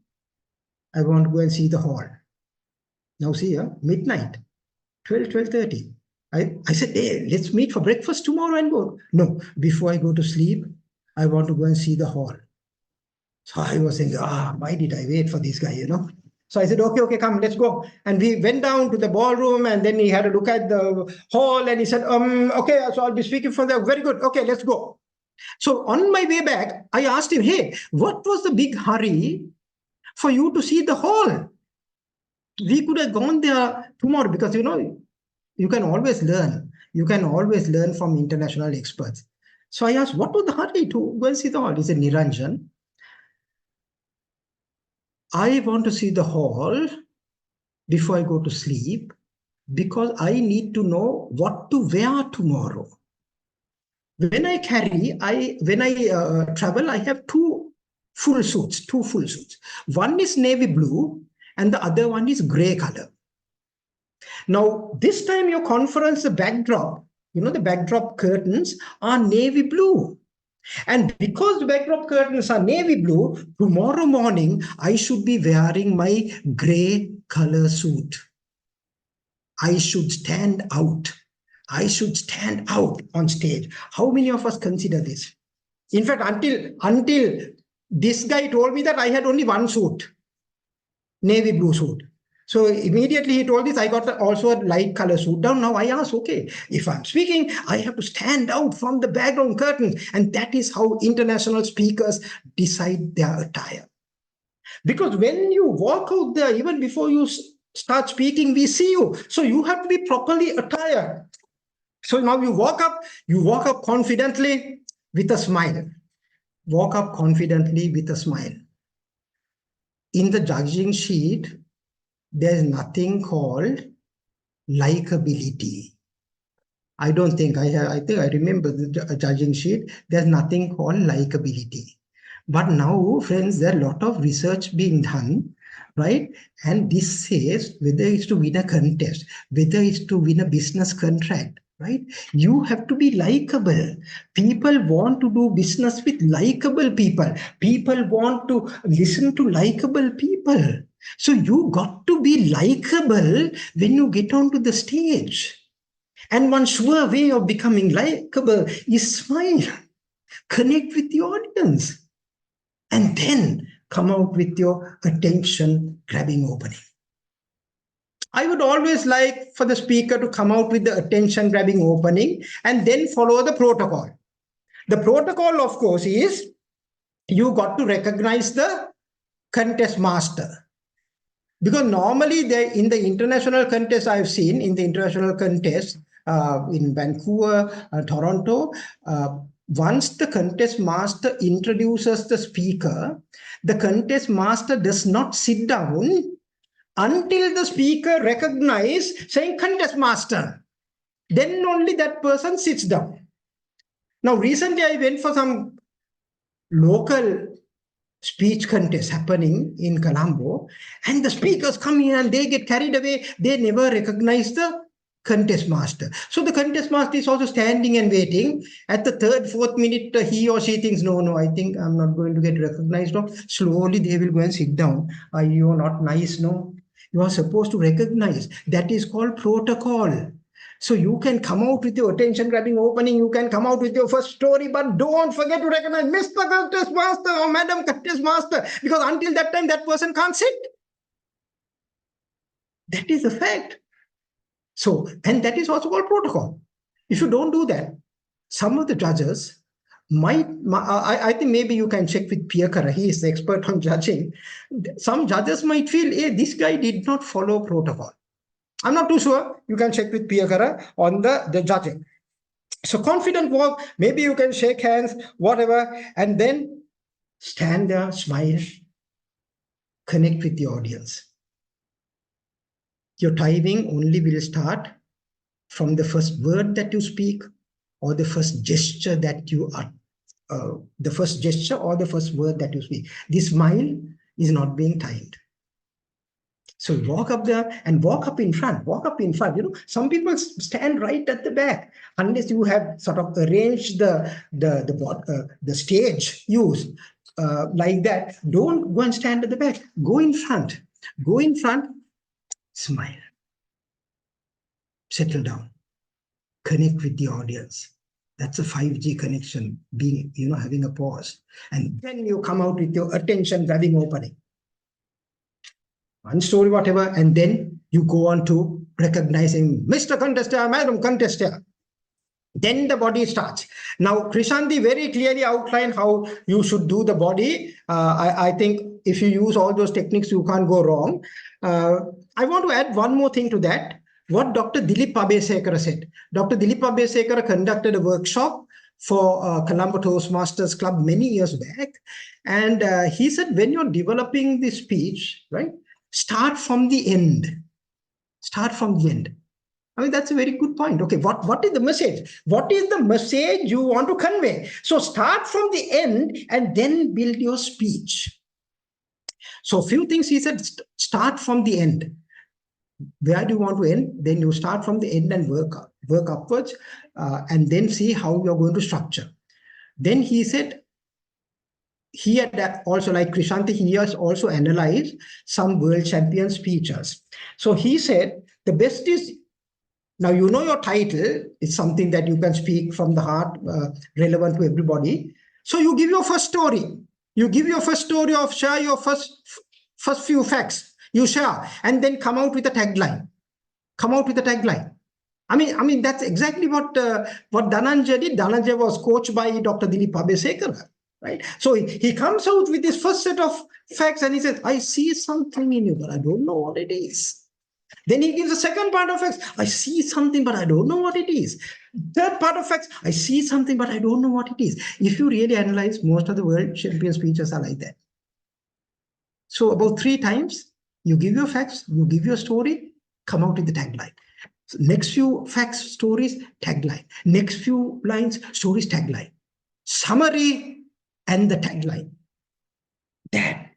I want to go and see the hall. Now see here, midnight, 12:30. I said, hey, let's meet for breakfast tomorrow and go. No, before I go to sleep, I want to go and see the hall. So I was thinking, why did I wait for this guy, you know? So I said, okay, come, let's go. And we went down to the ballroom, and then he had a look at the hall, and he said, okay, so I'll be speaking for them. Very good. Okay, let's go. So on my way back, I asked him, hey, what was the big hurry for you to see the hall? We could have gone there tomorrow, because, you know, you can always learn. You can always learn from international experts. So I asked, what was the hurry to go and see the hall? He said, Niranjan, I want to see the hall before I go to sleep, because I need to know what to wear tomorrow. When I travel, I have two full suits. One is navy blue and the other one is gray color. Now, this time your conference, the backdrop, you know, the backdrop curtains are navy blue. And because the backdrop curtains are navy blue, tomorrow morning, I should be wearing my gray color suit. I should stand out. I should stand out on stage. How many of us consider this? In fact, until this guy told me that I had only one suit, navy blue suit. So immediately he told this, I got also a light color suit down. Now I asked, okay, if I'm speaking, I have to stand out from the background curtain. And that is how international speakers decide their attire. Because when you walk out there, even before you start speaking, we see you. So you have to be properly attired. So now you walk up confidently with a smile. Walk up confidently with a smile. In the judging sheet, there's nothing called likability. I don't think I think I remember the judging sheet. There's nothing called likability. But now, friends, there are a lot of research being done, right? And this says whether it's to win a contest, whether it's to win a business contract, right? You have to be likable. People want to do business with likable people. People want to listen to likable people. So you got to be likable when you get onto the stage. And one sure way of becoming likable is smile, connect with the audience, and then come out with your attention-grabbing opening. I would always like for the speaker to come out with the attention-grabbing opening and then follow the protocol. The protocol, of course, is you got to recognize the contest master. Because normally in the international contest I've seen, in the international contest in Vancouver, Toronto, once the contest master introduces the speaker, the contest master does not sit down until the speaker recognizes saying contest master. Then only that person sits down. Now, recently I went for some local speech contest happening in Colombo, and the speakers come in and they get carried away. They never recognize the contest master. So the contest master is also standing and waiting. At the third, fourth minute, he or she thinks, no, I think I'm not going to get recognized. No. Slowly they will go and sit down. You're not nice, no. You are supposed to recognize. That is called protocol. So you can come out with your attention-grabbing opening, you can come out with your first story, but don't forget to recognize Mr. Contest Master or Madam Contest Master, because until that time, that person can't sit. That is a fact. So, and that is also called protocol. If you don't do that, some of the judges might, I think maybe you can check with Piyakara, he is the expert on judging. Some judges might feel, hey, this guy did not follow protocol. I'm not too sure. You can check with Piyakara on the judging. So confident walk, maybe you can shake hands, whatever, and then stand there, smile, connect with the audience. Your timing only will start from the first word that you speak or the first gesture that you are, the first gesture or the first word that you speak. This smile is not being timed. So walk up there and walk up in front, You know, some people stand right at the back unless you have sort of arranged the stage used like that. Don't go and stand at the back. Go in front. Go in front. Smile. Settle down. Connect with the audience. That's a 5G connection, being, you know, having a pause. And then you come out with your attention-grabbing opening. One story, whatever, and then you go on to recognizing Mr. Contester, Madam Contester. Then the body starts. Now, Chrishanthi very clearly outlined how you should do the body. I think if you use all those techniques, you can't go wrong. I want to add one more thing to that. What Dr. Dilip Abhesekara said. Dr. Dilip Abhesekara conducted a workshop for Colombo Toastmasters Club many years back. And he said, when you're developing the speech, right, start from the end. Start from the end. I mean, that's a very good point. Okay, what is the message? What is the message you want to convey? So start from the end and then build your speech. So a few things he said, start from the end. Where do you want to end? Then you start from the end and work upwards and then see how you're going to structure. Then he said, he had also, like Chrishanthi, he has also analyzed some world champion speeches. So he said, the best is, now you know your title is something that you can speak from the heart, relevant to everybody. So you give your first story. You give your first story of share your first few facts. You share and then come out with a tagline. Come out with a tagline. I mean that's exactly what Dhananjay did. Dhananjay was coached by Dr. Dilip Abhesekara. Right? So he comes out with this first set of facts and he says, I see something in you, but I don't know what it is. Then he gives the second part of facts. I see something, but I don't know what it is. Third part of facts. I see something, but I don't know what it is. If you really analyze, most of the world champion speeches are like that. So about 3 times, you give your facts, you give your story, come out with the tagline. So next few facts, stories, tagline. Next few lines, stories, tagline. Summary and the tagline. That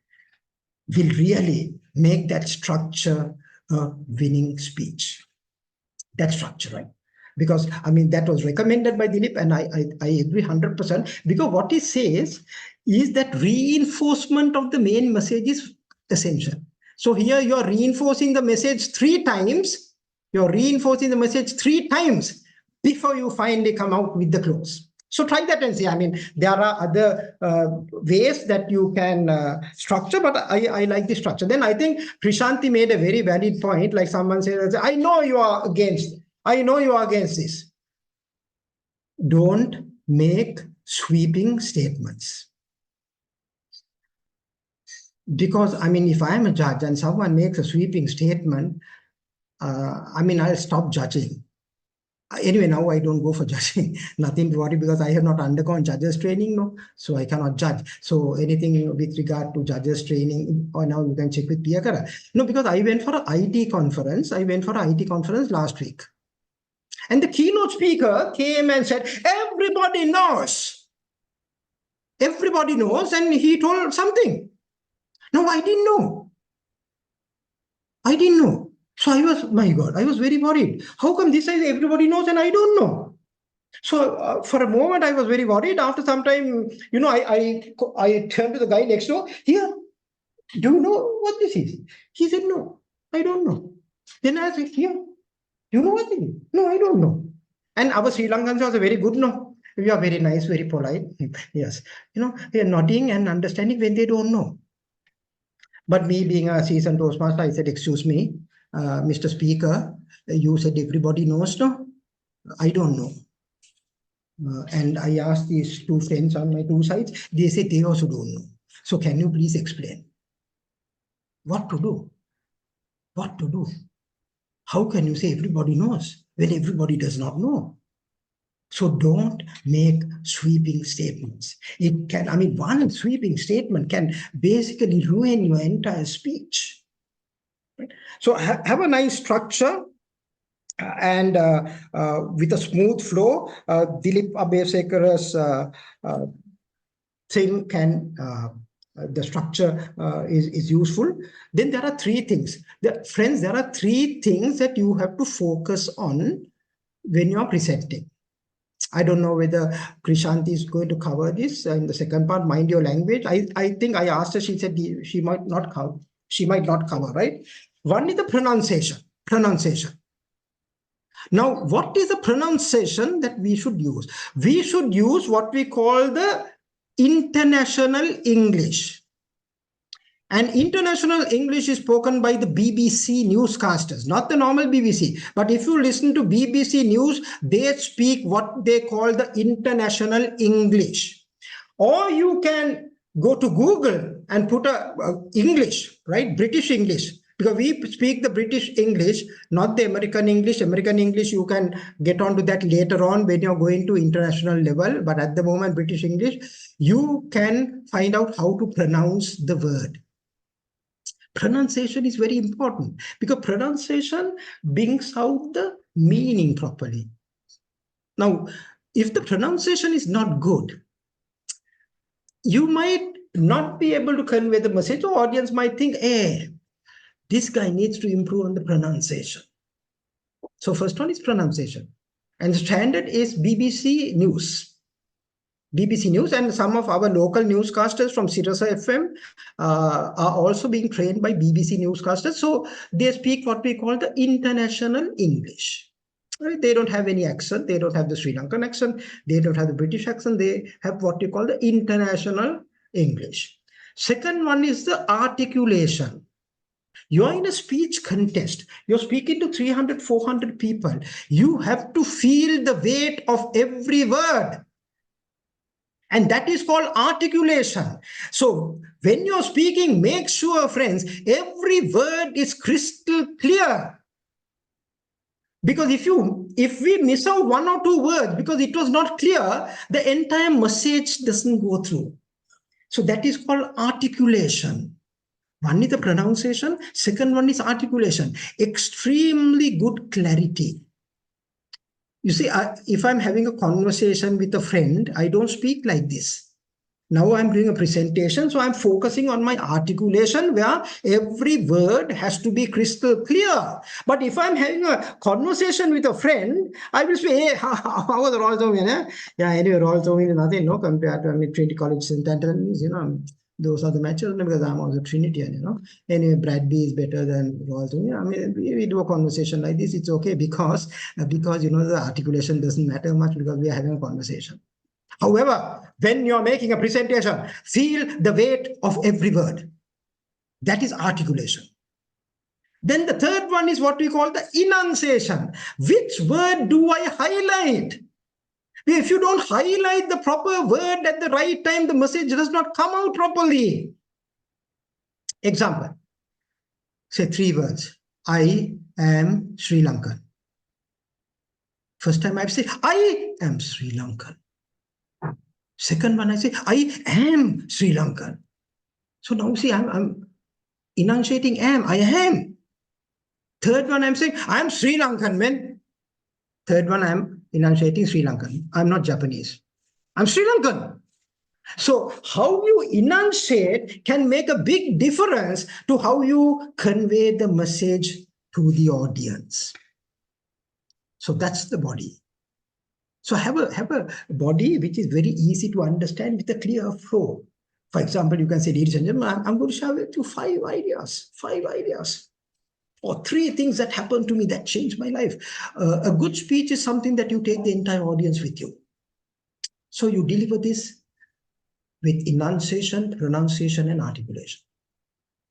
will really make that structure a winning speech. That structure, right? Because I mean, that was recommended by Dilip, and I agree 100%, because what he says is that reinforcement of the main message is essential. So here you are reinforcing the message 3 times. You're reinforcing the message 3 times before you finally come out with the close. So try that and see. I mean, there are other ways that you can structure, but I like the structure. Then I think Chrishanthi made a very valid point. Like someone says, I know you are against this. Don't make sweeping statements. Because, I mean, if I'm a judge and someone makes a sweeping statement, I mean, I'll stop judging. Anyway, now I don't go for judging. Nothing to worry, because I have not undergone judges training, no, so I cannot judge. So anything with regard to judges training, or now you can check with Piyakara. No, because I went for an IT conference. Last week. And the keynote speaker came and said, everybody knows. Everybody knows, and he told something. No, I didn't know. So I was, my God, I was very worried. How come this is everybody knows and I don't know? So for a moment, I was very worried. After some time, you know, I turned to the guy next door. Here, do you know what this is? He said, no, I don't know. Then I said, here, you know what it is? No, I don't know. And our Sri Lankans are very good, no? We are very nice, very polite. Yes. You know, they are nodding and understanding when they don't know. But me being a seasoned Toastmaster, I said, excuse me, Mr. Speaker, you said everybody knows, no? I don't know. And I asked these 2 friends on my 2 sides, they said they also don't know. So can you please explain? What to do? What to do? How can you say everybody knows when everybody does not know? So don't make sweeping statements. It can, I mean, one sweeping statement can basically ruin your entire speech. Right? So have a nice structure and with a smooth flow. Dilip Abeysekara's thing can, the structure is useful. Then there are 3 things. Friends, there are 3 things that you have to focus on when you're presenting. I don't know whether Chrishanthi is going to cover this in the second part, mind your language. I think I asked her, she said she might not cover. She might not cover, right? One is the pronunciation. Now, what is the pronunciation that we should use? We should use what we call the international English. And international English is spoken by the BBC newscasters, not the normal BBC. But if you listen to BBC News, they speak what they call the international English. Or you can go to Google and put English, right? British English. Because we speak the British English, not the American English. American English, you can get onto that later on when you're going to international level. But at the moment, British English, you can find out how to pronounce the word. Pronunciation is very important because pronunciation brings out the meaning properly. Now, if the pronunciation is not good, you might not be able to convey the message. The audience might think, hey, this guy needs to improve on the pronunciation. So first one is pronunciation. And the standard is BBC News. BBC News, and some of our local newscasters from Sirasa FM are also being trained by BBC newscasters. So they speak what we call the international English. Right? They don't have any accent. They don't have the Sri Lankan accent. They don't have the British accent. They have what you call the international English. Second one is the articulation. You're in a speech contest. You're speaking to 300, 400 people. You have to feel the weight of every word. And that is called articulation. So when you're speaking, make sure, friends, every word is crystal clear. Because if we miss out one or two words because it was not clear, the entire message doesn't go through. So that is called articulation. One is the pronunciation, second one is articulation. Extremely good clarity. You see, if I'm having a conversation with a friend, I don't speak like this. Now I'm doing a presentation, so I'm focusing on my articulation where every word has to be crystal clear. But if I'm having a conversation with a friend, I will say, hey, how was the Royal Zomin? Yeah, anyway, Royal Zomin is nothing, no, compared to Trinity College St. Anthony's, those are the matches, because I'm also Trinitarian, Anyway, Bradby is better than Royal Zomin. I mean, we do a conversation like this, it's okay because the articulation doesn't matter much because we are having a conversation. However, when you're making a presentation, feel the weight of every word. That is articulation. Then the third one is what we call the enunciation. Which word do I highlight? If you don't highlight the proper word at the right time, the message does not come out properly. Example, say 3 words. I am Sri Lankan. First time I say, I am Sri Lankan. Second one, I say, I am Sri Lankan. So now see, I'm enunciating I am. Third one, I'm saying, I'm Sri Lankan, man. Third one, I'm enunciating Sri Lankan. I'm not Japanese. I'm Sri Lankan. So how you enunciate can make a big difference to how you convey the message to the audience. So that's the body. So have a body which is very easy to understand with a clear flow. For example, you can say, ladies and gentlemen, I'm going to share with you 5 ideas, or 3 things that happened to me that changed my life. A good speech is something that you take the entire audience with you. So you deliver this with enunciation, pronunciation, and articulation.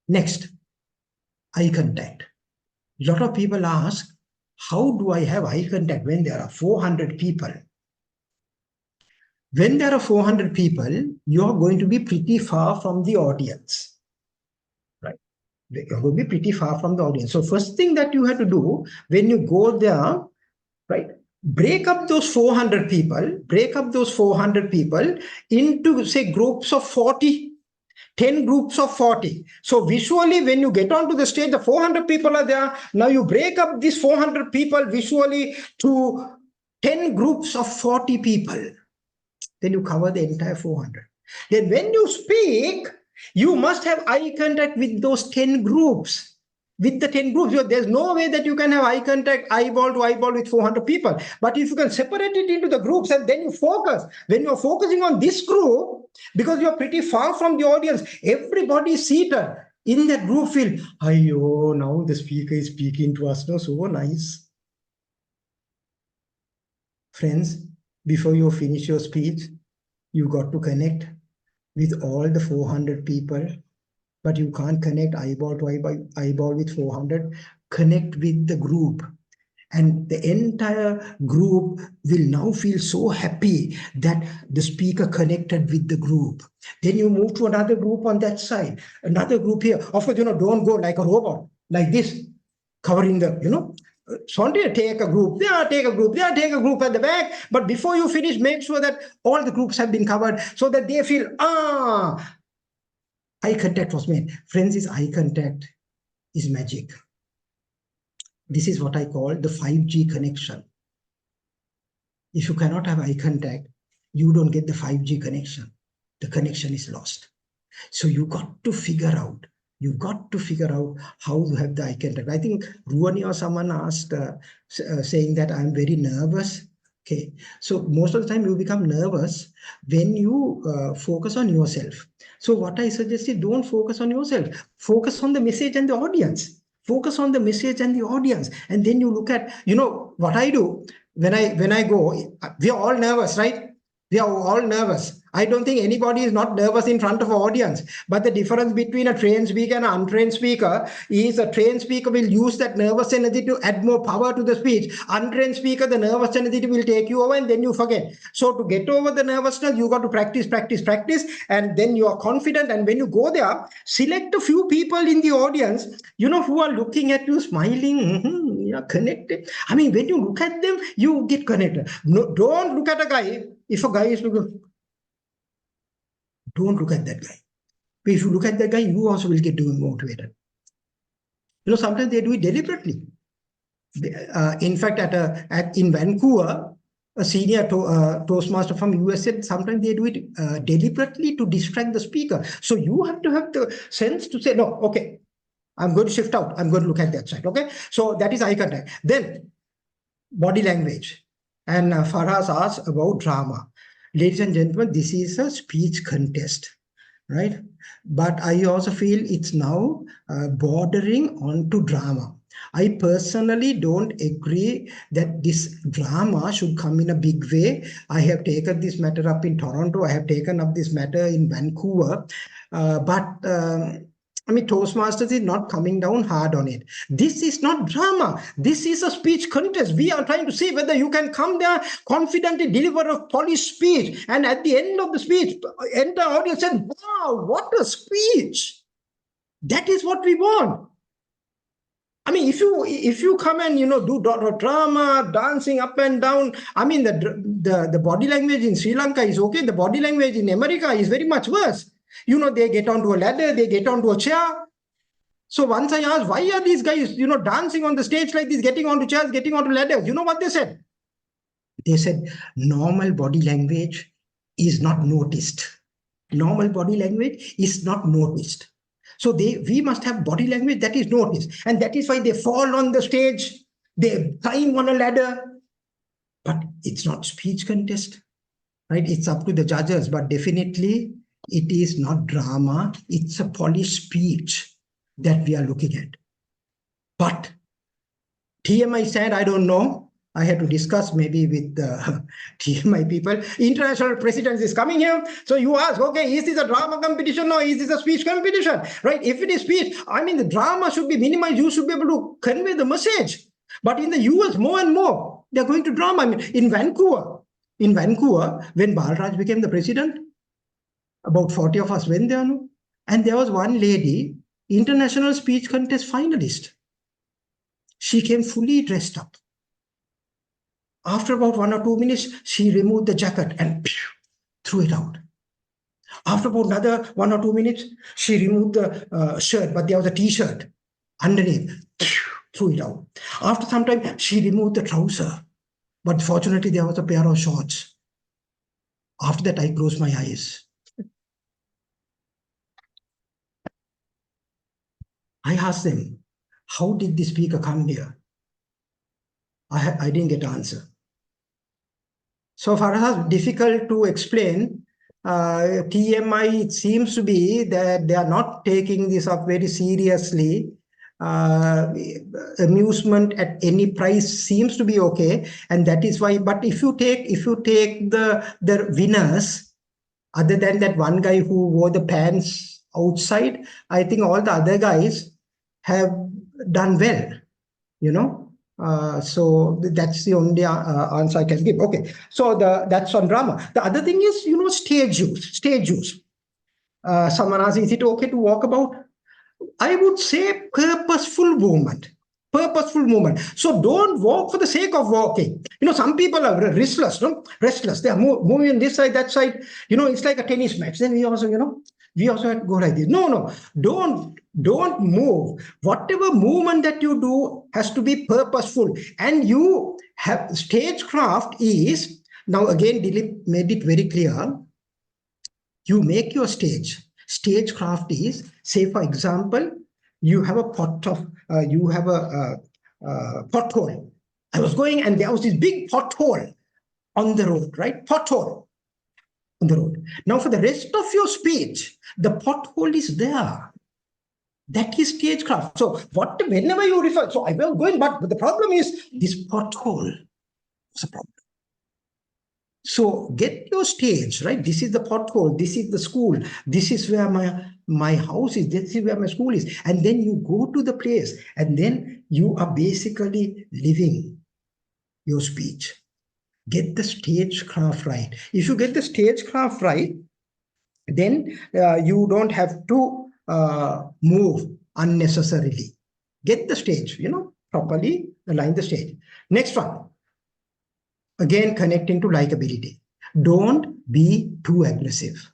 Next, eye contact. A lot of people ask, how do I have eye contact when there are 400 people? When there are 400 people, you're going to be pretty far from the audience, right? You're going to be pretty far from the audience. So first thing that you have to do when you go there, right? Break up those 400 people into, say, groups of 40, 10 groups of 40. So visually, when you get onto the stage, the 400 people are there. Now you break up these 400 people visually to 10 groups of 40 people. Then you cover the entire 400. Then when you speak, you must have eye contact with those 10 groups. With the 10 groups, there's no way that you can have eye contact eyeball to eyeball with 400 people. But if you can separate it into the groups and then you focus, when you're focusing on this group, because you're pretty far from the audience, everybody seated in that group feel, oh, now the speaker is speaking to us. No, so nice. Friends, before you finish your speech, you got to connect with all the 400 people, but you can't connect eyeball to eyeball with 400. Connect with the group, and the entire group will now feel so happy that the speaker connected with the group. Then you move to another group on that side, another group here. Of course, don't go like a robot, like this, covering the, So take a group there, take a group there, take a group at the back. But before you finish, make sure that all the groups have been covered so that they feel, eye contact was made. Friends, this eye contact is magic. This is what I call the 5G connection. If you cannot have eye contact, you don't get the 5G connection. The connection is lost. So you got to figure out how to have the eye contact. I think Ruani or someone asked, saying that I'm very nervous. Okay, so most of the time you become nervous when you focus on yourself. So what I suggest is, don't focus on yourself. Focus on the message and the audience. Focus on the message and the audience. And then you look at, what I do when I go, we are all nervous, right? We are all nervous. I don't think anybody is not nervous in front of an audience. But the difference between a trained speaker and an untrained speaker is a trained speaker will use that nervous energy to add more power to the speech. Untrained speaker, the nervous energy will take you over and then you forget. So to get over the nervousness, you got to practice, and then you are confident. And when you go there, select a few people in the audience, who are looking at you, smiling. connected. I mean, when you look at them, you get connected. No, don't look at a guy. If a guy is looking, don't look at that guy. But if you look at that guy, you also will get motivated. Sometimes they do it deliberately. In fact, in Vancouver, a senior Toastmaster from US said sometimes they do it deliberately to distract the speaker. So you have to have the sense to say, no, okay, I'm going to shift out. I'm going to look at that side. Okay. So that is eye contact. Then body language. And Farhas asked about drama. Ladies and gentlemen, this is a speech contest, right? But I also feel it's now bordering onto drama. I personally don't agree that this drama should come in a big way. I have taken this matter up in Toronto. I have taken up this matter in Vancouver. I mean, Toastmasters is not coming down hard on it. This is not drama. This is a speech contest. We are trying to see whether you can come there, confidently deliver a polished speech. And at the end of the speech, entire audience said, wow, what a speech. That is what we want. I mean, if you come and do drama, dancing up and down, I mean the body language in Sri Lanka is okay. The body language in America is very much worse. They get onto a ladder, they get onto a chair. So once I asked, why are these guys, dancing on the stage like this, getting onto chairs, getting onto ladders? You know what they said? They said normal body language is not noticed. Normal body language is not noticed. So we must have body language that is noticed. And that is why they fall on the stage, they climb on a ladder. But it's not speech contest, right? It's up to the judges. But definitely it is not drama. It's a polished speech that we are looking at. But TMI said, I don't know. I had to discuss maybe with the TMI people. International presidents is coming here. So you ask, okay, is this a drama competition or is this a speech competition? Right? If it is speech, I mean, the drama should be minimized. You should be able to convey the message. But in the US, more and more, they're going to drama. I mean, in Vancouver, when Balraj became the president, about 40 of us went there. And there was one lady, international speech contest finalist. She came fully dressed up. After about 1 or 2 minutes, she removed the jacket and threw it out. After about another 1 or 2 minutes, she removed the shirt, but there was a t-shirt underneath, threw it out. After some time, she removed the trouser, but fortunately there was a pair of shorts. After that, I closed my eyes. I asked them, how did the speaker come here? I didn't get an answer. So far as difficult to explain, TMI, it seems to be that they are not taking this up very seriously. Amusement at any price seems to be okay, and that is why. But if you take the winners, other than that one guy who wore the pants outside, I think all the other guys have done well. So that's the only answer I can give. Okay, so that's on drama. The other thing is, stage use. Someone asked, is it okay to walk about? I would say purposeful movement. So don't walk for the sake of walking. Some people are restless, restless. They are moving this side, that side. It's like a tennis match. Then we also have to go like this. No, don't move. Whatever movement that you do has to be purposeful. And you have stagecraft is, now again, Dilip made it very clear. You make your stage. Stagecraft is, say for example, you have a pothole. I was going and there was this big pothole on the road, right? Pothole on the road. Now for the rest of your speech, the pothole is there. That is stagecraft. So whenever you refer, so I will go in, but the problem is this pothole is a problem. So get your stage, right? This is the pothole. This is the school. This is where my house is. This is where my school is. And then you go to the place and then you are basically living your speech. Get the stagecraft right. If you get the stagecraft right, then you don't have to move unnecessarily. Get the stage, properly align the stage. Next one. Again, connecting to likability. Don't be too aggressive.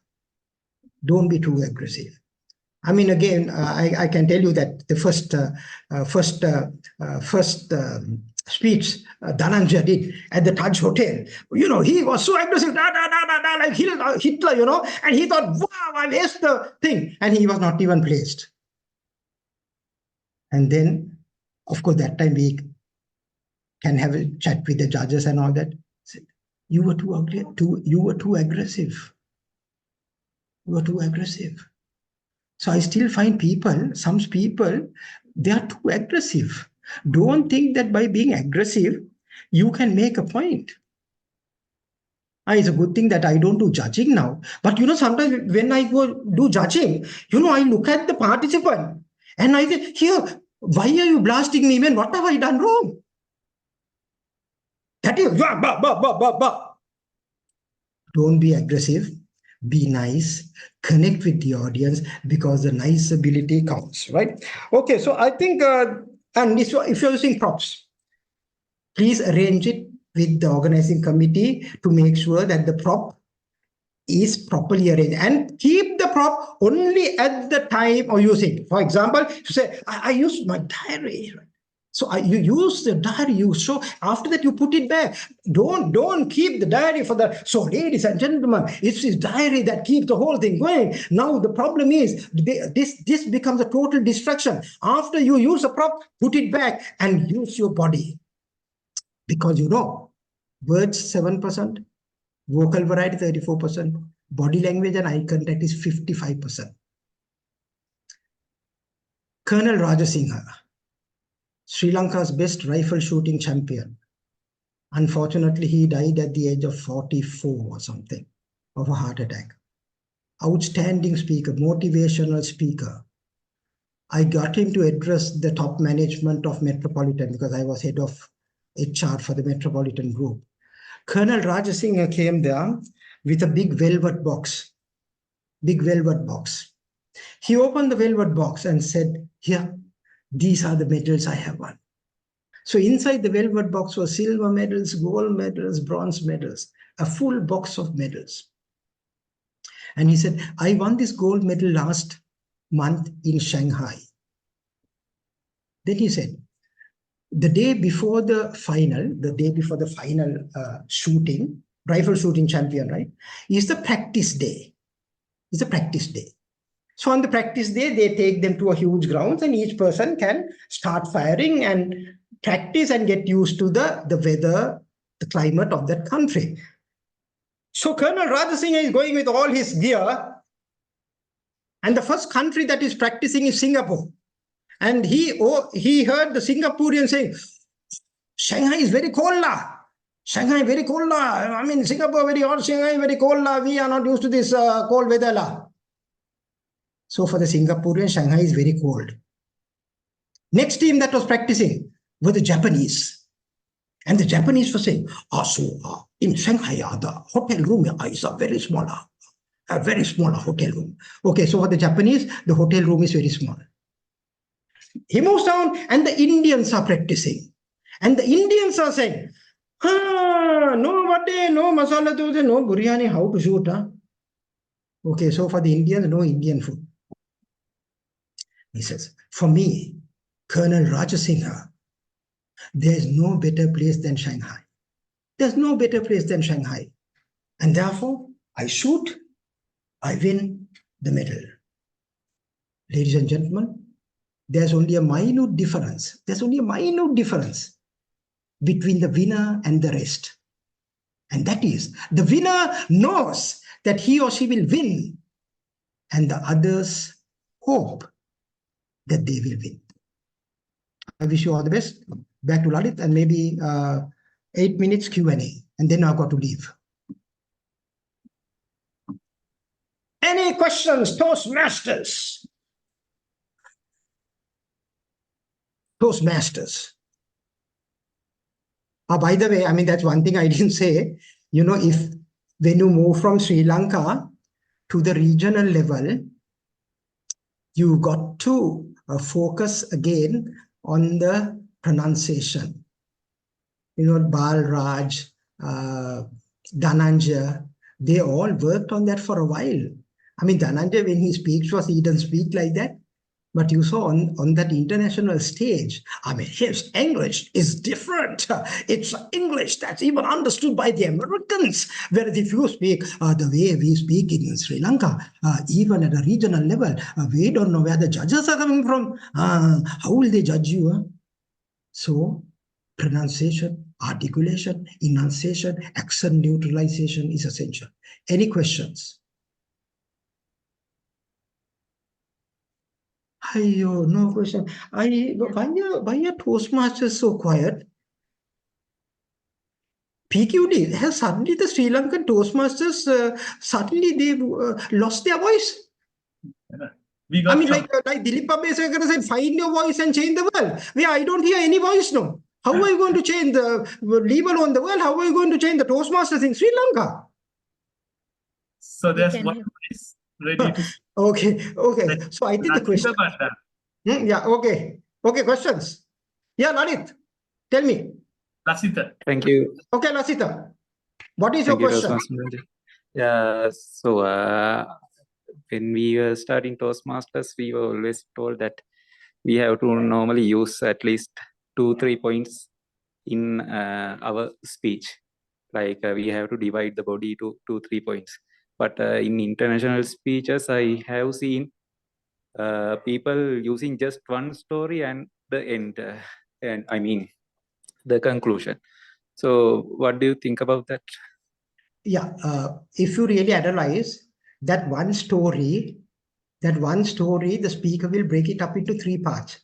Don't be too aggressive. I mean, again, I can tell you that the first speech Dhananjay did at the Taj Hotel, you know, he was so aggressive, like Hitler, you know, and he thought, wow, I aced the thing, and he was not even placed. And then, of course, that time we can have a chat with the judges and all that. You were too ugly, you were too aggressive. You were too aggressive. So I still find people, some people, they are too aggressive. Don't think that by being aggressive, you can make a point. It's a good thing that I don't do judging now. But you know, sometimes when I go do judging, you know, I look at the participant and I say, here, why are you blasting me, man? What have I done wrong? That is, don't be aggressive. Be nice, connect with the audience, because the nice ability counts, right? Okay, so I think, and this, if you're using props, please arrange it with the organizing committee to make sure that the prop is properly arranged, and keep the prop only at the time of using. For example, you say, I use my diary. So you use the diary, you show, after that you put it back. Don't keep the diary for the, so ladies and gentlemen, it's his diary that keeps the whole thing going. Now the problem is, this becomes a total distraction. After you use a prop, put it back and use your body. Because you know, words 7%, vocal variety 34%, body language and eye contact is 55%. Colonel Rajasinghe, Sri Lanka's best rifle shooting champion. Unfortunately, he died at the age of 44 or something of a heart attack. Outstanding speaker, motivational speaker. I got him to address the top management of Metropolitan because I was head of HR for the Metropolitan Group. Colonel Rajasinghe came there with a big velvet box. Big velvet box. He opened the velvet box and said, here, these are the medals I have won. So inside the velvet box was silver medals, gold medals, bronze medals, a full box of medals. And he said, I won this gold medal last month in Shanghai. Then he said, the day before the final shooting, rifle shooting champion, right, is the practice day. It's a practice day. So on the practice day, they take them to a huge grounds and each person can start firing and practice and get used to the weather, the climate of that country. So Colonel Rajasinghe is going with all his gear, and the first country that is practicing is Singapore. And he heard the Singaporean saying, Shanghai is very cold lah. Shanghai very cold lah. I mean, Singapore very hot, Shanghai very cold lah. We are not used to this cold weather lah. So for the Singaporean, Shanghai is very cold. Next team that was practicing were the Japanese. And the Japanese were saying, in Shanghai, the hotel room is a very small hotel room. Okay, so for the Japanese, the hotel room is very small. He moves down and the Indians are practicing. And the Indians are saying, no vade, no masala dosa, no biryani, how to shoot? Huh? Okay, so for the Indians, no Indian food. He says, for me, Colonel Rajasinghe, there is no better place than Shanghai. There's no better place than Shanghai. And therefore, I shoot, I win the medal. Ladies and gentlemen, there's only a minute difference. There's only a minute difference between the winner and the rest. And that is, the winner knows that he or she will win, and the others hope that they will win. I wish you all the best. Back to Lalit, and maybe 8 minutes Q&A, and then I've got to leave. Any questions, Toastmasters? Toastmasters. By the way, I mean, that's one thing I didn't say. You know, when you move from Sri Lanka to the regional level, you got to focus again on the pronunciation. Balraj, Dhananjaya, they all worked on that for a while. I mean, Dhananjaya, when he speaks, he doesn't speak like that. But you saw on that international stage, I mean, his English is different. It's English that's even understood by the Americans. Whereas if you speak the way we speak in Sri Lanka, even at a regional level, we don't know where the judges are coming from. How will they judge you? So, pronunciation, articulation, enunciation, accent neutralization is essential. Any questions? No question. Why are Toastmasters so quiet? PQD, has suddenly the Sri Lankan Toastmasters, suddenly they've lost their voice? I mean, like Dilip Abesekar said, find your voice and change the world. I don't hear any voice now. How are you going to change leave alone the world? How are you going to change the Toastmasters in Sri Lanka? So there's one voice ready to... Okay. So I think the question... yeah, okay. Okay, questions? Yeah, Lalit, tell me. Lasita. Thank you. Okay, Lasita. What is your question? Yeah, so when we were studying Toastmasters, we were always told that we have to normally use at least 2-3 points in our speech. Like we have to divide the body to 2-3 points. But in international speeches, I have seen people using just one story and the end, and I mean the conclusion. So what do you think about that? Yeah, if you really analyze that one story, the speaker will break it up into 3 parts.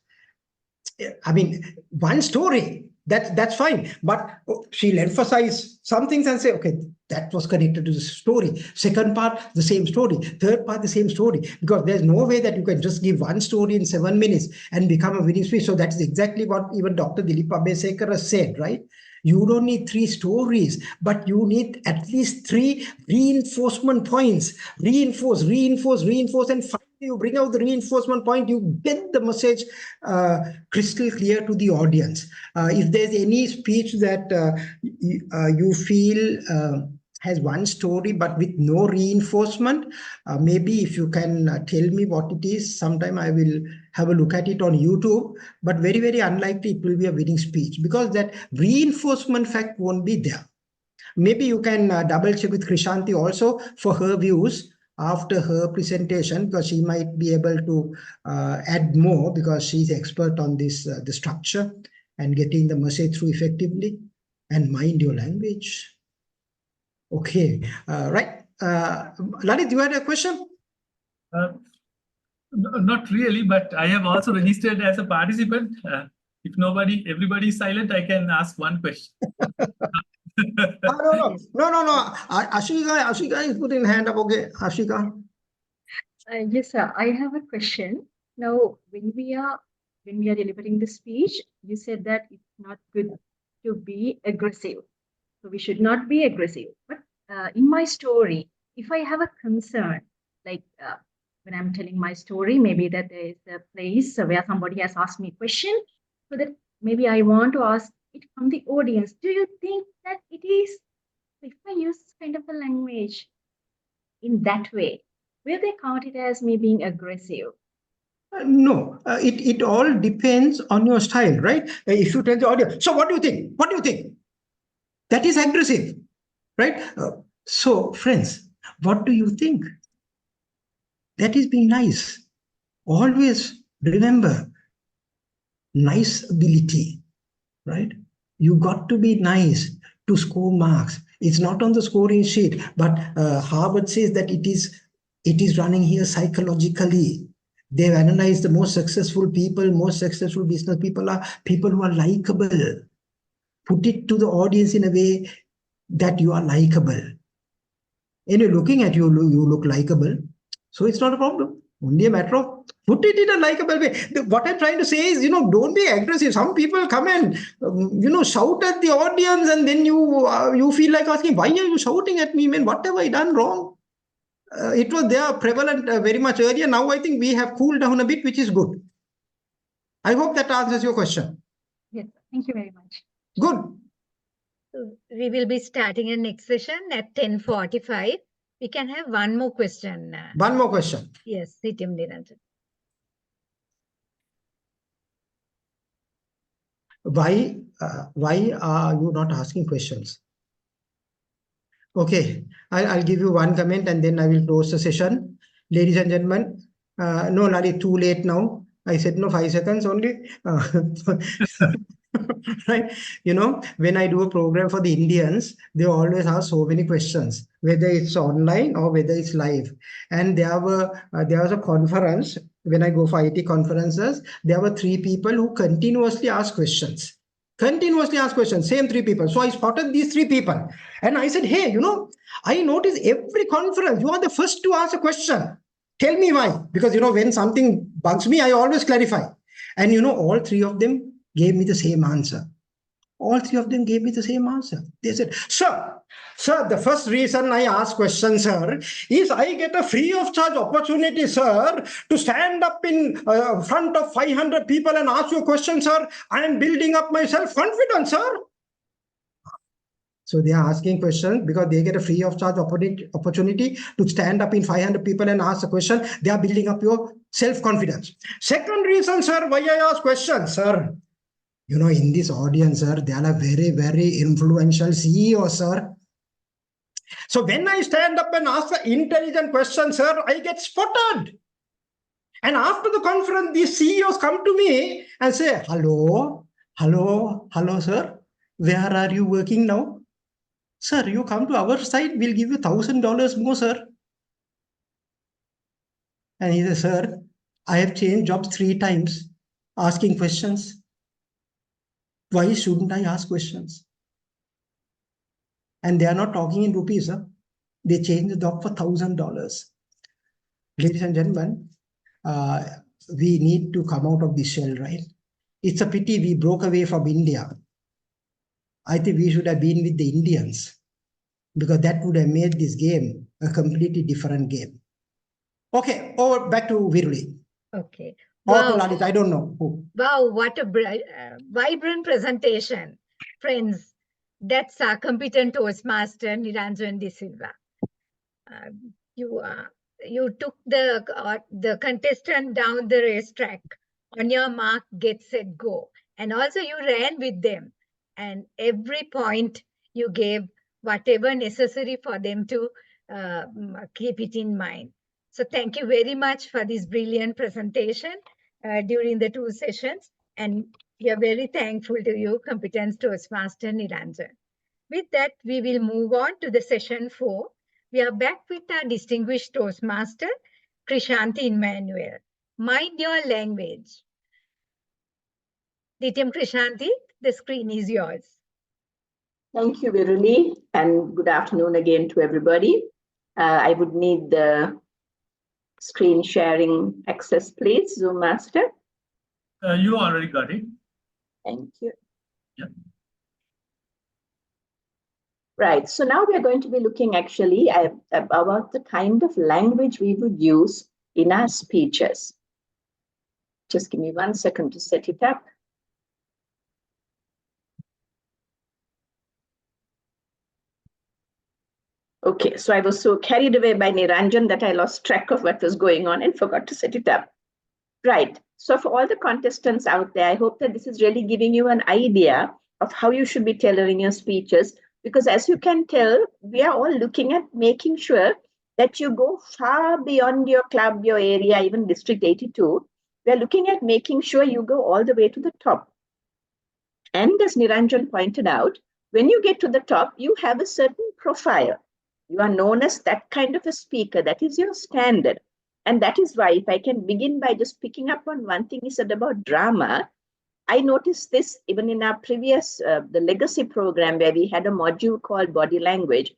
I mean, one story, that's fine. But she'll emphasize some things and say, okay, that was connected to the story. Second part, the same story. Third part, the same story. Because there's no way that you can just give one story in 7 minutes and become a winning speech. So that's exactly what even Dr. Dilip Abesekar has said, right? You don't need 3 stories, but you need at least 3 reinforcement points. Reinforce, and finally you bring out the reinforcement point, you get the message crystal clear to the audience. If there's any speech that you feel has one story but with no reinforcement, maybe if you can tell me what it is, sometime I will have a look at it on YouTube, but very, very unlikely it will be a winning speech because that reinforcement fact won't be there. Maybe you can double check with Chrishanthi also for her views after her presentation, because she might be able to add more because she's expert on this, the structure and getting the message through effectively. And mind your language. Okay, right. Lalit, you had a question? Not really, but I have also registered as a participant. If everybody is silent, I can ask one question. No. Ashika is putting hand up. Okay, Ashika. Yes, sir. I have a question. Now, when we are delivering the speech, you said that it's not good to be aggressive. So we should not be aggressive. But in my story, if I have a concern, like when I'm telling my story, maybe that there is a place where somebody has asked me a question, so that maybe I want to ask it from the audience. Do you think that it is, if I use kind of a language in that way, will they count it as me being aggressive? No, it all depends on your style, right? If you tell the audience, so what do you think? What do you think? That is aggressive, right? So, friends, what do you think? That is being nice. Always remember, nice ability, right? You got to be nice to score marks. It's not on the scoring sheet, but Harvard says that it is running here psychologically. They've analyzed the most successful people, most successful business people are people who are likable. Put it to the audience in a way that you are likable. And you're looking at you look likable. So it's not a problem. Only a matter of put it in a likable way. What I'm trying to say is, don't be aggressive. Some people come and, shout at the audience, and then you feel like asking, why are you shouting at me, man? What have I done wrong? It was there prevalent very much earlier. Now I think we have cooled down a bit, which is good. I hope that answers your question. Yes, thank you very much. Good. So we will be starting a next session at 10:45. We can have one more question. One more question. Yes, CTM Niranjan. Why are you not asking questions? Okay, I'll give you one comment and then I will close the session. Ladies and gentlemen, no, Lali, too late now. I said no, 5 seconds only. Right? You know, when I do a program for the Indians, they always ask so many questions, whether it's online or whether it's live. And there was a conference, when I go for IT conferences, there were 3 people who continuously ask questions. Same 3 people. So I spotted these 3 people and I said, hey, you know, I notice every conference, you are the first to ask a question. Tell me why. Because, you know, when something bugs me, I always clarify. And, you know, all 3 of them gave me the same answer. All 3 of them gave me the same answer. They said, sir, the first reason I ask questions, sir, is I get a free of charge opportunity, sir, to stand up in front of 500 people and ask you a question, sir. I am building up my self-confidence, sir. So they are asking questions because they get a free of charge opportunity to stand up in 500 people and ask a question. They are building up your self-confidence. Second reason, sir, why I ask questions, sir. You know, in this audience, sir, there are very, very influential CEOs, sir. So when I stand up and ask the intelligent questions, sir, I get spotted. And after the conference, these CEOs come to me and say, hello, sir. Where are you working now? Sir, you come to our site, we'll give you $1,000 more, sir. And he says, sir, I have changed jobs 3 times, asking questions. Why shouldn't I ask questions? And they are not talking in rupees. Huh? They change the job for $1,000. Ladies and gentlemen, we need to come out of this shell, right? It's a pity we broke away from India. I think we should have been with the Indians because that would have made this game a completely different game. Okay, over back to Viruli. Okay. Or to Lalit, I don't know who. Wow, what a vibrant presentation. Friends, that's our competent Toastmaster, Niranjan De Silva. You took the contestant down the racetrack on your mark, get set, go. And also you ran with them. And every point you gave whatever necessary for them to keep it in mind. So thank you very much for this brilliant presentation during the 2 sessions. And we are very thankful to you, Competence Toastmaster Niranjan. With that, we will move on to the session 4. We are back with our distinguished Toastmaster, Chrishanthi Emmanuel. Mind your language. DTM Chrishanthi, the screen is yours. Thank you, Viruli, and good afternoon again to everybody. I would need the screen sharing access, please, Zoom Master. You already got it. Thank you. Yep. Right, so now we are going to be looking actually about the kind of language we would use in our speeches. Just give me 1 second to set it up. Okay, so I was so carried away by Niranjan that I lost track of what was going on and forgot to set it up. Right, so for all the contestants out there, I hope that this is really giving you an idea of how you should be tailoring your speeches, because as you can tell, we are all looking at making sure that you go far beyond your club, your area, even District 82. We are looking at making sure you go all the way to the top. And as Niranjan pointed out, when you get to the top, you have a certain profile. You are known as that kind of a speaker. That is your standard. And that is why, if I can begin by just picking up on one thing he said about drama, I noticed this even in our previous, the legacy program where we had a module called body language.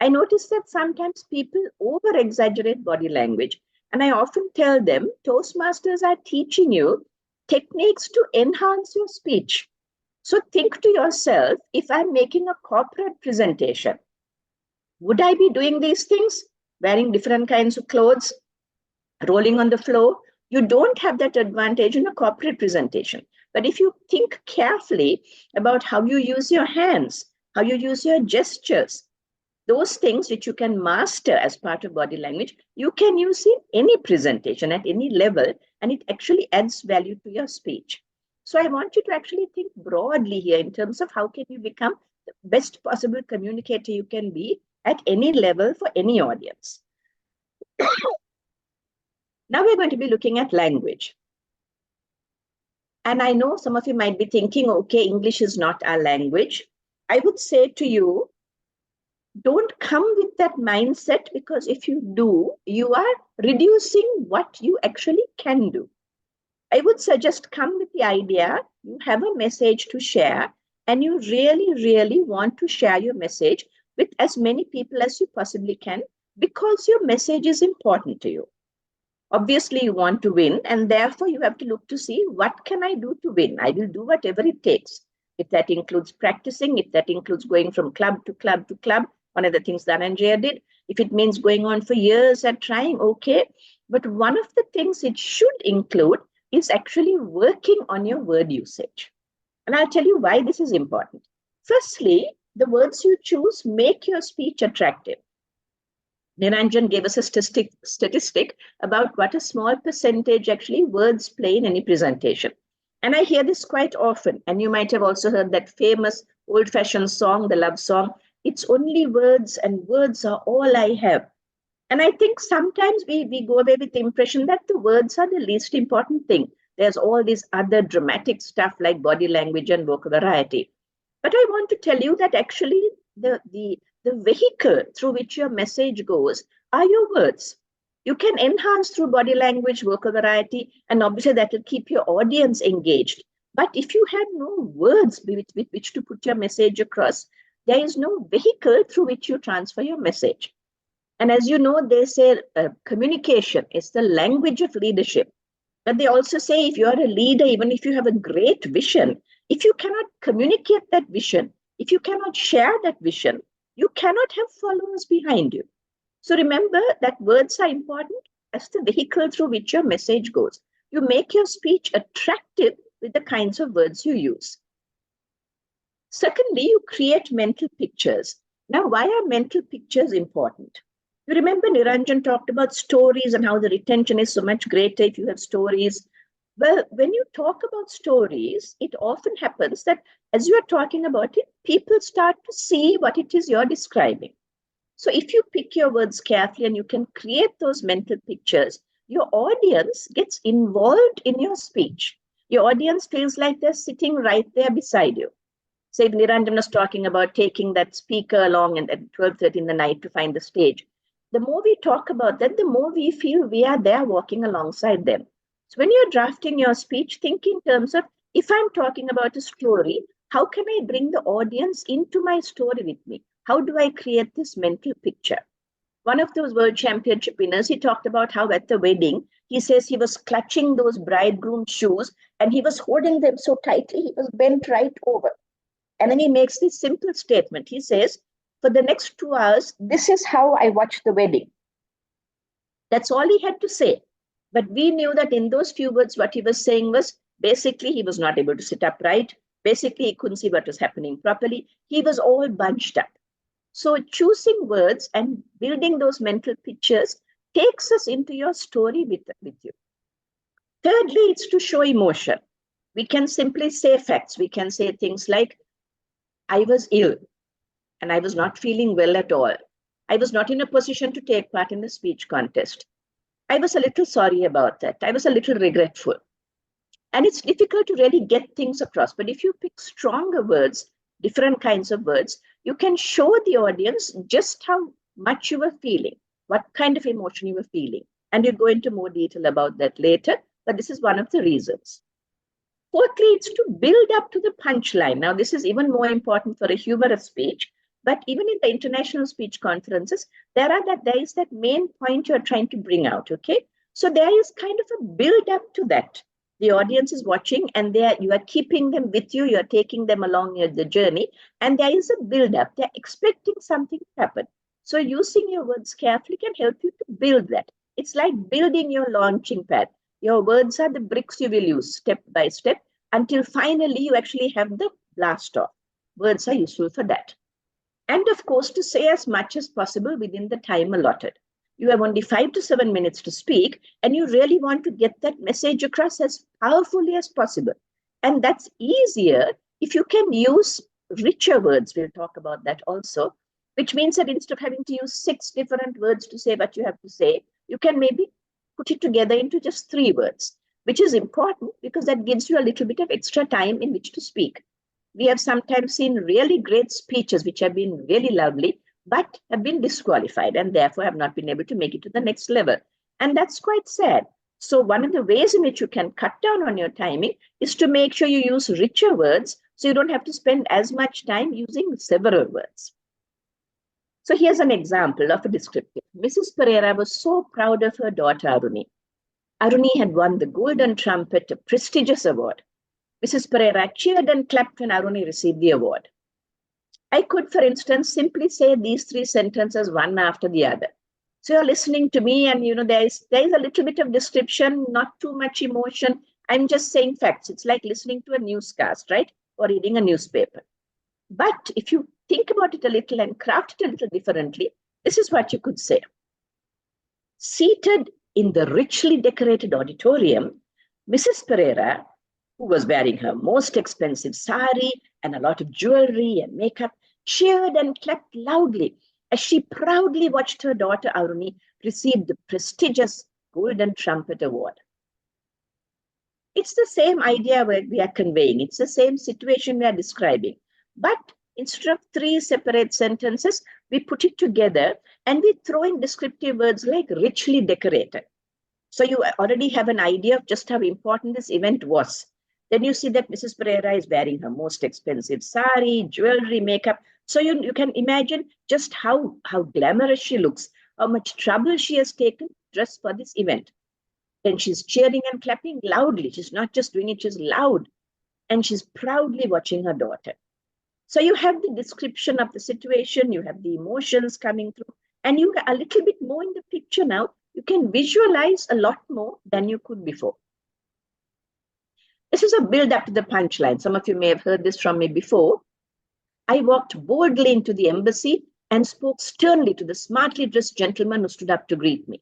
I noticed that sometimes people over-exaggerate body language. And I often tell them, Toastmasters are teaching you techniques to enhance your speech. So think to yourself, if I'm making a corporate presentation, would I be doing these things? Wearing different kinds of clothes, rolling on the floor? You don't have that advantage in a corporate presentation But if you think carefully about how you use your hands, how you use your gestures, those things which you can master as part of body language, you can use in any presentation at any level, and it actually adds value to your speech. So I want you to actually think broadly here in terms of how can you become the best possible communicator you can be at any level for any audience. Now we're going to be looking at language. And I know some of you might be thinking, okay, English is not our language. I would say to you, don't come with that mindset, because if you do, you are reducing what you actually can do. I would suggest come with the idea you have a message to share, and you really, really want to share your message with as many people as you possibly can, because your message is important to you. Obviously, you want to win, and therefore you have to look to see, what can I do to win? I will do whatever it takes. If that includes practicing, if that includes going from club to club to club, one of the things that Dhananjaya did, if it means going on for years and trying, okay. But one of the things it should include is actually working on your word usage. And I'll tell you why this is important. Firstly, the words you choose make your speech attractive. Niranjan gave us a statistic about what a small percentage actually words play in any presentation. And I hear this quite often. And you might have also heard that famous old-fashioned song, the love song, it's only words and words are all I have. And I think sometimes we go away with the impression that the words are the least important thing. There's all this other dramatic stuff like body language and vocal variety. But I want to tell you that actually the vehicle through which your message goes are your words. You can enhance through body language, vocal variety, and obviously that will keep your audience engaged. But if you have no words with which to put your message across, there is no vehicle through which you transfer your message. And as you know, they say communication is the language of leadership. But they also say if you are a leader, even if you have a great vision, if you cannot communicate that vision, if you cannot share that vision, you cannot have followers behind you. So remember that words are important as the vehicle through which your message goes. You make your speech attractive with the kinds of words you use. Secondly, you create mental pictures. Now, why are mental pictures important? You remember Niranjan talked about stories and how the retention is so much greater if you have stories. Well, when you talk about stories, it often happens that as you are talking about it, people start to see what it is you're describing. So if you pick your words carefully and you can create those mental pictures, your audience gets involved in your speech. Your audience feels like they're sitting right there beside you. Say, Niranjan was talking about taking that speaker along and at 12:30 in the night to find the stage. The more we talk about that, the more we feel we are there walking alongside them. So when you're drafting your speech, think in terms of, if I'm talking about a story, how can I bring the audience into my story with me? How do I create this mental picture? One of those world championship winners, he talked about how at the wedding, he says he was clutching those bridegroom shoes and he was holding them so tightly, he was bent right over. And then he makes this simple statement. He says, for the next 2 hours, this is how I watched the wedding. That's all he had to say. But we knew that in those few words, what he was saying was, basically, he was not able to sit upright. Basically, he couldn't see what was happening properly. He was all bunched up. So choosing words and building those mental pictures takes us into your story with you. Thirdly, it's to show emotion. We can simply say facts. We can say things like, I was ill and I was not feeling well at all. I was not in a position to take part in the speech contest. I was a little sorry about that. I was a little regretful. And it's difficult to really get things across. But if you pick stronger words, different kinds of words, you can show the audience just how much you were feeling, what kind of emotion you were feeling. And we'll go into more detail about that later, but this is one of the reasons. Fourthly, it's to build up to the punchline. Now, this is even more important for a humorous speech, but even in the international speech conferences, there is that main point you're trying to bring out, okay? So there is kind of a build up to that. The audience is watching and you are keeping them with you, you're taking them along the journey, and there is a build up. They're expecting something to happen. So using your words carefully can help you to build that. It's like building your launching pad. Your words are the bricks you will use step by step until finally you actually have the blast off. Words are useful for that. And of course, to say as much as possible within the time allotted. You have only 5 to 7 minutes to speak, and you really want to get that message across as powerfully as possible. And that's easier if you can use richer words. We'll talk about that also, which means that instead of having to use 6 different words to say what you have to say, you can maybe put it together into just 3 words, which is important because that gives you a little bit of extra time in which to speak. We have sometimes seen really great speeches which have been really lovely, but have been disqualified and therefore have not been able to make it to the next level. And that's quite sad. So one of the ways in which you can cut down on your timing is to make sure you use richer words so you don't have to spend as much time using several words. So here's an example of a descriptive. Mrs. Pereira was so proud of her daughter Aruni. Aruni had won the Golden Trumpet, a prestigious award. Mrs. Pereira cheered and clapped when Aruni received the award. I could, for instance, simply say these 3 sentences one after the other. So you're listening to me and, there is a little bit of description, not too much emotion. I'm just saying facts. It's like listening to a newscast, right? Or reading a newspaper. But if you think about it a little and craft it a little differently, this is what you could say. Seated in the richly decorated auditorium, Mrs. Pereira, who was wearing her most expensive sari and a lot of jewelry and makeup, cheered and clapped loudly as she proudly watched her daughter Aruni receive the prestigious Golden Trumpet Award. It's the same idea we are conveying. It's the same situation we are describing. But instead of 3 separate sentences, we put it together and we throw in descriptive words like richly decorated. So you already have an idea of just how important this event was. Then you see that Mrs. Pereira is wearing her most expensive sari, jewelry, makeup. So you can imagine just how glamorous she looks, how much trouble she has taken just for this event. Then she's cheering and clapping loudly. She's not just doing it, she's loud. And she's proudly watching her daughter. So you have the description of the situation, you have the emotions coming through, and you are a little bit more in the picture now. You can visualize a lot more than you could before. This is a build up to the punchline. Some of you may have heard this from me before. I walked boldly into the embassy and spoke sternly to the smartly dressed gentleman who stood up to greet me.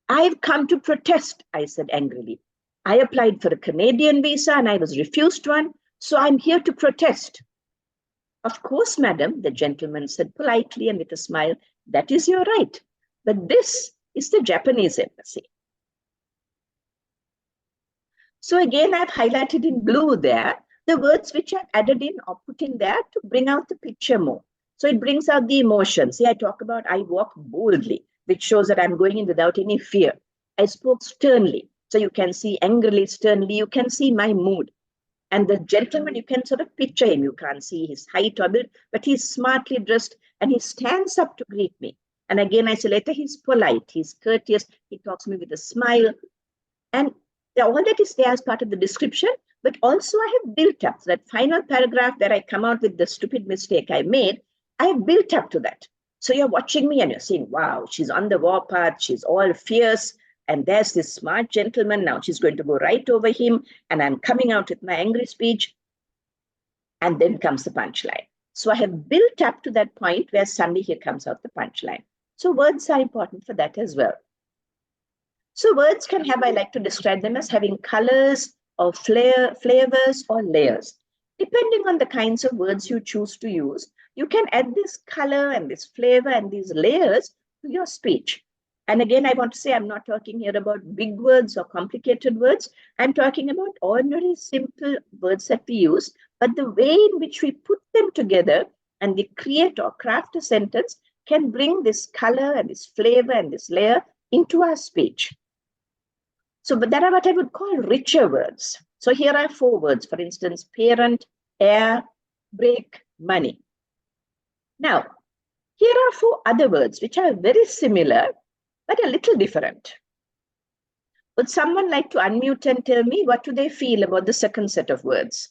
I've come to protest, I said angrily. I applied for a Canadian visa and I was refused one, so I'm here to protest. Of course, madam, the gentleman said politely and with a smile, that is your right. But this is the Japanese embassy. So again, I've highlighted in blue there the words which I've added in or put in there to bring out the picture more. So it brings out the emotion. See, I talk about I walk boldly, which shows that I'm going in without any fear. I spoke sternly. So you can see angrily, sternly, you can see my mood. And the gentleman, you can sort of picture him. You can't see his height or build, but he's smartly dressed and he stands up to greet me. And again, I say later, he's polite, he's courteous, he talks to me with a smile. And all that is there as part of the description, but also I have built up that final paragraph where I come out with the stupid mistake I made. I have built up to that. So you're watching me and you're saying, wow, she's on the warpath, she's all fierce. And there's this smart gentleman. Now she's going to go right over him. And I'm coming out with my angry speech. And then comes the punchline. So I have built up to that point where suddenly here comes out the punchline. So words are important for that as well. So words can have, I like to describe them as having colors or flavors or layers. Depending on the kinds of words you choose to use, you can add this color and this flavor and these layers to your speech. And again, I want to say, I'm not talking here about big words or complicated words. I'm talking about ordinary, simple words that we use, but the way in which we put them together and we create or craft a sentence can bring this color and this flavor and this layer into our speech. So, but that are what I would call richer words. So here are 4 words, for instance, parent, air, break, money. Now, here are 4 other words which are very similar, but a little different. Would someone like to unmute and tell me what do they feel about the second set of words?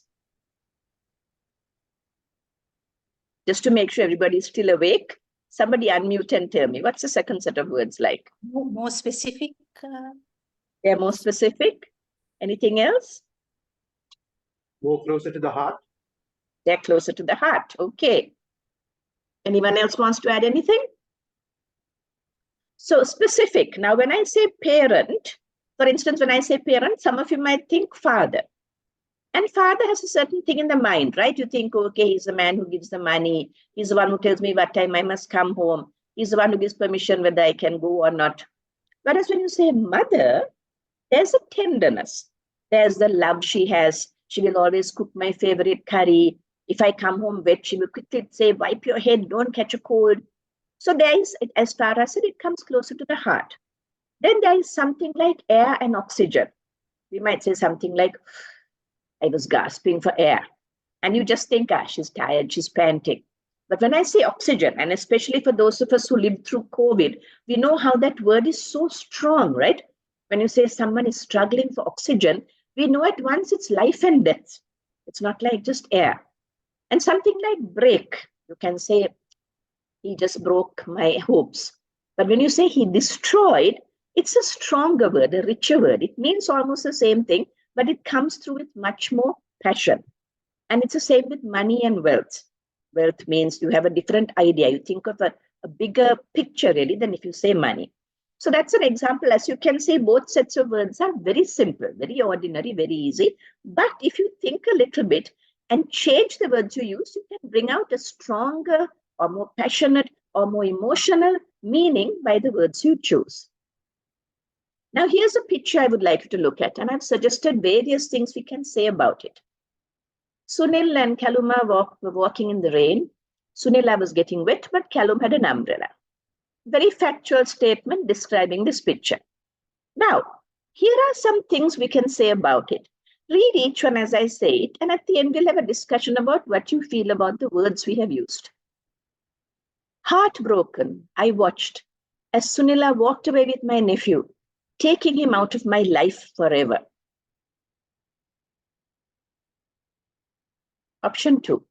Just to make sure everybody is still awake, somebody unmute and tell me, what's the second set of words like? More specific. They're more specific. Anything else? More closer to the heart. They're closer to the heart. Okay. Anyone else wants to add anything? So specific. Now, when I say parent, for instance, when I say parent, some of you might think father. And father has a certain thing in the mind, right? You think, okay, he's the man who gives the money. He's the one who tells me what time I must come home. He's the one who gives permission whether I can go or not. Whereas when you say mother, there's a tenderness. There's the love she has. She will always cook my favorite curry. If I come home wet, she will quickly say, wipe your head, don't catch a cold. So there is, as far as it comes closer to the heart. Then there is something like air and oxygen. We might say something like, I was gasping for air. And you just think, she's tired, she's panting. But when I say oxygen, and especially for those of us who lived through COVID, we know how that word is so strong, right? When you say someone is struggling for oxygen, we know at once it's life and death. It's not like just air. And something like break, you can say, he just broke my hopes. But when you say he destroyed, it's a stronger word, a richer word. It means almost the same thing, but it comes through with much more passion. And it's the same with money and wealth. Wealth means you have a different idea. You think of a bigger picture really than if you say money. So that's an example. As you can see, both sets of words are very simple, very ordinary, very easy. But if you think a little bit and change the words you use, you can bring out a stronger or more passionate or more emotional meaning by the words you choose. Now, here's a picture I would like you to look at, and I've suggested various things we can say about it. Sunil and Kaluma were walking in the rain. Sunila was getting wet, but Kalum had an umbrella. Very factual statement describing this picture. Now, here are some things we can say about it. Read each one as I say it, and at the end we'll have a discussion about what you feel about the words we have used. Heartbroken, I watched as Sunila walked away with my nephew, taking him out of my life forever. Option 2.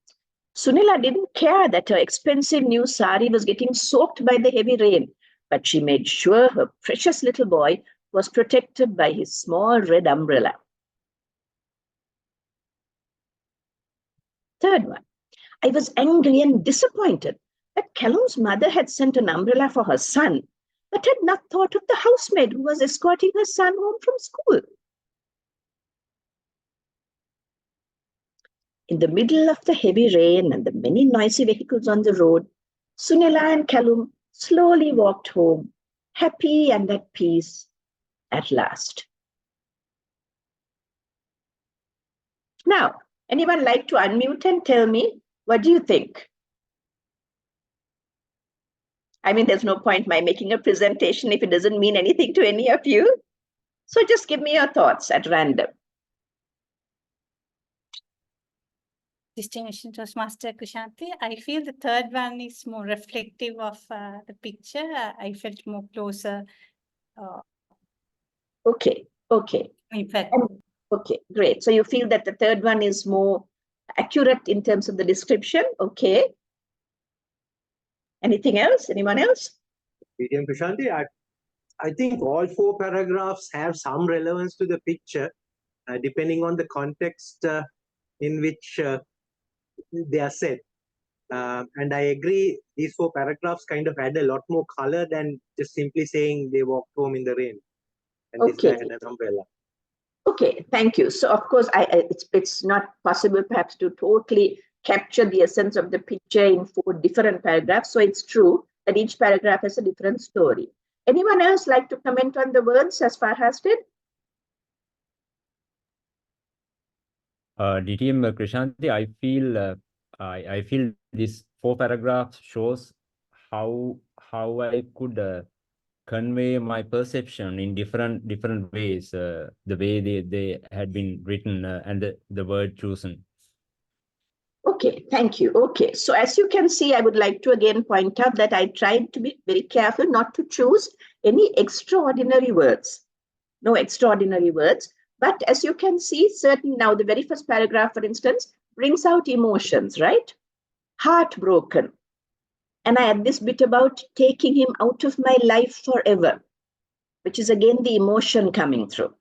Sunila didn't care that her expensive new sari was getting soaked by the heavy rain, but she made sure her precious little boy was protected by his small red umbrella. Third one. I was angry and disappointed that Callum's mother had sent an umbrella for her son, but had not thought of the housemaid who was escorting her son home from school. In the middle of the heavy rain and the many noisy vehicles on the road, Sunila and Callum slowly walked home, happy and at peace at last. Now, anyone like to unmute and tell me, what do you think? I mean, there's no point my making a presentation if it doesn't mean anything to any of you. So just give me your thoughts at random. Distinguished Toastmaster Chrishanthi, I feel the third one is more reflective of the picture. I felt more closer. Okay. In fact, okay, great. So you feel that the third one is more accurate in terms of the description. Okay. Anything else? Anyone else? DTM Chrishanthi, I think all 4 paragraphs have some relevance to the picture, depending on the context in which they are said. And I agree, these 4 paragraphs kind of add a lot more color than just simply saying they walked home in the rain and this guy had an umbrella. Okay, thank you. So of course, it's not possible perhaps to totally capture the essence of the picture in 4 different paragraphs. So it's true that each paragraph has a different story. Anyone else like to comment on the words as Farhas did? DTM Krishanti, I feel this 4 paragraphs shows how I could convey my perception in different ways, the way they had been written and the word chosen. Okay, thank you. Okay, so as you can see, I would like to again point out that I tried to be very careful not to choose any extraordinary words. No extraordinary words. But as you can see, now the very first paragraph, for instance, brings out emotions, right? Heartbroken. And I add this bit about taking him out of my life forever, which is again the emotion coming through.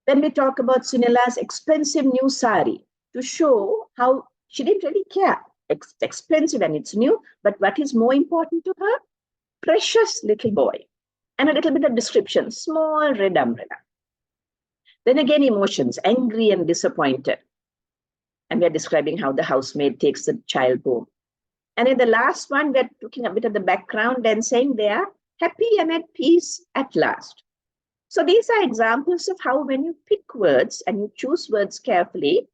Then we talk about Sunila's expensive new sari. to show how she didn't really care. It's expensive and it's new, but what is more important to her? Precious little boy. And a little bit of description, small red umbrella. Then again, emotions, angry and disappointed. And we are describing how the housemaid takes the child home. And in the last one, we're looking a bit at the background and saying they are happy and at peace at last. So these are examples of how when you pick words and you choose words carefully.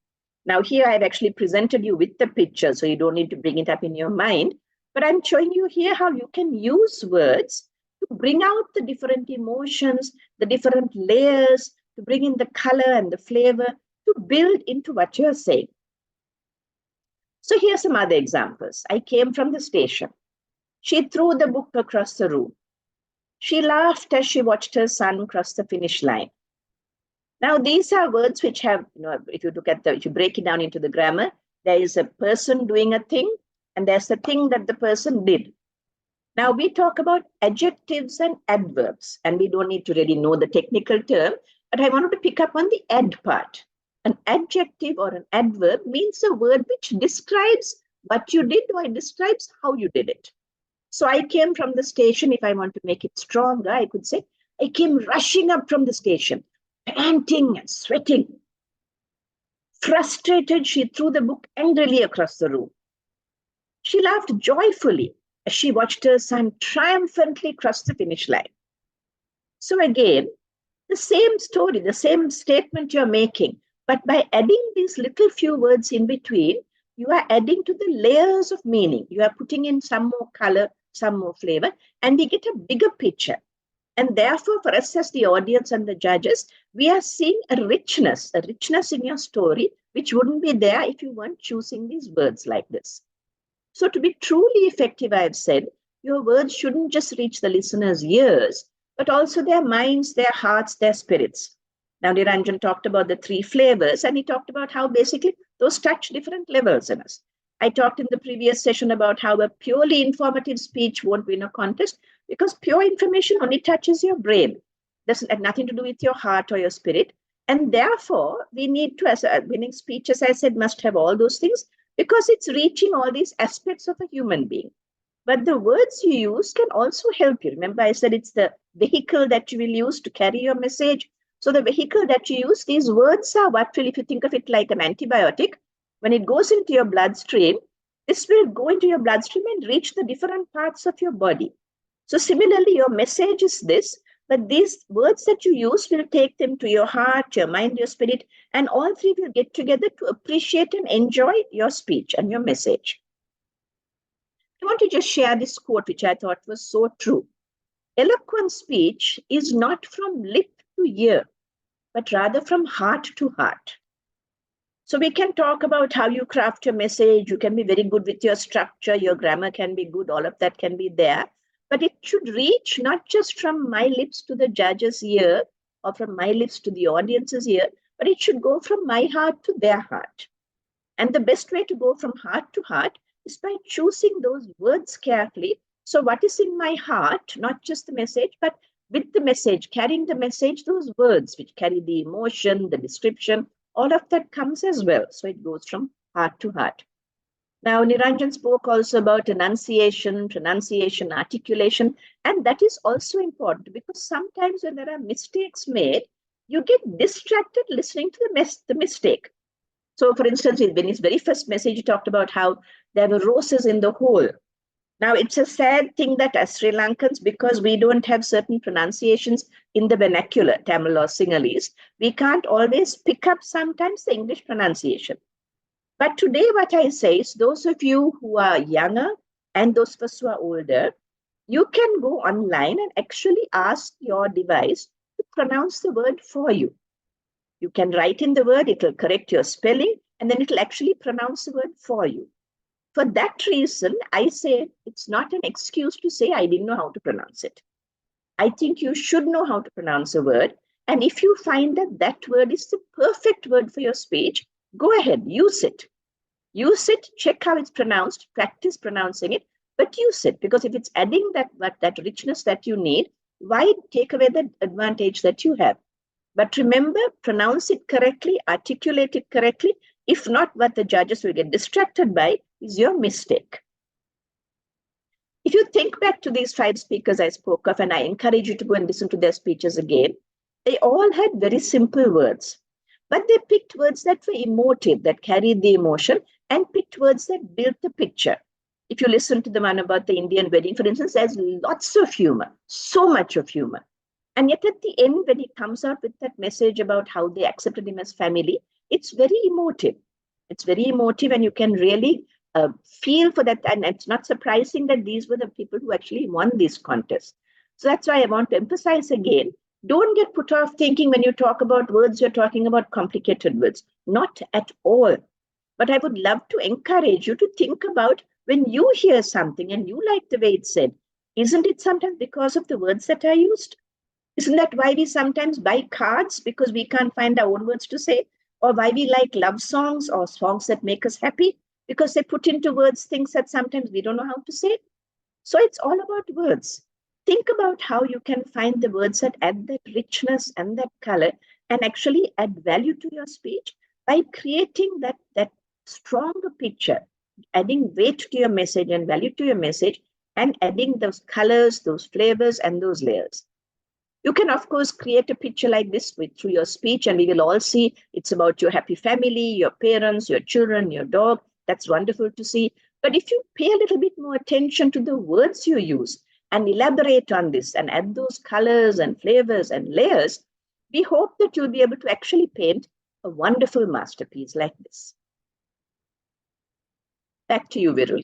Now here I've actually presented you with the picture, so you don't need to bring it up in your mind. But I'm showing you here how you can use words to bring out the different emotions, the different layers, to bring in the color and the flavor, to build into what you're saying. So here's some other examples. I came from the station. She threw the book across the room. She laughed as she watched her son cross the finish line. Now, these are words which have, if you look at if you break it down into the grammar, there is a person doing a thing, and there's the thing that the person did. Now, we talk about adjectives and adverbs, and we don't need to really know the technical term, but I wanted to pick up on the ad part. An adjective or an adverb means a word which describes what you did or it describes how you did it. So I came from the station. If I want to make it stronger, I could say, I came rushing up from the station, panting and sweating. Frustrated, she threw the book angrily across the room. She laughed joyfully as she watched her son triumphantly cross the finish line. So again, the same story, the same statement you're making, but by adding these little few words in between, you are adding to the layers of meaning. You are putting in some more color, some more flavor, and we get a bigger picture. And therefore, for us as the audience and the judges, we are seeing a richness in your story, which wouldn't be there if you weren't choosing these words like this. So to be truly effective, I have said, your words shouldn't just reach the listeners' ears, but also their minds, their hearts, their spirits. Now, Niranjan talked about the 3 flavors, and he talked about how basically those touch different levels in us. I talked in the previous session about how a purely informative speech won't win a contest because pure information only touches your brain. This has nothing to do with your heart or your spirit. And therefore, we need to, as a winning speech, as I said, must have all those things because it's reaching all these aspects of a human being. But the words you use can also help you. Remember, I said it's the vehicle that you will use to carry your message. So the vehicle that you use, these words are what will, if you think of it like an antibiotic, when it goes into your bloodstream, this will go into your bloodstream and reach the different parts of your body. So similarly, your message is this, but these words that you use will take them to your heart, your mind, your spirit, and all 3 will get together to appreciate and enjoy your speech and your message. I want to just share this quote, which I thought was so true. Eloquent speech is not from lip to ear, but rather from heart to heart. So we can talk about how you craft your message. You can be very good with your structure. Your grammar can be good. All of that can be there. But it should reach not just from my lips to the judge's ear or from my lips to the audience's ear, but it should go from my heart to their heart. And the best way to go from heart to heart is by choosing those words carefully. So what is in my heart, not just the message, but with the message, carrying the message, those words which carry the emotion, the description, all of that comes as well. So it goes from heart to heart. Now, Niranjan spoke also about enunciation, pronunciation, articulation, and that is also important because sometimes when there are mistakes made, you get distracted listening to the mistake. So, for instance, in his very first message, he talked about how there were roses in the hole. Now, it's a sad thing that as Sri Lankans, because we don't have certain pronunciations in the vernacular, Tamil or Sinhalese, we can't always pick up sometimes the English pronunciation. But today, what I say is those of you who are younger and those of us who are older, you can go online and actually ask your device to pronounce the word for you. You can write in the word, it will correct your spelling, and then it will actually pronounce the word for you. For that reason, I say it's not an excuse to say I didn't know how to pronounce it. I think you should know how to pronounce a word. And if you find that that word is the perfect word for your speech, go ahead, use it. Use it, check how it's pronounced, practice pronouncing it, but use it. Because if it's adding that richness that you need, why take away the advantage that you have? But remember, pronounce it correctly, articulate it correctly, If not, what the judges will get distracted by is your mistake. If you think back to these 5 speakers I spoke of, and I encourage you to go and listen to their speeches again, they all had very simple words, but they picked words that were emotive, that carried the emotion, and picked words that built the picture. If you listen to the one about the Indian wedding, for instance, there's lots of humor, so much of humor. And yet at the end, when he comes out with that message about how they accepted him as family, it's very emotive. It's very emotive, and you can really feel for that. And it's not surprising that these were the people who actually won this contest. So that's why I want to emphasize again, don't get put off thinking when you talk about words, you're talking about complicated words. Not at all. But I would love to encourage you to think about when you hear something and you like the way it's said, isn't it sometimes because of the words that are used? Isn't that why we sometimes buy cards, because we can't find our own words to say? Or why we like love songs or songs that make us happy? Because they put into words things that sometimes we don't know how to say. So it's all about words. Think about how you can find the words that add that richness and that color and actually add value to your speech by creating that stronger picture, adding weight to your message and value to your message, and adding those colors, those flavors, and those layers. You can, of course, create a picture like this through your speech, and we will all see it's about your happy family, your parents, your children, your dog. That's wonderful to see. But if you pay a little bit more attention to the words you use and elaborate on this and add those colors and flavors and layers, we hope that you'll be able to actually paint a wonderful masterpiece like this. Back to you, Viruli.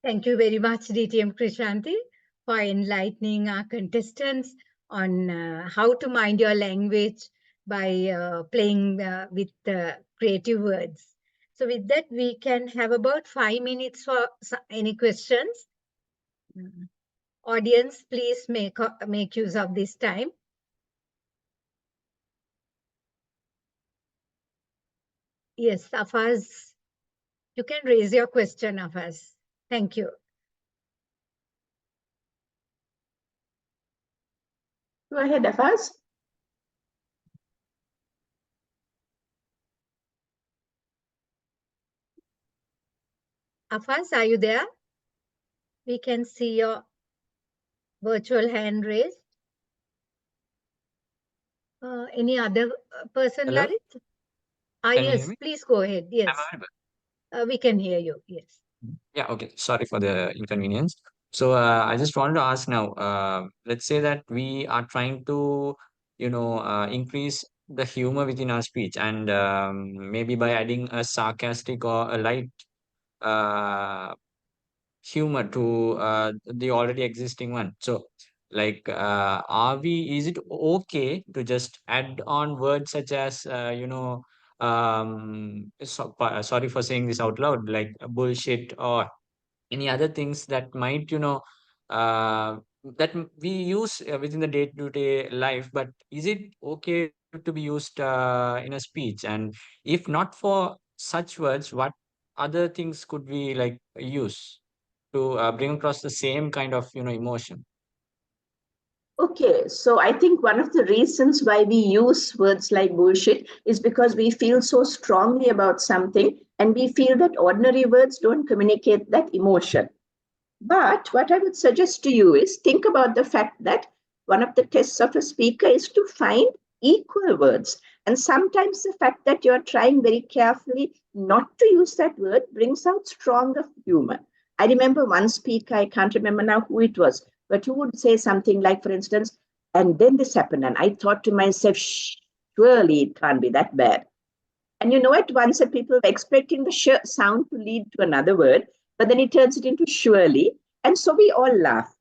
Thank you very much, DTM Chrishanthi, for enlightening our contestants on how to mind your language by playing with creative words. So with that, we can have about 5 minutes for any questions. Audience, please make use of this time. Yes, Afaz, you can raise your question, Afaz. Thank you. Go ahead, Afaz. Afaz, are you there? We can see your virtual hand raised. Any other person, Hello? Lalit? Can you hear Yes, me? please go ahead. Yes, Am I audible? we can hear you. Yes. Yeah, okay. Sorry for the inconvenience. So I just wanted to ask now, let's say that we are trying to, increase the humor within our speech, and maybe by adding a sarcastic or a light humor to the already existing one. So like, is it okay to just add on words such as, sorry for saying this out loud, like bullshit or any other things that might, we use within the day-to-day life, but is it okay to be used in a speech? And if not for such words, what other things could we like use to bring across the same kind of, emotion? Okay, so I think one of the reasons why we use words like bullshit is because we feel so strongly about something and we feel that ordinary words don't communicate that emotion. But what I would suggest to you is think about the fact that one of the tests of a speaker is to find equal words. And sometimes the fact that you're trying very carefully not to use that word brings out stronger humor. I remember one speaker, I can't remember now who it was, but who would say something like, for instance, and then this happened. And I thought to myself, surely it can't be that bad. And you know, at once the people were expecting the sh sound to lead to another word, but then he turns it into surely. And so we all laugh.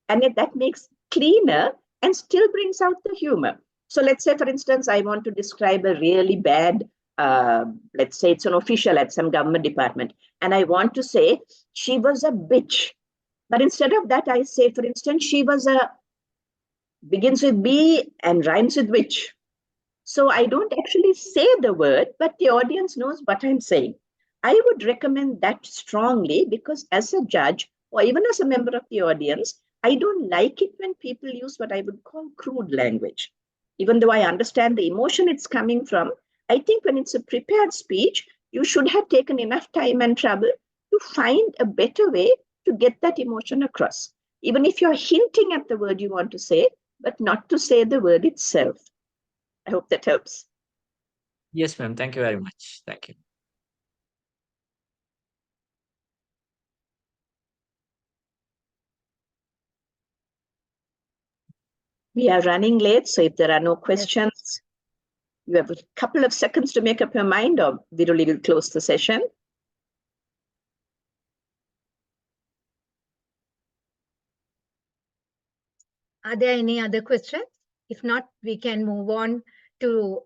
And that makes cleaner and still brings out the humor. So let's say, for instance, I want to describe a really bad, let's say it's an official at some government department. And I want to say, she was a bitch. But instead of that, I say, for instance, she was begins with B and rhymes with which. So I don't actually say the word, but the audience knows what I'm saying. I would recommend that strongly because as a judge or even as a member of the audience, I don't like it when people use what I would call crude language. Even though I understand the emotion it's coming from, I think when it's a prepared speech, you should have taken enough time and trouble to find a better way to get that emotion across. Even if you're hinting at the word you want to say, but not to say the word itself. I hope that helps. Yes, ma'am. Thank you very much. Thank you. We are running late, so if there are no questions, you have a couple of seconds to make up your mind, or Viruli will close the session. Are there any other questions? If not, we can move on to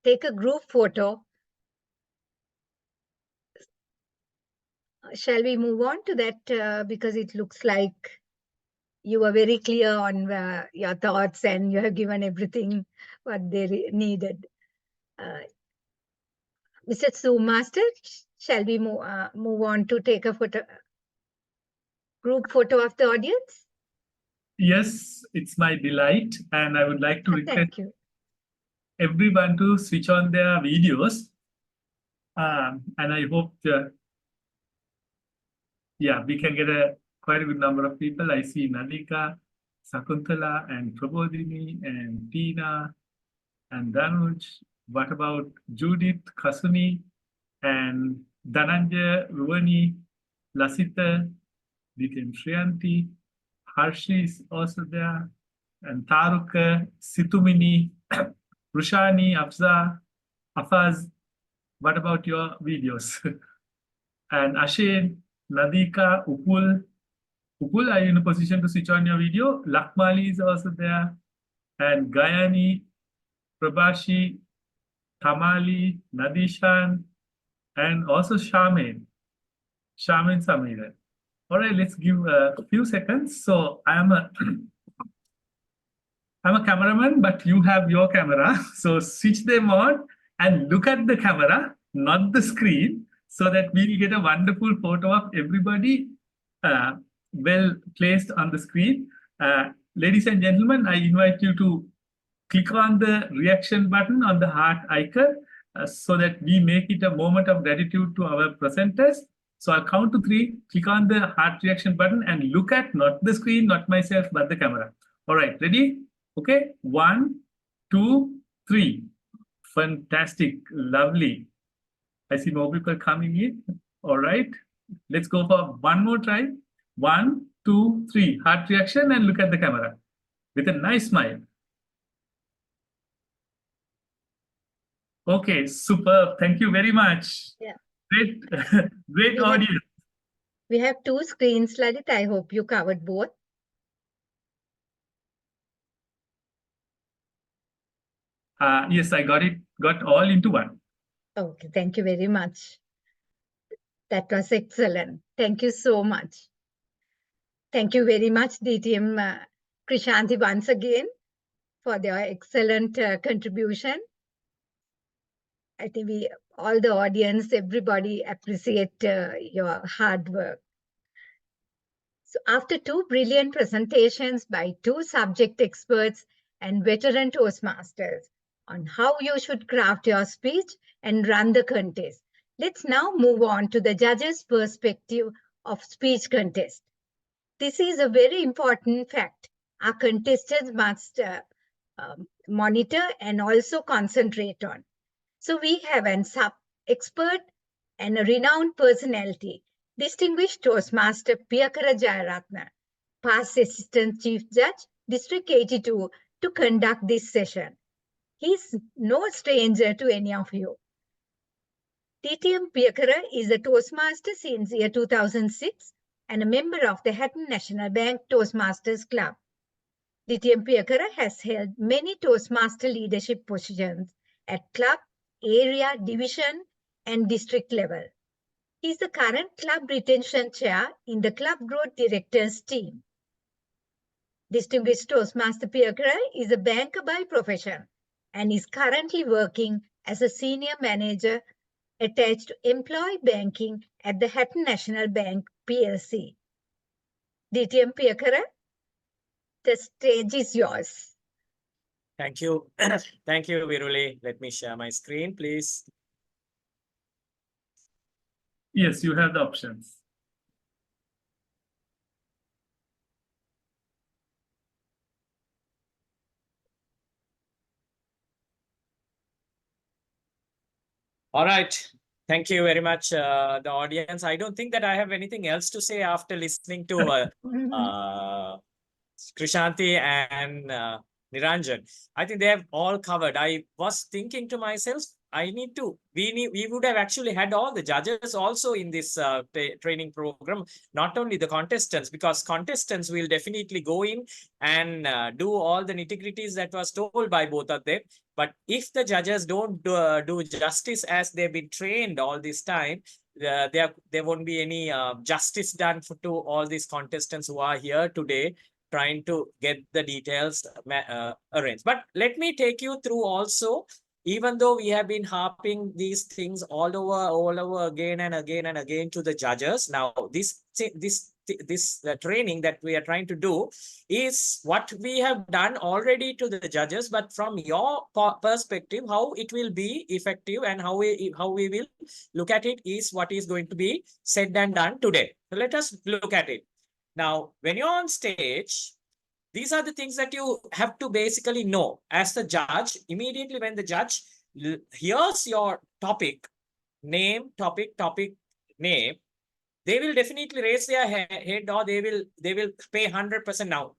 take a group photo. Shall we move on to that? Because it looks like you were very clear on your thoughts and you have given everything what they needed. Mr. Master, shall we move on to take a group photo of the audience? Yes, it's my delight, and I would like to request Thank you. everyone to switch on their videos. And I hope, yeah, we can get quite a good number of people. I see Nadika, Sakuntala, and Prabodhini, and Tina, and Danuj. What about Judith, Kasuni, and Dhananjay, Ruvani, Lasita, DTM Shriyanti, Harshi is also there, and Taruka, Situmini, Rushani, Afza, Afaz. What about your videos? And Ashin, Nadika, Upul. Upul, are you in a position to switch on your video? Lakmali is also there. And Gayani, Prabhashi, Tamali, Nadishan, and also Shamin Samira. All right, let's give a few seconds. So I'm a cameraman, but you have your camera. So switch them on and look at the camera, not the screen, so that we'll get a wonderful photo of everybody well placed on the screen. Ladies and gentlemen, I invite you to click on the reaction button on the heart icon so that we make it a moment of gratitude to our presenters. So I'll count to 3, click on the heart reaction button and look at not the screen, not myself, but the camera. All right, ready? Okay, 1, 2, 3. Fantastic, lovely. I see more people coming in. All right, let's go for one more try. 1, 2, 3. Heart reaction and look at the camera with a nice smile. Okay, superb. Thank you very much. Yeah. Great, great audience. We have 2 screens, Lalit. I hope you covered both. Yes, I got all into one. Okay, thank you very much. That was excellent. Thank you so much. Thank you very much, DTM Chrishanthi, once again for their excellent contribution. I think all the audience, everybody appreciate your hard work. So after 2 brilliant presentations by 2 subject experts and veteran Toastmasters on how you should craft your speech and run the contest, let's now move on to the judges' perspective of speech contest. This is a very important fact. Our contestants must monitor and also concentrate on. So we have an expert and a renowned personality, Distinguished Toastmaster Piyakara Darshin, past Assistant Chief Judge, District 82, to conduct this session. He's no stranger to any of you. DTM Piyakara is a Toastmaster since year 2006 and a member of the Hatton National Bank Toastmasters Club. DTM Piyakara has held many Toastmaster leadership positions at club, area, division, and district level. He is the current club retention chair in the club growth directors team. Distinguished Toastmaster Piyakara is a banker by profession and is currently working as a senior manager attached to employee banking at the Hatton National Bank PLC. DTM Piyakara, the stage is yours. Thank you. Thank you, Viruli. Let me share my screen, please. Yes, you have the options. All right. Thank you very much, the audience. I don't think that I have anything else to say after listening to Krishanthi and Niranjan. I think they have all covered. I was thinking to myself, we would have actually had all the judges also in this training program, not only the contestants, because contestants will definitely go in and do all the nitty-gritties that was told by both of them. But if the judges don't do justice as they've been trained all this time, there won't be any justice done to all these contestants who are here today trying to get the details arranged. But let me take you through also, even though we have been harping these things all over again and again to the judges. Now, this training that we are trying to do is what we have done already to the judges, but from your perspective, how it will be effective and how we will look at it is what is going to be said and done today. So let us look at it. Now, when you're on stage, these are the things that you have to basically know as the judge. Immediately when the judge hears your topic, name, name, they will definitely raise their head, or they will pay 100% now.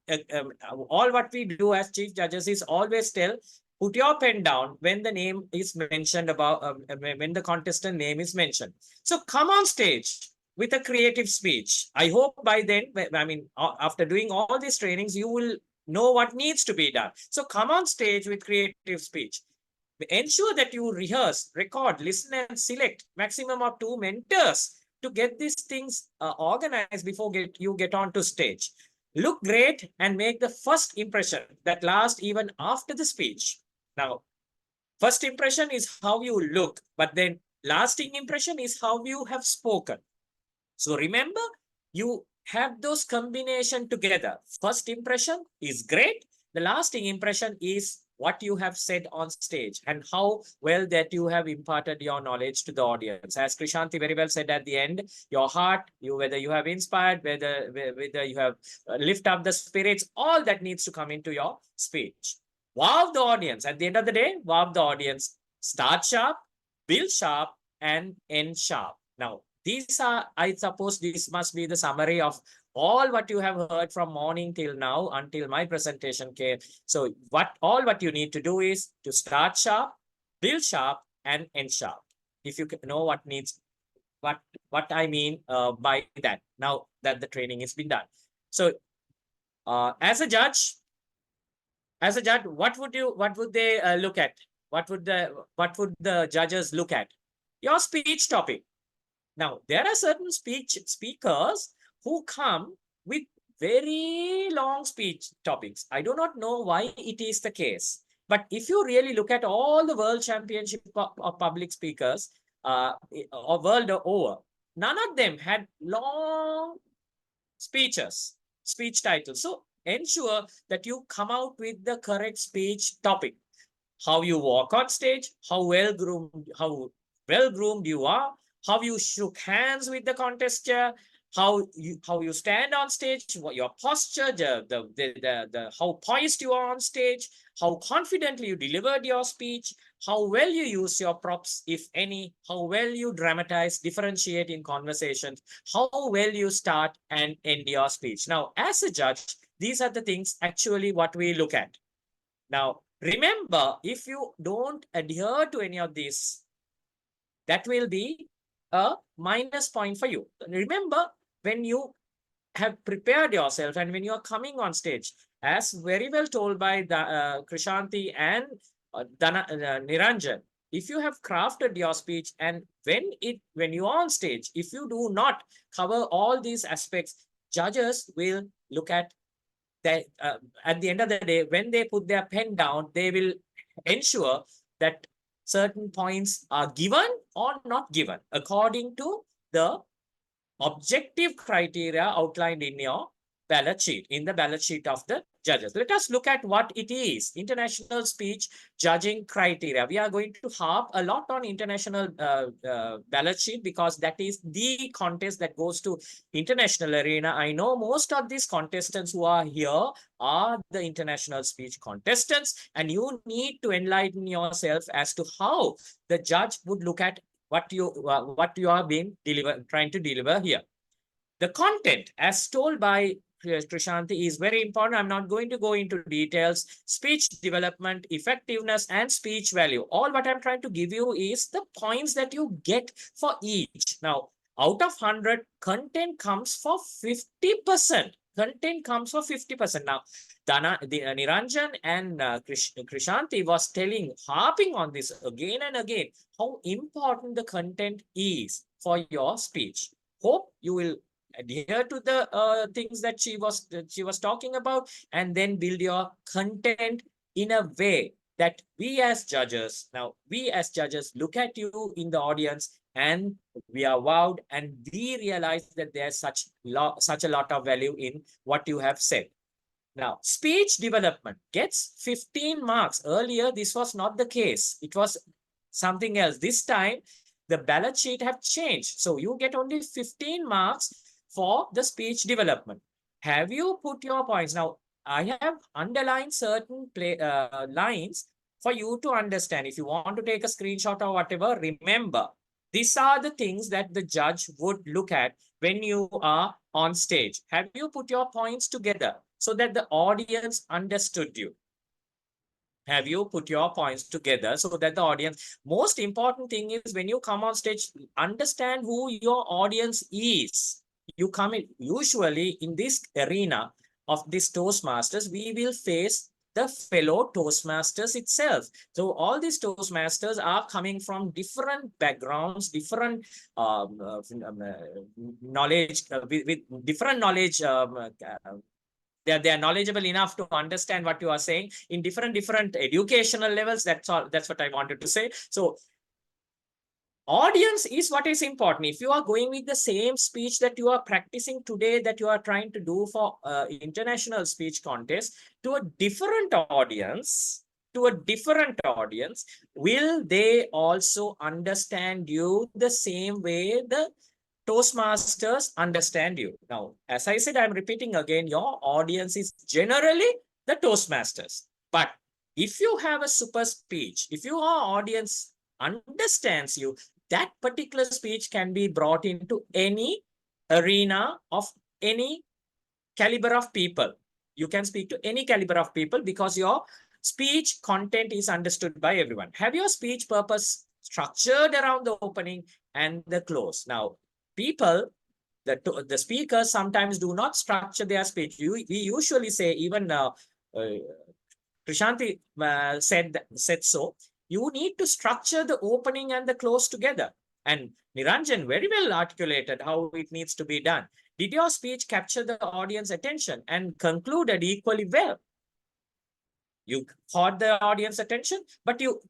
All what we do as chief judges is always tell, put your pen down when the name is mentioned when the contestant name is mentioned. So come on stage with a creative speech. I hope by then, I mean, after doing all these trainings, you will know what needs to be done. So come on stage with creative speech. Ensure that you rehearse, record, listen, and select maximum of 2 mentors to get these things organized before you get onto stage. Look great and make the first impression that lasts even after the speech. Now, first impression is how you look, but then lasting impression is how you have spoken. So remember, you have those combination together. First impression is great. The lasting impression is what you have said on stage and how well that you have imparted your knowledge to the audience. As Krishanthi very well said at the end, your heart, whether you have inspired, whether you have lift up the spirits, all that needs to come into your speech. Wow the audience. At the end of the day, wow the audience. Start sharp, build sharp, and end sharp. Now, these are, I suppose this must be the summary of all what you have heard from morning till now until my presentation came. So all what you need to do is to start sharp, build sharp, and end sharp. If you know what I mean by that, now that the training has been done. So as a judge, what would they look at? What would the judges look at? Your speech topic. Now, there are certain speakers who come with very long speech topics. I do not know why it is the case. But if you really look at all the world championship of public speakers or world over, none of them had long speech titles. So ensure that you come out with the correct speech topic. How you walk on stage, how well groomed you are, how you shook hands with the contestant, how you stand on stage, your posture, how poised you are on stage, how confidently you delivered your speech, how well you use your props, if any, how well you dramatize, differentiate in conversations, how well you start and end your speech. Now, as a judge, these are the things actually what we look at. Now, remember, if you don't adhere to any of these, that will be a minus point for you. Remember, when you have prepared yourself and when you are coming on stage, as very well told by Krishanthi and Niranjan, if you have crafted your speech and when you are on stage, if you do not cover all these aspects, judges will look at that. At the end of the day, when they put their pen down, they will ensure that certain points are given or not given according to the objective criteria outlined in your ballot sheet, in the ballot sheet of the judges. Let us look at what it is. International speech judging criteria. We are going to harp a lot on international ballot sheet because that is the contest that goes to international arena. I know most of these contestants who are here are the international speech contestants, and you need to enlighten yourself as to how the judge would look at what you are trying to deliver here. The content, as told by Chrishanthi, is very important. I'm not going to go into details. Speech development, effectiveness, and speech value. All what I'm trying to give you is the points that you get for each. Now, out of 100, content comes for 50%. Content comes for 50%. Now, Niranjan and Chrishanthi was harping on this again and again, how important the content is for your speech. Hope you will adhere to the things that she was talking about, and then build your content in a way that we as judges look at you in the audience and we are wowed and we realize that there's such a lot of value in what you have said. Now, speech development gets 15 marks. Earlier, this was not the case. It was something else. This time, the ballot sheet have changed. So you get only 15 marks for the speech development. Have you put your points? Now, I have underlined certain lines for you to understand. If you want to take a screenshot or whatever, remember, these are the things that the judge would look at when you are on stage. Have you put your points together so that the audience understood you? Have you put your points together so that the audience, most important thing is when you come on stage, understand who your audience is. You come in, usually in this arena of this Toastmasters, we will face the fellow Toastmasters itself. So all these Toastmasters are coming from different backgrounds, different knowledge, with different knowledge. They are knowledgeable enough to understand what you are saying in different educational levels. That's all. That's what I wanted to say. So audience is what is important. If you are going with the same speech that you are practicing today, that you are trying to do for international speech contest to a different audience, will they also understand you the same way the Toastmasters understand you? Now, as I said, I'm repeating again, your audience is generally the Toastmasters. But if you have a super speech, if your audience understands you, that particular speech can be brought into any arena of any caliber of people. You can speak to any caliber of people because your speech content is understood by everyone. Have your speech purpose structured around the opening and the close. Now, people, the speakers sometimes do not structure their speech. We usually say, even Chrishanthi said so, you need to structure the opening and the close together. And Niranjan very well articulated how it needs to be done. Did your speech capture the audience attention and concluded equally well? You caught the audience attention, but you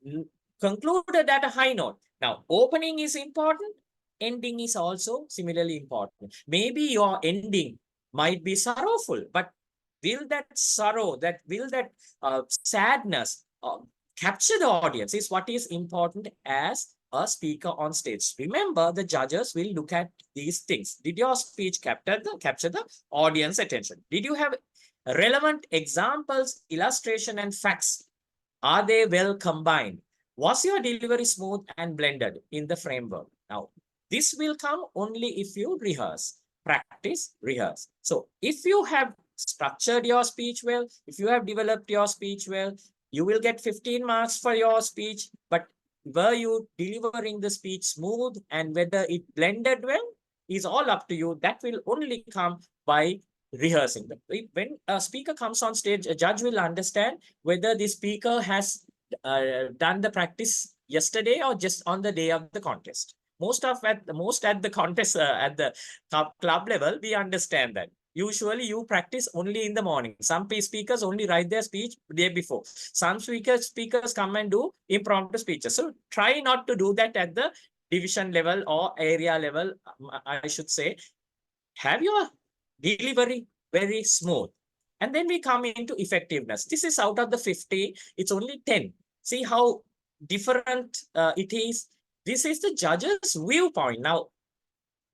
concluded at a high note. Now, opening is important. Ending is also similarly important. Maybe your ending might be sorrowful, but will that sorrow, will that sadness capture the audience is what is important as a speaker on stage. Remember, the judges will look at these things. Did your speech capture the audience attention? Did you have relevant examples, illustration, and facts? Are they well combined? Was your delivery smooth and blended in the framework? Now, this will come only if you rehearse, practice, rehearse. So if you have structured your speech well, if you have developed your speech well, you will get 15 marks for your speech. But were you delivering the speech smooth and whether it blended well is all up to you. That will only come by rehearsing. When a speaker comes on stage, a judge will understand whether the speaker has done the practice yesterday or just on the day of the contest. Most at the contest at the club level, we understand that. Usually you practice only in the morning. Some speakers only write their speech the day before. Some speakers come and do impromptu speeches. So try not to do that at the division level or area level, I should say. Have your delivery very smooth. And then we come into effectiveness. This is out of the 50, it's only 10. See how different it is. This is the judge's viewpoint. Now,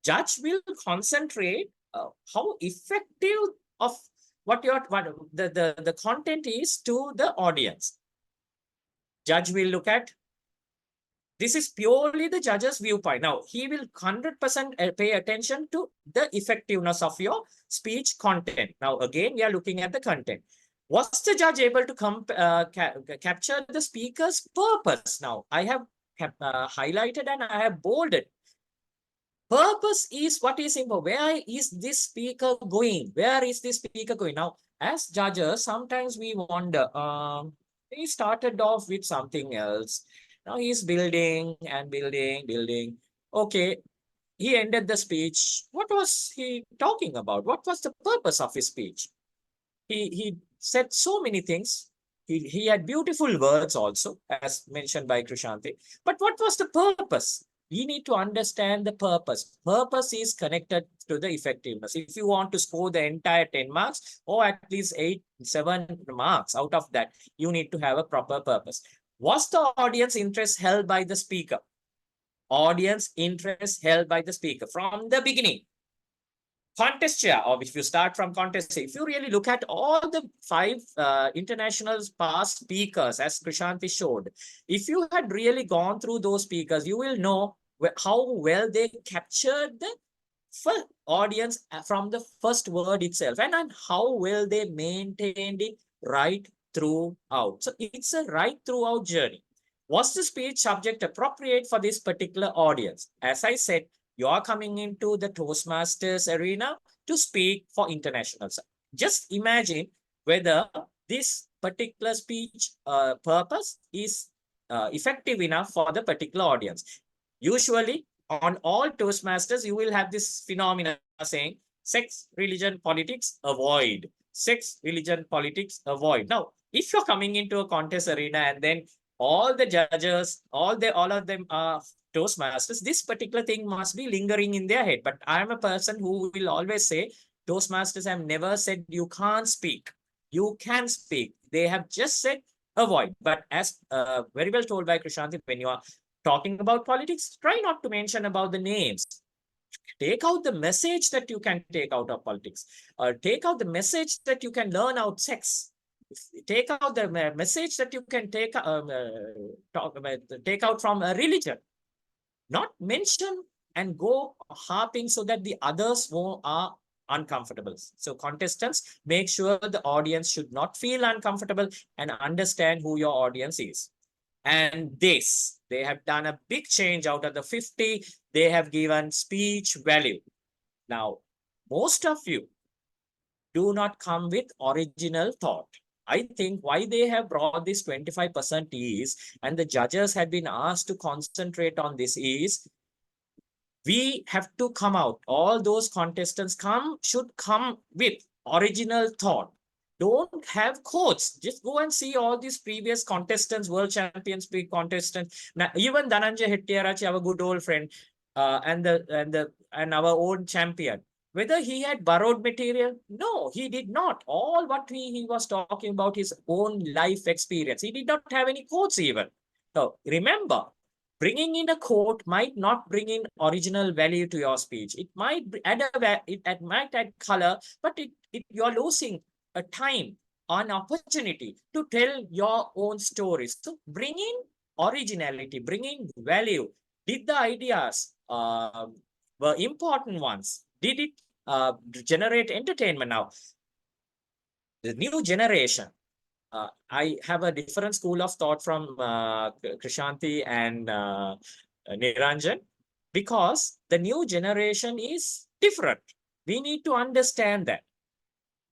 judge will concentrate how effective of what the content is to the audience. Judge will look at, this is purely the judge's viewpoint. Now, he will 100% pay attention to the effectiveness of your speech content. Now, again, we are looking at the content. Was the judge able to capture the speaker's purpose? Now, I have highlighted and I have bolded. Purpose is what is important. Where is this speaker going? Where is this speaker going? Now, as judges, sometimes we wonder, he started off with something else. Now he's building and building. Okay, he ended the speech. What was he talking about? What was the purpose of his speech? He said so many things. He had beautiful words also, as mentioned by Chrishanthi. But what was the purpose? We need to understand the purpose. Purpose is connected to the effectiveness. If you want to score the entire 10 marks or at least 7 marks out of that, you need to have a proper purpose. Was the audience interest held by the speaker? Audience interest held by the speaker from the beginning. Contest chair, or if you start from contest, if you really look at all the 5 international past speakers, as Chrishanthi showed, if you had really gone through those speakers, you will know how well they captured the audience from the first word itself, and how well they maintained it right throughout. So it's a right throughout journey. Was the speech subject appropriate for this particular audience? As I said, you are coming into the Toastmasters arena to speak for internationals. Just imagine whether this particular speech purpose is effective enough for the particular audience. Usually, on all Toastmasters, you will have this phenomena saying, sex, religion, politics, avoid. Sex, religion, politics, avoid. Now, if you're coming into a contest arena and then all the judges, all of them are Toastmasters, this particular thing must be lingering in their head. But I'm a person who will always say, Toastmasters have never said you can't speak. You can speak. They have just said avoid. But as very well told by Chrishanthi, when you are talking about politics, try not to mention about the names. Take out the message that you can take out of politics. Take out the message that you can learn out sex. Take out the message that you can take out from a religion. Not mention and go harping so that the others are uncomfortable. So contestants, make sure the audience should not feel uncomfortable and understand who your audience is. And this, they have done a big change out of the 50. They have given speech value. Now, most of you do not come with original thought. I think why they have brought this 25% is, and the judges had been asked to concentrate on this is, we have to come out, all those contestants should come with original thought. Don't have quotes. Just go and see all these previous contestants, world champions, big contestants. Now, even Dhananjay Hettiarachchi, our good old friend, and our own champion. Whether he had borrowed material? No, he did not. All what he was talking about his own life experience. He did not have any quotes even. So remember, bringing in a quote might not bring in original value to your speech. It might add color, but you're losing a time, an opportunity to tell your own stories. So bring in originality, bring in value. Did the ideas were important ones? Did it generate entertainment? Now, the new generation, I have a different school of thought from Chrishanthi and Niranjan, because the new generation is different. We need to understand that.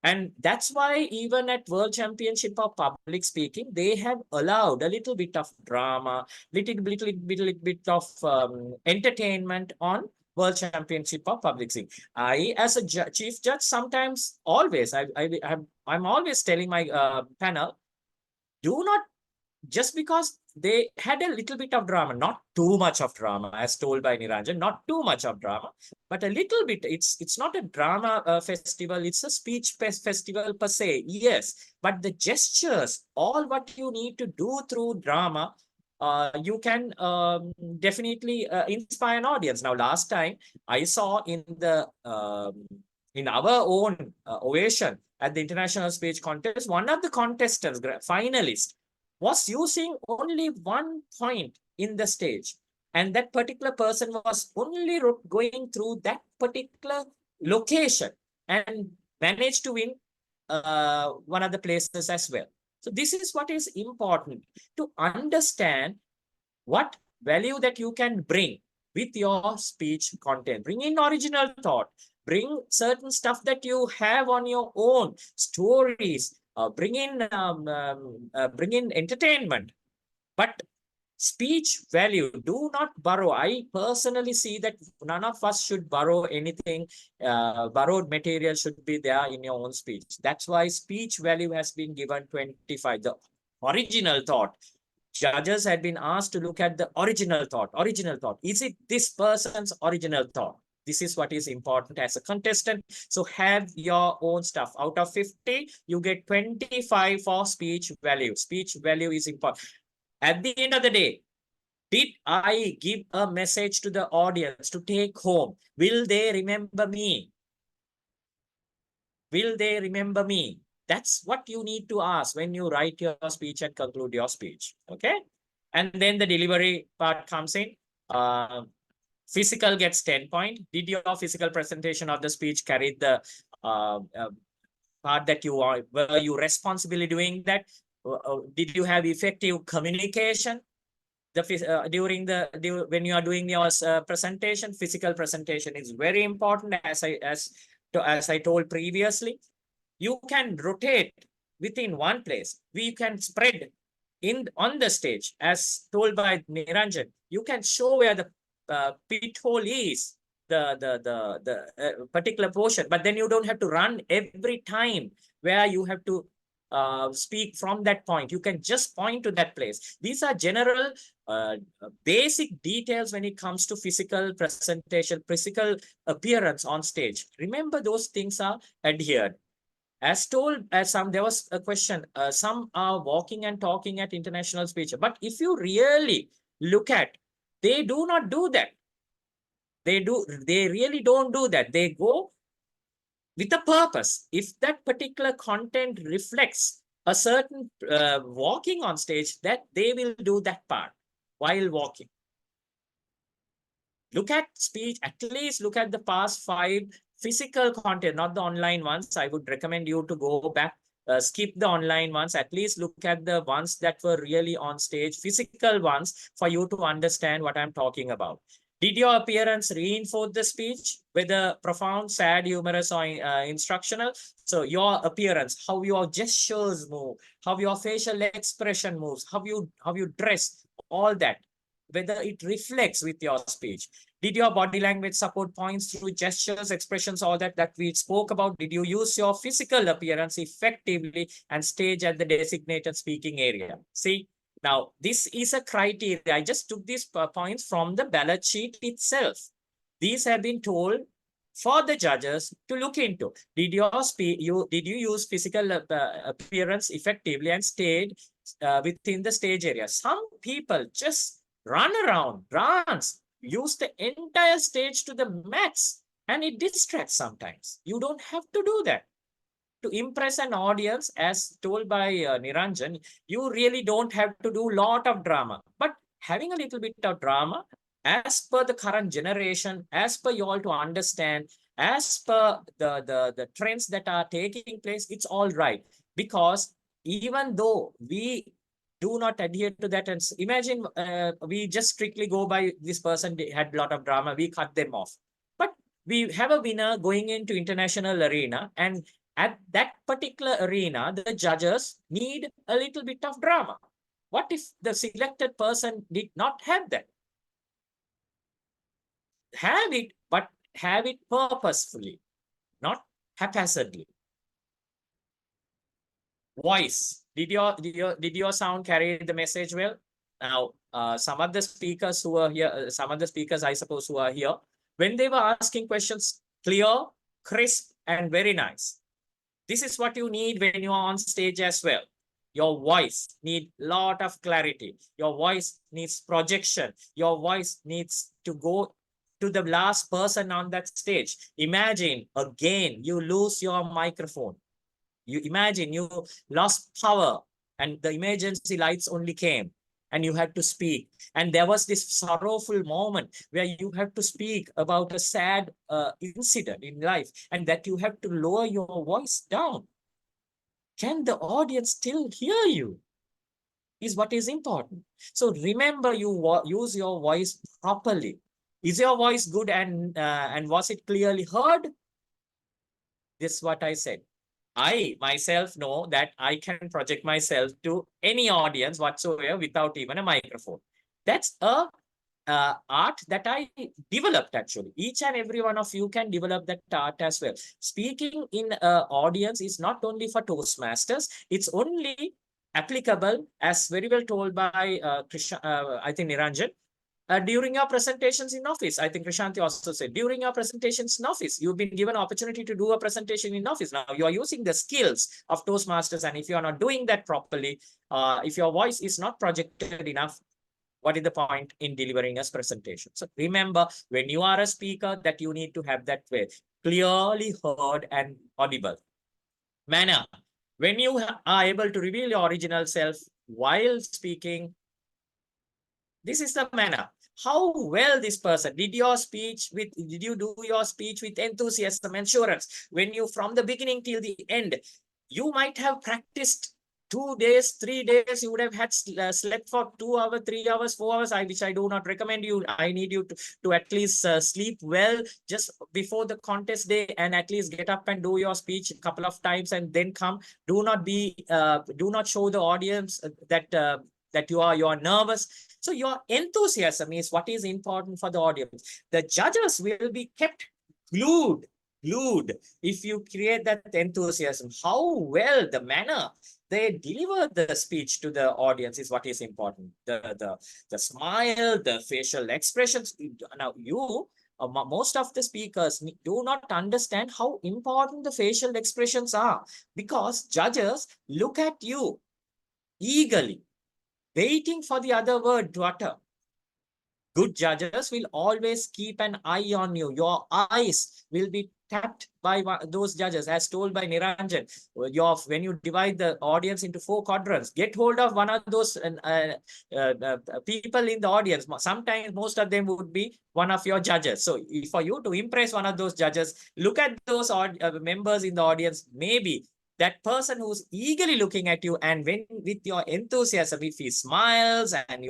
And that's why even at World Championship of Public Speaking, they have allowed a little bit of drama, little bit of entertainment on World Championship of Public Speaking. I, as a chief judge, sometimes always, I'm always telling my panel, do not just because they had a little bit of drama, not too much of drama, as told by Niranjan, not too much of drama, but a little bit. It's not a drama festival, it's a speech festival per se, yes. But the gestures, all what you need to do through drama, you can definitely inspire an audience. Now, last time I saw in our own ovation at the International Speech Contest, one of the contestants, finalists, was using only one point in the stage. And that particular person was only going through that particular location and managed to win one of the places as well. So this is what is important, to understand what value that you can bring with your speech content. Bring in original thought, bring certain stuff that you have on your own, stories, bring in entertainment, but speech value, do not borrow. I personally see that none of us should borrow anything. Borrowed material should be there in your own speech. That's why speech value has been given 25. The original thought, judges had been asked to look at the original thought. Original thought, is it this person's original thought? This is what is important as a contestant. So have your own stuff. Out of 50, you get 25 for speech value. Speech value is important. At the end of the day, did I give a message to the audience to take home? Will they remember me? Will they remember me? That's what you need to ask when you write your speech and conclude your speech. Okay. And then the delivery part comes in. Physical gets 10 points. Did your physical presentation of the speech carry the part that you are, were you responsibly doing that? Did you have effective communication? When you are doing your presentation, physical presentation is very important. As I told previously, you can rotate within one place. We can spread on the stage, as told by Niranjan. You can show where the pit hole is, the particular portion, but then you don't have to run every time where you have to speak from that point. You can just point to that place. These are general basic details when it comes to physical presentation, physical appearance on stage. Remember, those things are adhered. As told, there was a question, some are walking and talking at international speech, but if you really look at, they do not do that. They really don't do that. They go with a purpose. If that particular content reflects a certain walking on stage, that they will do that part while walking. Look at speech, at least look at the past 5 physical content, not the online ones. I would recommend you to go back, skip the online ones, at least look at the ones that were really on stage, physical ones, for you to understand what I'm talking about. Did your appearance reinforce the speech, whether profound, sad, humorous, or instructional? So your appearance, how your gestures move, how your facial expression moves, how you dress, all that, whether it reflects with your speech. Did your body language support points through gestures, expressions, all that we spoke about? Did you use your physical appearance effectively and stage at the designated speaking area? See, now this is a criteria. I just took these points from the ballot sheet itself. These have been told for the judges to look into. Did you use physical appearance effectively and stayed within the stage area? Some people just run around, dance, use the entire stage to the max, and it distracts sometimes. You don't have to do that. To impress an audience, as told by Niranjan, you really don't have to do a lot of drama. But having a little bit of drama, as per the current generation, as per you all to understand, as per the trends that are taking place, it's all right. Because even though we do not adhere to that, and imagine we just strictly go by this person had a lot of drama, we cut them off. But we have a winner going into international arena, and at that particular arena, the judges need a little bit of drama. What if the selected person did not have that? Have it, but have it purposefully, not haphazardly. Voice. Did your sound carry the message well? Now, some of the speakers who are here, some of the speakers I suppose who are here, when they were asking questions, clear, crisp, and very nice. This is what you need when you are on stage as well. Your voice needs a lot of clarity. Your voice needs projection. Your voice needs to go to the last person on that stage. Imagine again, you lose your microphone. You imagine you lost power and the emergency lights only came and you had to speak. And there was this sorrowful moment where you have to speak about a sad incident in life and that you have to lower your voice down. Can the audience still hear you? Is what is important. So remember, you use your voice properly. Is your voice good and was it clearly heard? This is what I said. I myself know that I can project myself to any audience whatsoever without even a microphone. That's a art that I developed actually. Each and every one of you can develop that art as well. Speaking in audience is not only for Toastmasters, it's only applicable, as very well told by I think Niranjan, during your presentations in office. I think Krishanthi also said, during your presentations in office, you've been given opportunity to do a presentation in office. Now you are using the skills of Toastmasters, and if you are not doing that properly, if your voice is not projected enough, what is the point in delivering a presentation? So remember, when you are a speaker, that you need to have that way, clearly heard and audible. Manner. When you are able to reveal your original self while speaking, this is the manner. How well this person did you do your speech with enthusiasm and assurance? When you, from the beginning till the end, you might have practiced 2 days, 3 days, you would have had slept for 2 hours, 3 hours, 4 hours, which I do not recommend you. I need you to at least sleep well just before the contest day and at least get up and do your speech a couple of times and then come. Do not show the audience that you are nervous. So your enthusiasm is what is important for the audience. The judges will be kept glued if you create that enthusiasm. How well, the manner they deliver the speech to the audience is what is important. The smile, the facial expressions. Now most of the speakers do not understand how important the facial expressions are, because judges look at you eagerly, waiting for the other word to utter. Good judges will always keep an eye on you. Your eyes will be tapped by those judges, as told by Niranjan. When you divide the audience into 4 quadrants, get hold of one of those people in the audience. Sometimes most of them would be one of your judges. So for you to impress one of those judges, look at those members in the audience. Maybe that person who's eagerly looking at you, and when with your enthusiasm, if he smiles and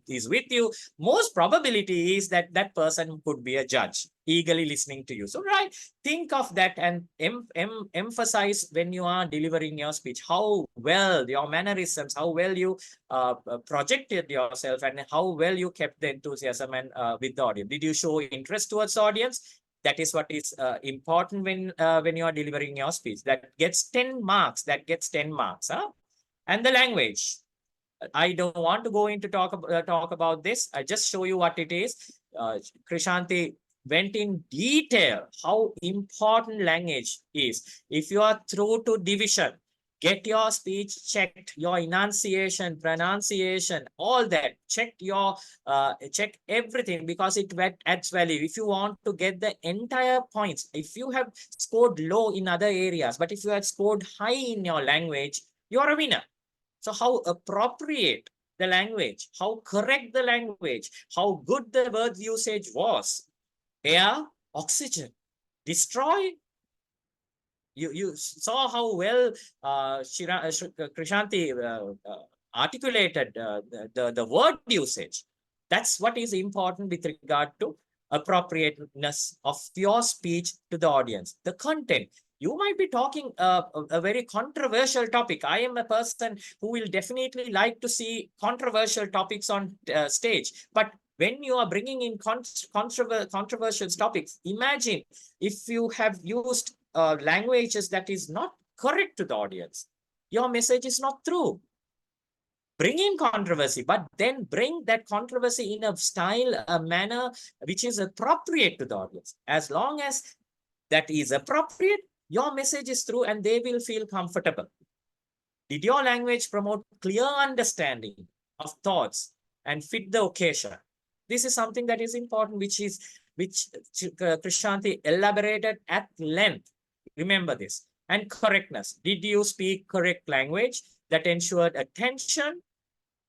he's with you, most probability is that that person could be a judge, eagerly listening to you. So think of that and emphasize when you are delivering your speech, how well your mannerisms, how well you projected yourself, and how well you kept the enthusiasm and with the audience. Did you show interest towards the audience? That is what is important when you are delivering your speech. That gets 10 marks. Huh? And the language. I don't want to go into talk about this. I just show you what it is. Krishanthi went in detail how important language is. If you are through to division, get your speech checked, your enunciation, pronunciation, all that. Check everything, because it adds value. If you want to get the entire points, if you have scored low in other areas, but if you had scored high in your language, you are a winner. So how appropriate the language, how correct the language, how good the word usage was. Air, oxygen, destroy. You saw how well Krishanthi articulated the word usage. That's what is important with regard to appropriateness of your speech to the audience. The content. You might be talking a very controversial topic. I am a person who will definitely like to see controversial topics on stage. But when you are bringing in controversial topics, imagine if you have used languages that is not correct to the audience. your message is not through. Bring in controversy, but then bring that controversy in a style, a manner which is appropriate to the audience. As long as that is appropriate, your message is through and they will feel comfortable. Did your language promote clear understanding of thoughts and fit the occasion? This is something that is important, which Chrishanthi elaborated at length. Remember this. And correctness. Did you speak correct language that ensured attention?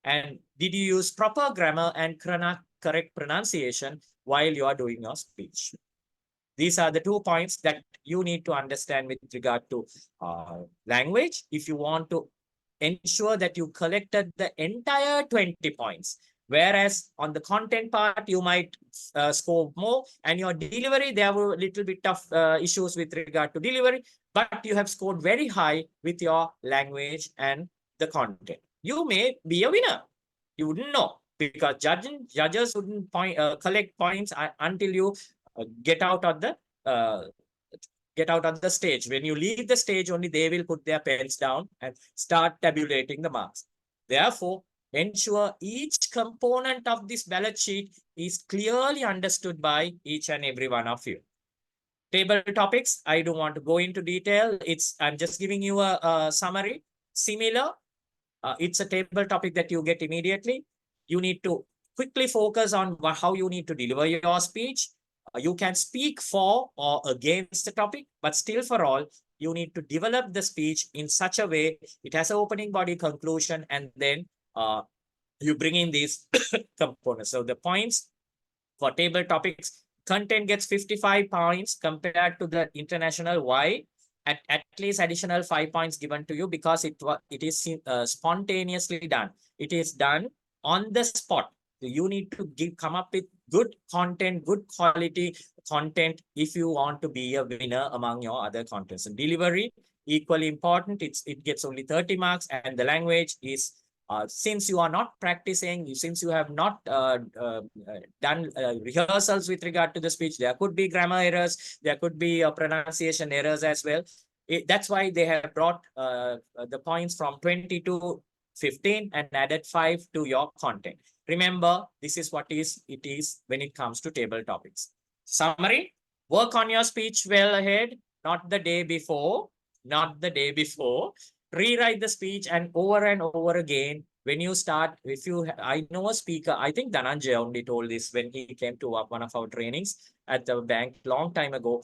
And did you use proper grammar and correct pronunciation while you are doing your speech? These are the 2 points that you need to understand with regard to language. If you want to ensure that you collected the entire 20 points, whereas on the content part, you might score more, and your delivery, there were a little bit of issues with regard to delivery, but you have scored very high with your language and the content. You may be a winner. You wouldn't know, because judges wouldn't collect points until you get out of the stage. When you leave the stage, only they will put their pens down and start tabulating the marks. Therefore, ensure each component of this ballot sheet is clearly understood by each and every one of you. Table topics, I don't want to go into detail. I'm just giving you a summary. Similar, it's a table topic that you get immediately. You need to quickly focus on how you need to deliver your speech. You can speak for or against the topic, but still for all, you need to develop the speech in such a way it has an opening body, conclusion, and then you bring in these components. So the points for table topics, content gets 55 points compared to the international. Why? At least additional 5 points given to you because it is spontaneously done. It is done on the spot. So you need to come up with good content, good quality content if you want to be a winner among your other contents. And delivery, equally important. It gets only 30 marks, and the language is since you are not practicing, since you have not done rehearsals with regard to the speech, there could be grammar errors, there could be pronunciation errors as well. That's why they have brought the points from 20 to 15 and added 5 to your content. Remember, this is what it is when it comes to table topics. Summary, work on your speech well ahead, not the day before, not the day before. Rewrite the speech and over again. When you start, I know a speaker, I think Dhananjay only told this when he came to one of our trainings at the bank long time ago.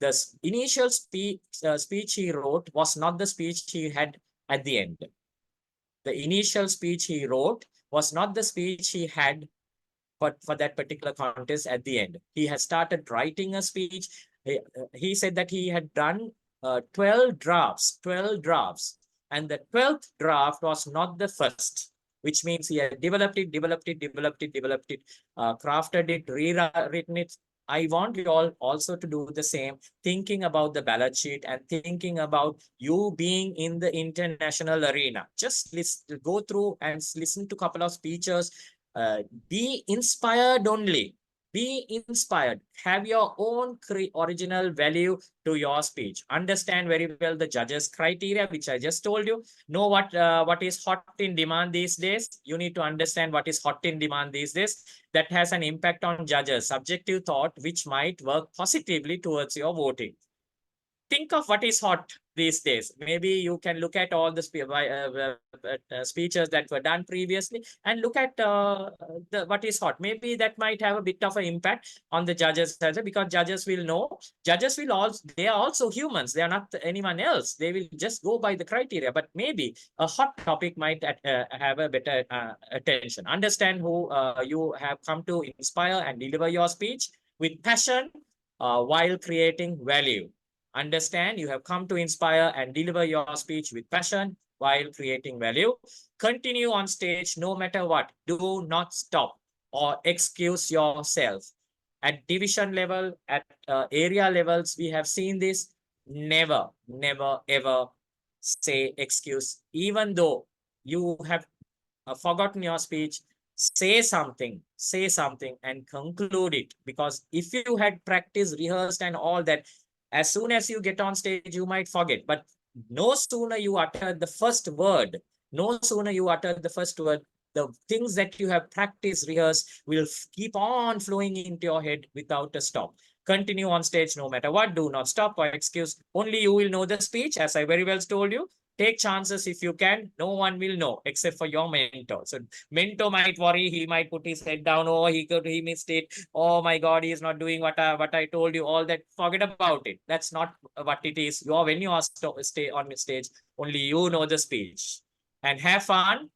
The initial speech he wrote was not the speech he had at the end. The initial speech he wrote was not the speech he had for that particular contest at the end. He has started writing a speech. He said that he had done 12 drafts, and the 12th draft was not the first, which means he had developed it, crafted it, rewritten it. I want you all also to do the same, thinking about the ballot sheet and thinking about you being in the international arena. Just go through and listen to a couple of speeches. Be inspired only. Be inspired. Have your own original value to your speech. Understand very well the judges' criteria, which I just told you. Know what is hot in demand these days. You need to understand what is hot in demand these days. That has an impact on judges' subjective thought, which might work positively towards your voting. Think of what is hot these days. Maybe you can look at all the speeches that were done previously and look at what is hot. Maybe that might have a bit of an impact on the judges as well, because judges will know. Judges will also, they are also humans. They are not anyone else. They will just go by the criteria. But maybe a hot topic might have a better attention. Understand who you have come to inspire and deliver your speech with passion while creating value. Understand you have come to inspire and deliver your speech with passion while creating value. Continue on stage no matter what. Do not stop or excuse yourself. At division level, at area levels, we have seen this. Never, ever say excuse. Even though you have forgotten your speech, say something and conclude it. Because if you had practiced, rehearsed and all that, as soon as you get on stage, you might forget. But no sooner you utter the first word, no sooner you utter the first word, the things that you have practiced, rehearsed will keep on flowing into your head without a stop. Continue on stage no matter what. Do not stop or excuse. Only you will know the speech, as I very well told you. Take chances if you can. No one will know except for your mentor. So mentor might worry. He might put his head down. Oh, he missed it. Oh my God, he is not doing what I told you. All that, forget about it. That's not what it is. When you are stay on stage, only you know the speech. And have fun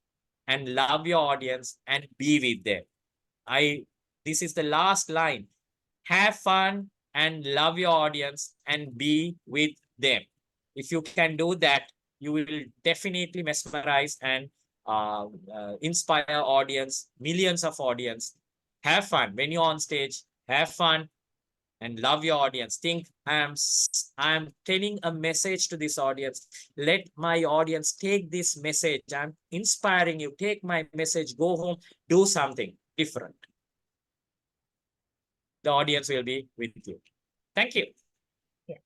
and love your audience and be with them. This is the last line. Have fun and love your audience and be with them. If you can do that, you will definitely mesmerize and inspire audience, millions of audience. Have fun when you're on stage. Have fun and love your audience. Think, I'm telling a message to this audience. Let my audience take this message. I'm inspiring you. Take my message. Go home. Do something different. The audience will be with you. Thank you. Yeah.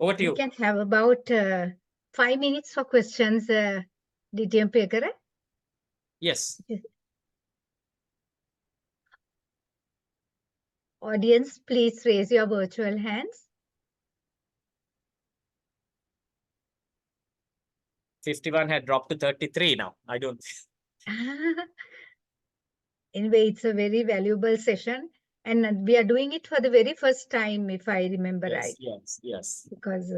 Over to you. We can have about 5 minutes for questions, DTM Piyakara. Yes. Audience, please raise your virtual hands. 51 had dropped to 33 now. I don't. Anyway, it's a very valuable session. And we are doing it for the very first time, if I remember right. Yes. Because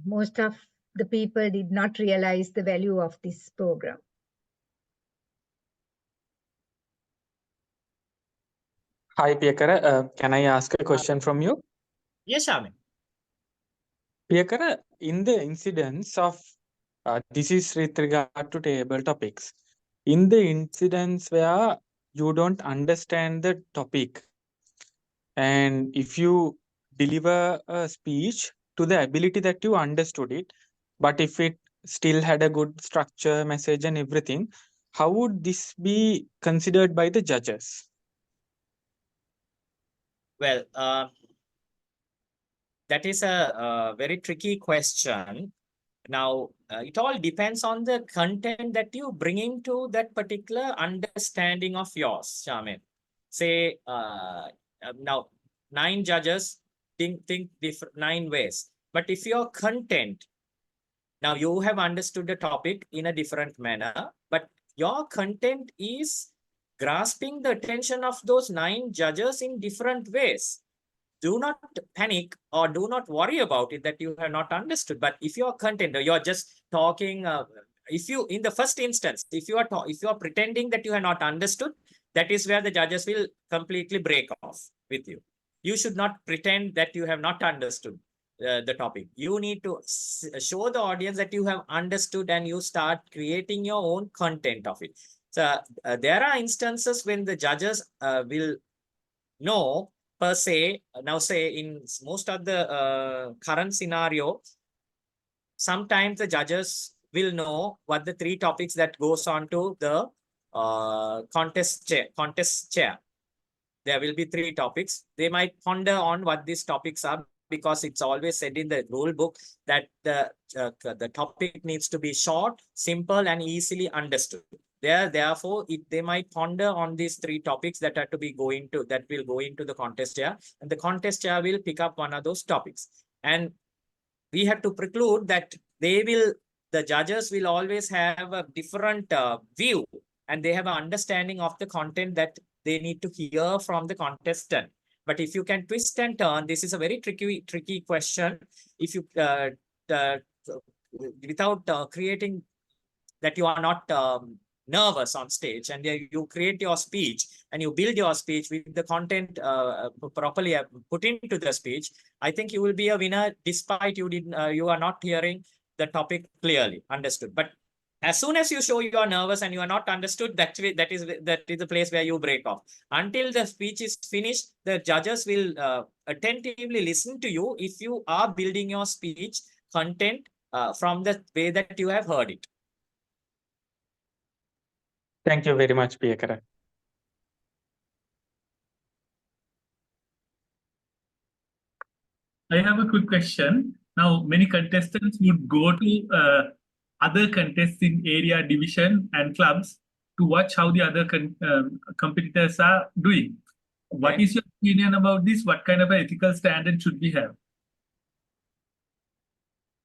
most of the people did not realize the value of this program. Hi, Piyakara. Can I ask a question from you? Yes, Amin. Piyakara, in the incidents of, this is with regard to table topics. In the incidents where you don't understand the topic, and if you deliver a speech to the ability that you understood it, but if it still had a good structure, message and everything, how would this be considered by the judges? Well, that is a very tricky question. Now, it all depends on the content that you bring into that particular understanding of yours, Shamin. Say, now, 9 judges think different 9 ways. But if your content, now you have understood the topic in a different manner, but your content is grasping the attention of those 9 judges in different ways. Do not panic or do not worry about it that you have not understood. But if your content, you're just talking, if you, in the first instance, if you are pretending that you have not understood, that is where the judges will completely break off with you. You should not pretend that you have not understood the topic. You need to show the audience that you have understood and you start creating your own content of it. So there are instances when the judges will know per se. Now say in most of the current scenario, sometimes the judges will know what the 3 topics that goes on to the contest chair. There will be 3 topics. They might ponder on what these topics are, because it's always said in the rule book that the topic needs to be short, simple, and easily understood. Therefore, they might ponder on these 3 topics that are to be that will go into the contest chair, and the contest chair will pick up one of those topics. And we have to preclude that the judges will always have a different view, and they have an understanding of the content that they need to hear from the contestant. But if you can twist and turn, this is a very tricky question. If you without creating that you are not nervous on stage, and you create your speech and you build your speech with the content properly put into the speech, I think you will be a winner, despite you are not hearing the topic clearly understood. But as soon as you show you are nervous and you are not understood, that is the place where you break off. Until the speech is finished, the judges will attentively listen to you if you are building your speech content from the way that you have heard it. Thank you very much, Piyakara. I have a quick question. Now, many contestants would go to other contests in area, division, and clubs to watch how the other competitors are doing. Okay. What is your opinion about this? What kind of ethical standard should we have?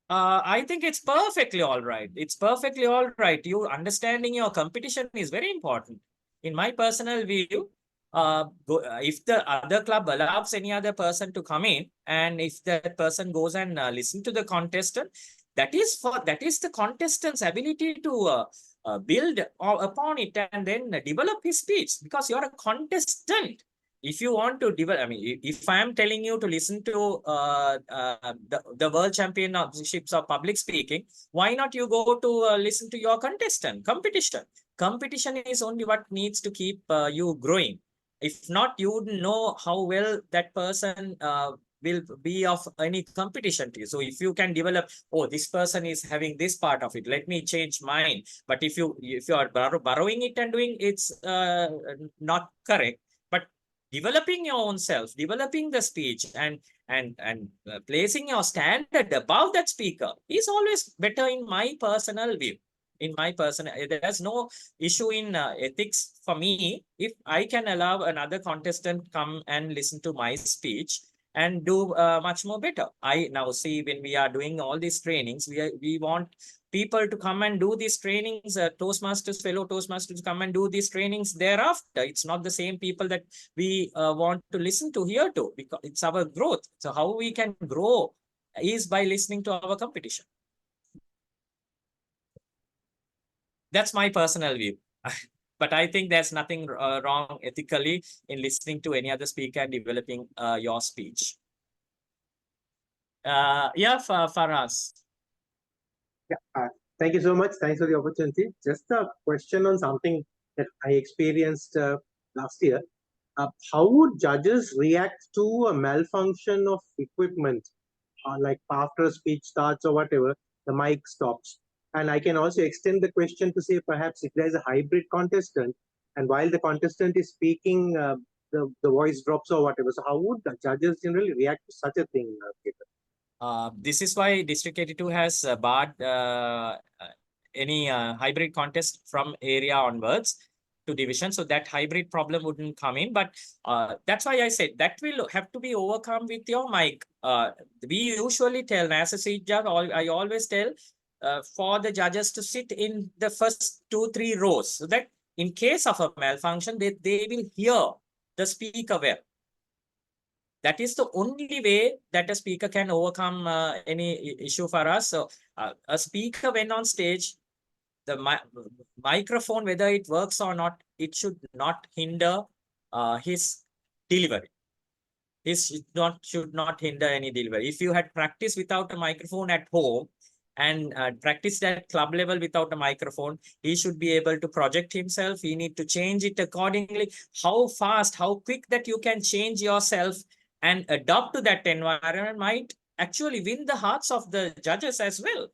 I think it's perfectly all right. It's perfectly all right. You understanding your competition is very important. In my personal view, if the other club allows any other person to come in, and if that person goes and listen to the contestant, that is the contestant's ability to build upon it and then develop his speech, because you're a contestant. If you want to develop, I mean, if I am telling you to listen to the world championships of public speaking, why not you go to listen to your competition? Competition is only what needs to keep you growing. If not, you wouldn't know how well that person will be of any competition to you. So if you can develop, oh, this person is having this part of it, let me change mine. But if you are borrowing it and doing it's not correct. But developing your own self, developing the speech, and placing your standard above that speaker is always better in my personal view. There's no issue in ethics for me if I can allow another contestant come and listen to my speech and do much more better. I now see when we are doing all these trainings, we want people to come and do these trainings, Toastmasters, fellow Toastmasters come and do these trainings thereafter. It's not the same people that we want to listen to here to, because it's our growth. So how we can grow is by listening to our competition. That's my personal view. But I think there's nothing wrong ethically in listening to any other speaker and developing your speech. Yeah, Faraz. Yeah, thank you so much. Thanks for the opportunity. Just a question on something that I experienced last year. How would judges react to a malfunction of equipment, like after a speech starts or whatever, the mic stops? And I can also extend the question to say, perhaps if there's a hybrid contestant, and while the contestant is speaking, the voice drops or whatever. So how would the judges generally react to such a thing, Peter? This is why District 82 has barred any hybrid contest from area onwards to division, so that hybrid problem wouldn't come in. But that's why I said that will have to be overcome with your mic. We usually tell, as a seat judge, I always tell for the judges to sit in the first 2-3 rows, so that in case of a malfunction, they will hear the speaker well. That is the only way that a speaker can overcome any issue for us. So a speaker, when on stage, the microphone, whether it works or not, it should not hinder his delivery. This should not hinder any delivery. If you had practiced without a microphone at home and practiced at club level without a microphone, he should be able to project himself. He need to change it accordingly. How fast, how quick that you can change yourself and adapt to that environment might actually win the hearts of the judges as well.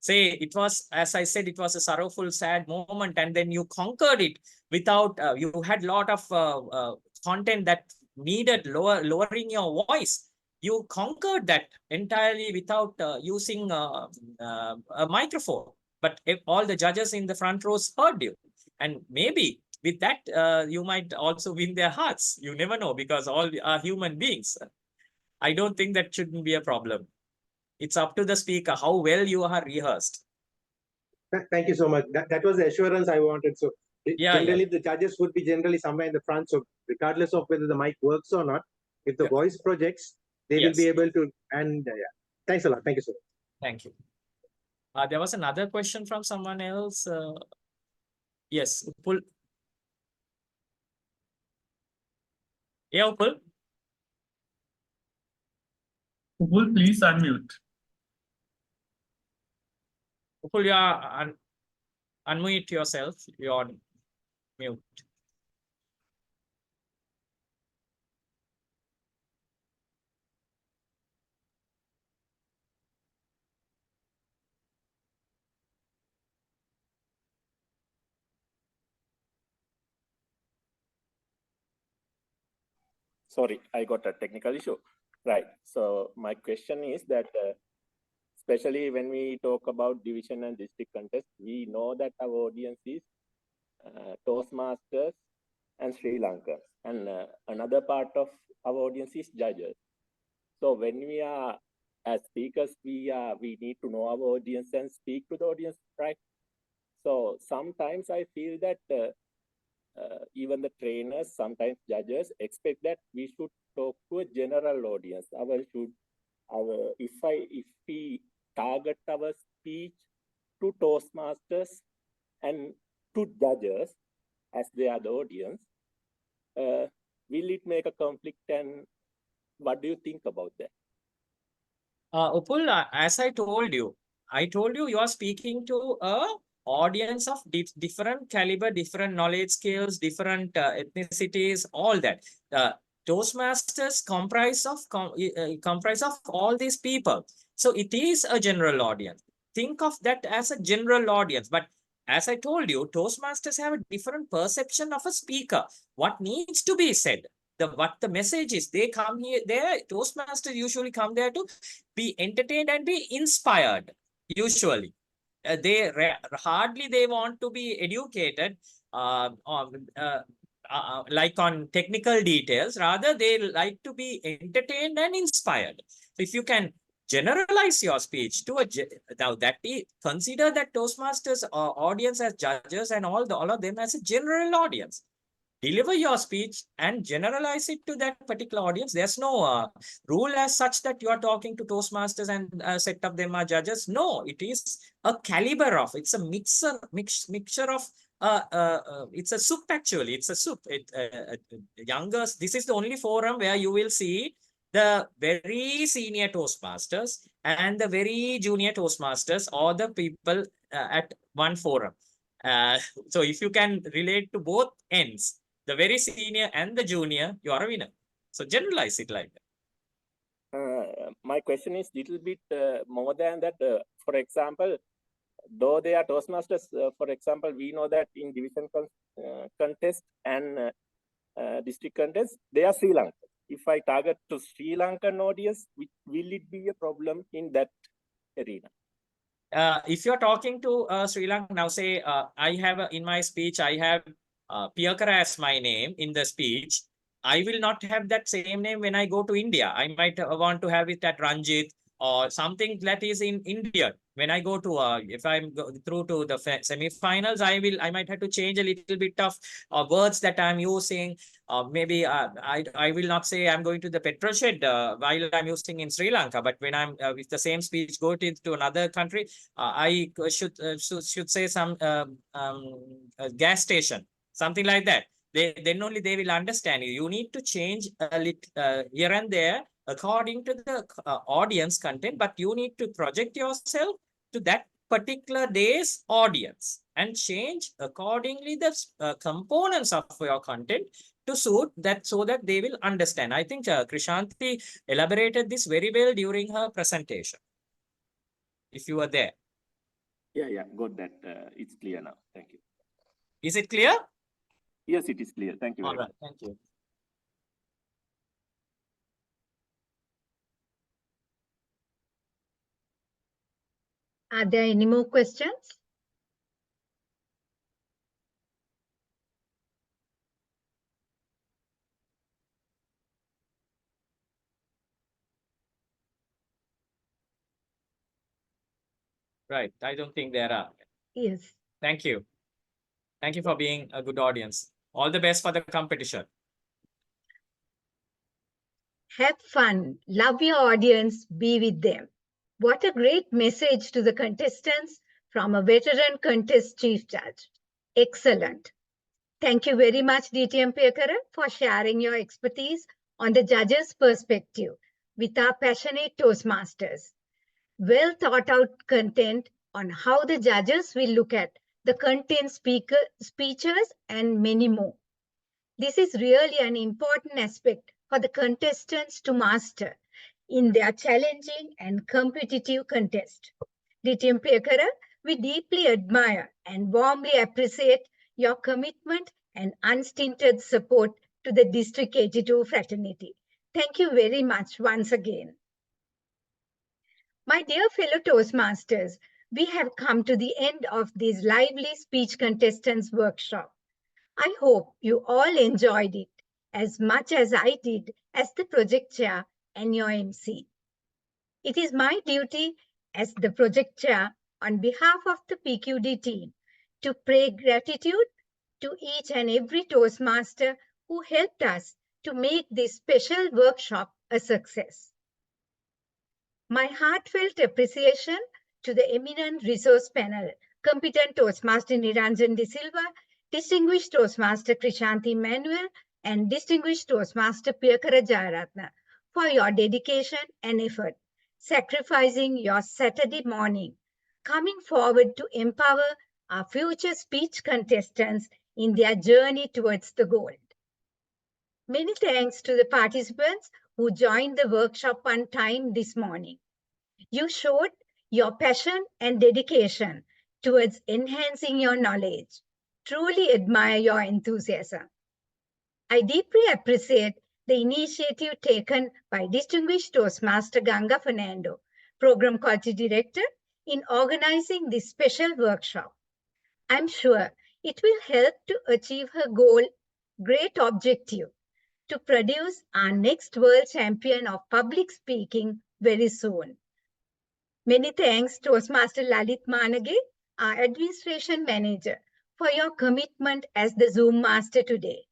Say it was, as I said, it was a sorrowful, sad moment, and then you conquered it without, you had a lot of content that needed lowering your voice. You conquered that entirely without using a microphone. But if all the judges in the front rows heard you, and maybe with that, you might also win their hearts. You never know, because all are human beings. I don't think that shouldn't be a problem. It's up to the speaker how well you are rehearsed. Thank you so much. That was the assurance I wanted. So generally, the judges would be generally somewhere in the front. So regardless of whether the mic works or not, if the voice projects, they will be able to. And yeah, thanks a lot. Thank you so much. Thank you. There was another question from someone else. Yes, Upul. Yeah, Upul. Upul, please unmute. Upul, yeah, unmute yourself. You're on mute. Sorry, I got a technical issue. Right. So my question is that, especially when we talk about division and district contest, we know that our audience is Toastmasters and Sri Lankans, and another part of our audience is judges. So when we are as speakers, we need to know our audience and speak to the audience, right? So sometimes I feel that even the trainers, sometimes judges, expect that we should talk to a general audience. If we target our speech to Toastmasters and to judges as they are the audience, will it make a conflict? And what do you think about that? Upul, as I told you you are speaking to a audience of different caliber, different knowledge scales, different ethnicities, all that. Toastmasters comprise of all these people. So it is a general audience. Think of that as a general audience. But as I told you, Toastmasters have a different perception of a speaker. What needs to be said? What the message is, they come here, Toastmasters usually come there to be entertained and be inspired. Usually, hardly they want to be educated like on technical details. Rather, they like to be entertained and inspired. So if you can generalize your speech to consider that Toastmasters audience as judges and all of them as a general audience. Deliver your speech and generalize it to that particular audience. There's no rule as such that you are talking to Toastmasters and a set of them are judges. No, it is a caliber of, it's a mixture of, it's a soup actually. It's a soup. This is the only forum where you will see the very senior Toastmasters and the very junior Toastmasters, or the people at one forum. So if you can relate to both ends, the very senior and the junior, you are a winner. So generalize it like that. My question is little bit more than that. For example, though they are Toastmasters, for example, we know that in division contest and district contest, they are Sri Lankan. If I target to Sri Lankan audience, will it be a problem in that arena? If you're talking to Sri Lanka, now say I have in my speech, I have Piyakara as my name in the speech. I will not have that same name when I go to India. I might want to have it at Ranjit or something that is in India. When I go to, if I'm through to the semi-finals, I might have to change a little bit of words that I'm using. Maybe I will not say I'm going to the petrol shed while I'm using in Sri Lanka, but when I'm with the same speech go to another country, I should say some gas station, something like that. Then only they will understand you. You need to change a little here and there according to the audience content, but you need to project yourself to that particular day's audience and change accordingly the components of your content to suit that, so that they will understand. I think Chrishanthi elaborated this very well during her presentation. If you were there. Yeah, got that. It's clear now. Thank you. Is it clear? Yes, it is clear. Thank you. All right. Thank you. Are there any more questions? Right. I don't think there are. Yes. Thank you. Thank you for being a good audience. All the best for the competition. Have fun. Love your audience. Be with them. What a great message to the contestants from a veteran contest chief judge. Excellent. Thank you very much, DTM Piyakara, for sharing your expertise on the judge's perspective with our passionate Toastmasters. Well thought out content on how the judges will look at the content speeches and many more. This is really an important aspect for the contestants to master in their challenging and competitive contest. DTM Piyakara, we deeply admire and warmly appreciate your commitment and unstinted support to the District 82 fraternity. Thank you very much once again. My dear fellow Toastmasters, we have come to the end of this lively speech contestants workshop. I hope you all enjoyed it as much as I did as the project chair and your MC. It is my duty as the project chair on behalf of the PQD team to pray gratitude to each and every Toastmaster who helped us to make this special workshop a success. My heartfelt appreciation to the eminent resource panel, competent Toastmaster Niranjan De Silva, distinguished Toastmaster Chrishanthi Emmanuel, and distinguished Toastmaster Piyakara Darshin for your dedication and effort, sacrificing your Saturday morning, coming forward to empower our future speech contestants in their journey towards the goal. Many thanks to the participants who joined the workshop on time this morning. You showed your passion and dedication towards enhancing your knowledge. Truly admire your enthusiasm. I deeply appreciate the initiative taken by distinguished Toastmaster Ganga Fernando, Program Quality Director, in organizing this special workshop. I'm sure it will help to achieve her goal, great objective, to produce our next world champion of public speaking very soon. Many thanks Toastmaster Lalit Manage, our administration manager, for your commitment as the Zoom master today.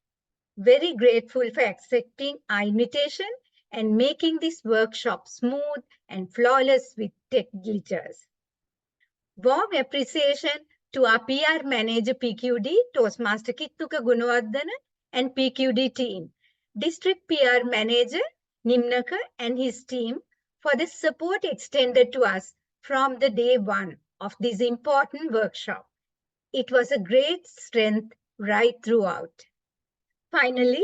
Very grateful for accepting our invitation and making this workshop smooth and flawless with tech glitches. Warm appreciation to our PR manager PQD, Toastmaster Kittuka Gunawardana and PQD team, District PR manager Nimnaka and his team for the support extended to us from the day one of this important workshop. It was a great strength right throughout. Finally,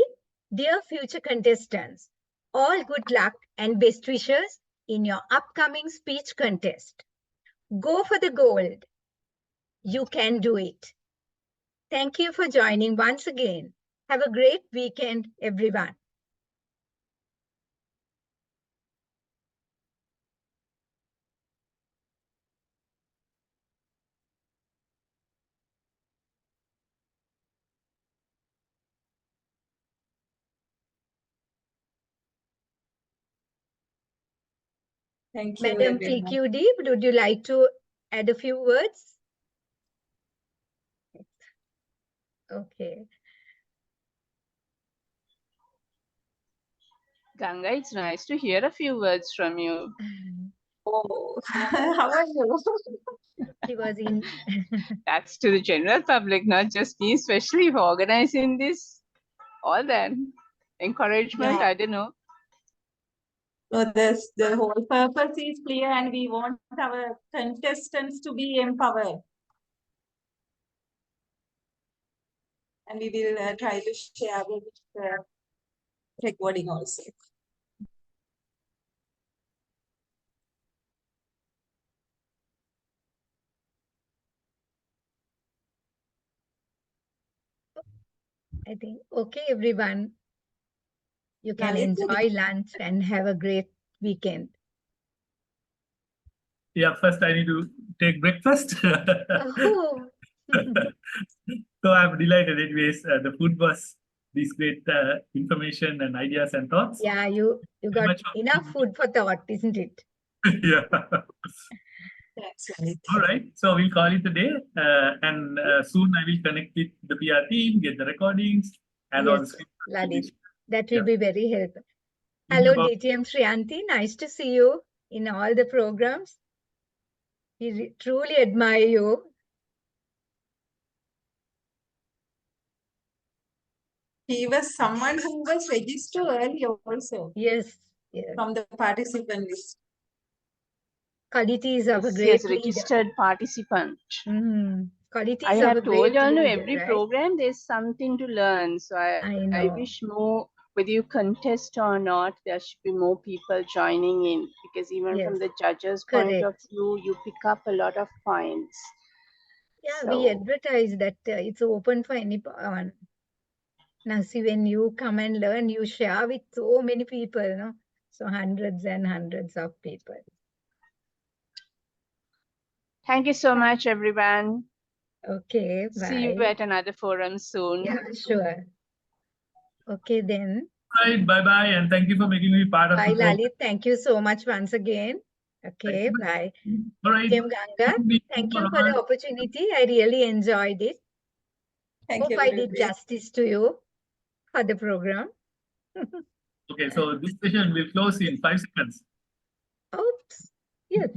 dear future contestants, all good luck and best wishes in your upcoming speech contest. Go for the gold. You can do it. Thank you for joining once again. Have a great weekend, everyone. Thank you, Madam everyone. PQD, would you like to add a few words? Okay. Ganga, it's nice to hear a few words from you. Oh, how are you? She was in. That's to the general public, not just me, especially for organizing this. All that encouragement, Yeah. I don't know. So the whole purpose is clear, and we want our contestants to be empowered. And we will try to share with the recording also. I think, okay, everyone. You can Lalit, enjoy lunch and have a great weekend. Yeah, first I need to take breakfast. Oh. So I'm delighted. Anyways, the food was these great information and ideas and thoughts. Yeah, you got enough food for thought, isn't it? Yeah. Thanks, Lalit. All right. So we'll call it a day. And soon I will connect with the PR team, get the recordings and all Yes, the Lalit. That will Yeah. be very helpful. In Hello, about- DTM Chrishanthi. Nice to see you in all the programs. We truly admire you. He was someone who was registered earlier also. Yes, yes. From the participant list. Kaliti is of a Yes, great leader. registered participant. Kaliti I is of a have told great you, leader, every right? program there's something to learn. So I I know. wish more, whether you contest or not, there should be more people joining in, because even from Yes, the judges' point of correct. view, you pick up a lot of points. Yeah, So we advertise that it's open for anyone. Now, see, when you come and learn, you share with so many people, no? So hundreds and hundreds of people. Thank you so much, everyone. Okay, bye. See you at another forum soon. Yeah, sure. Okay, then. Right, bye-bye, and thank you for making me part of Bye, the program. Lalit. Thank you so much once again. Okay, bye. All right. DTM Ganga, thank you for the opportunity. I really enjoyed it. Hope I did justice to you for the program. Okay, so this session will close in 5 seconds. Oops. Yes.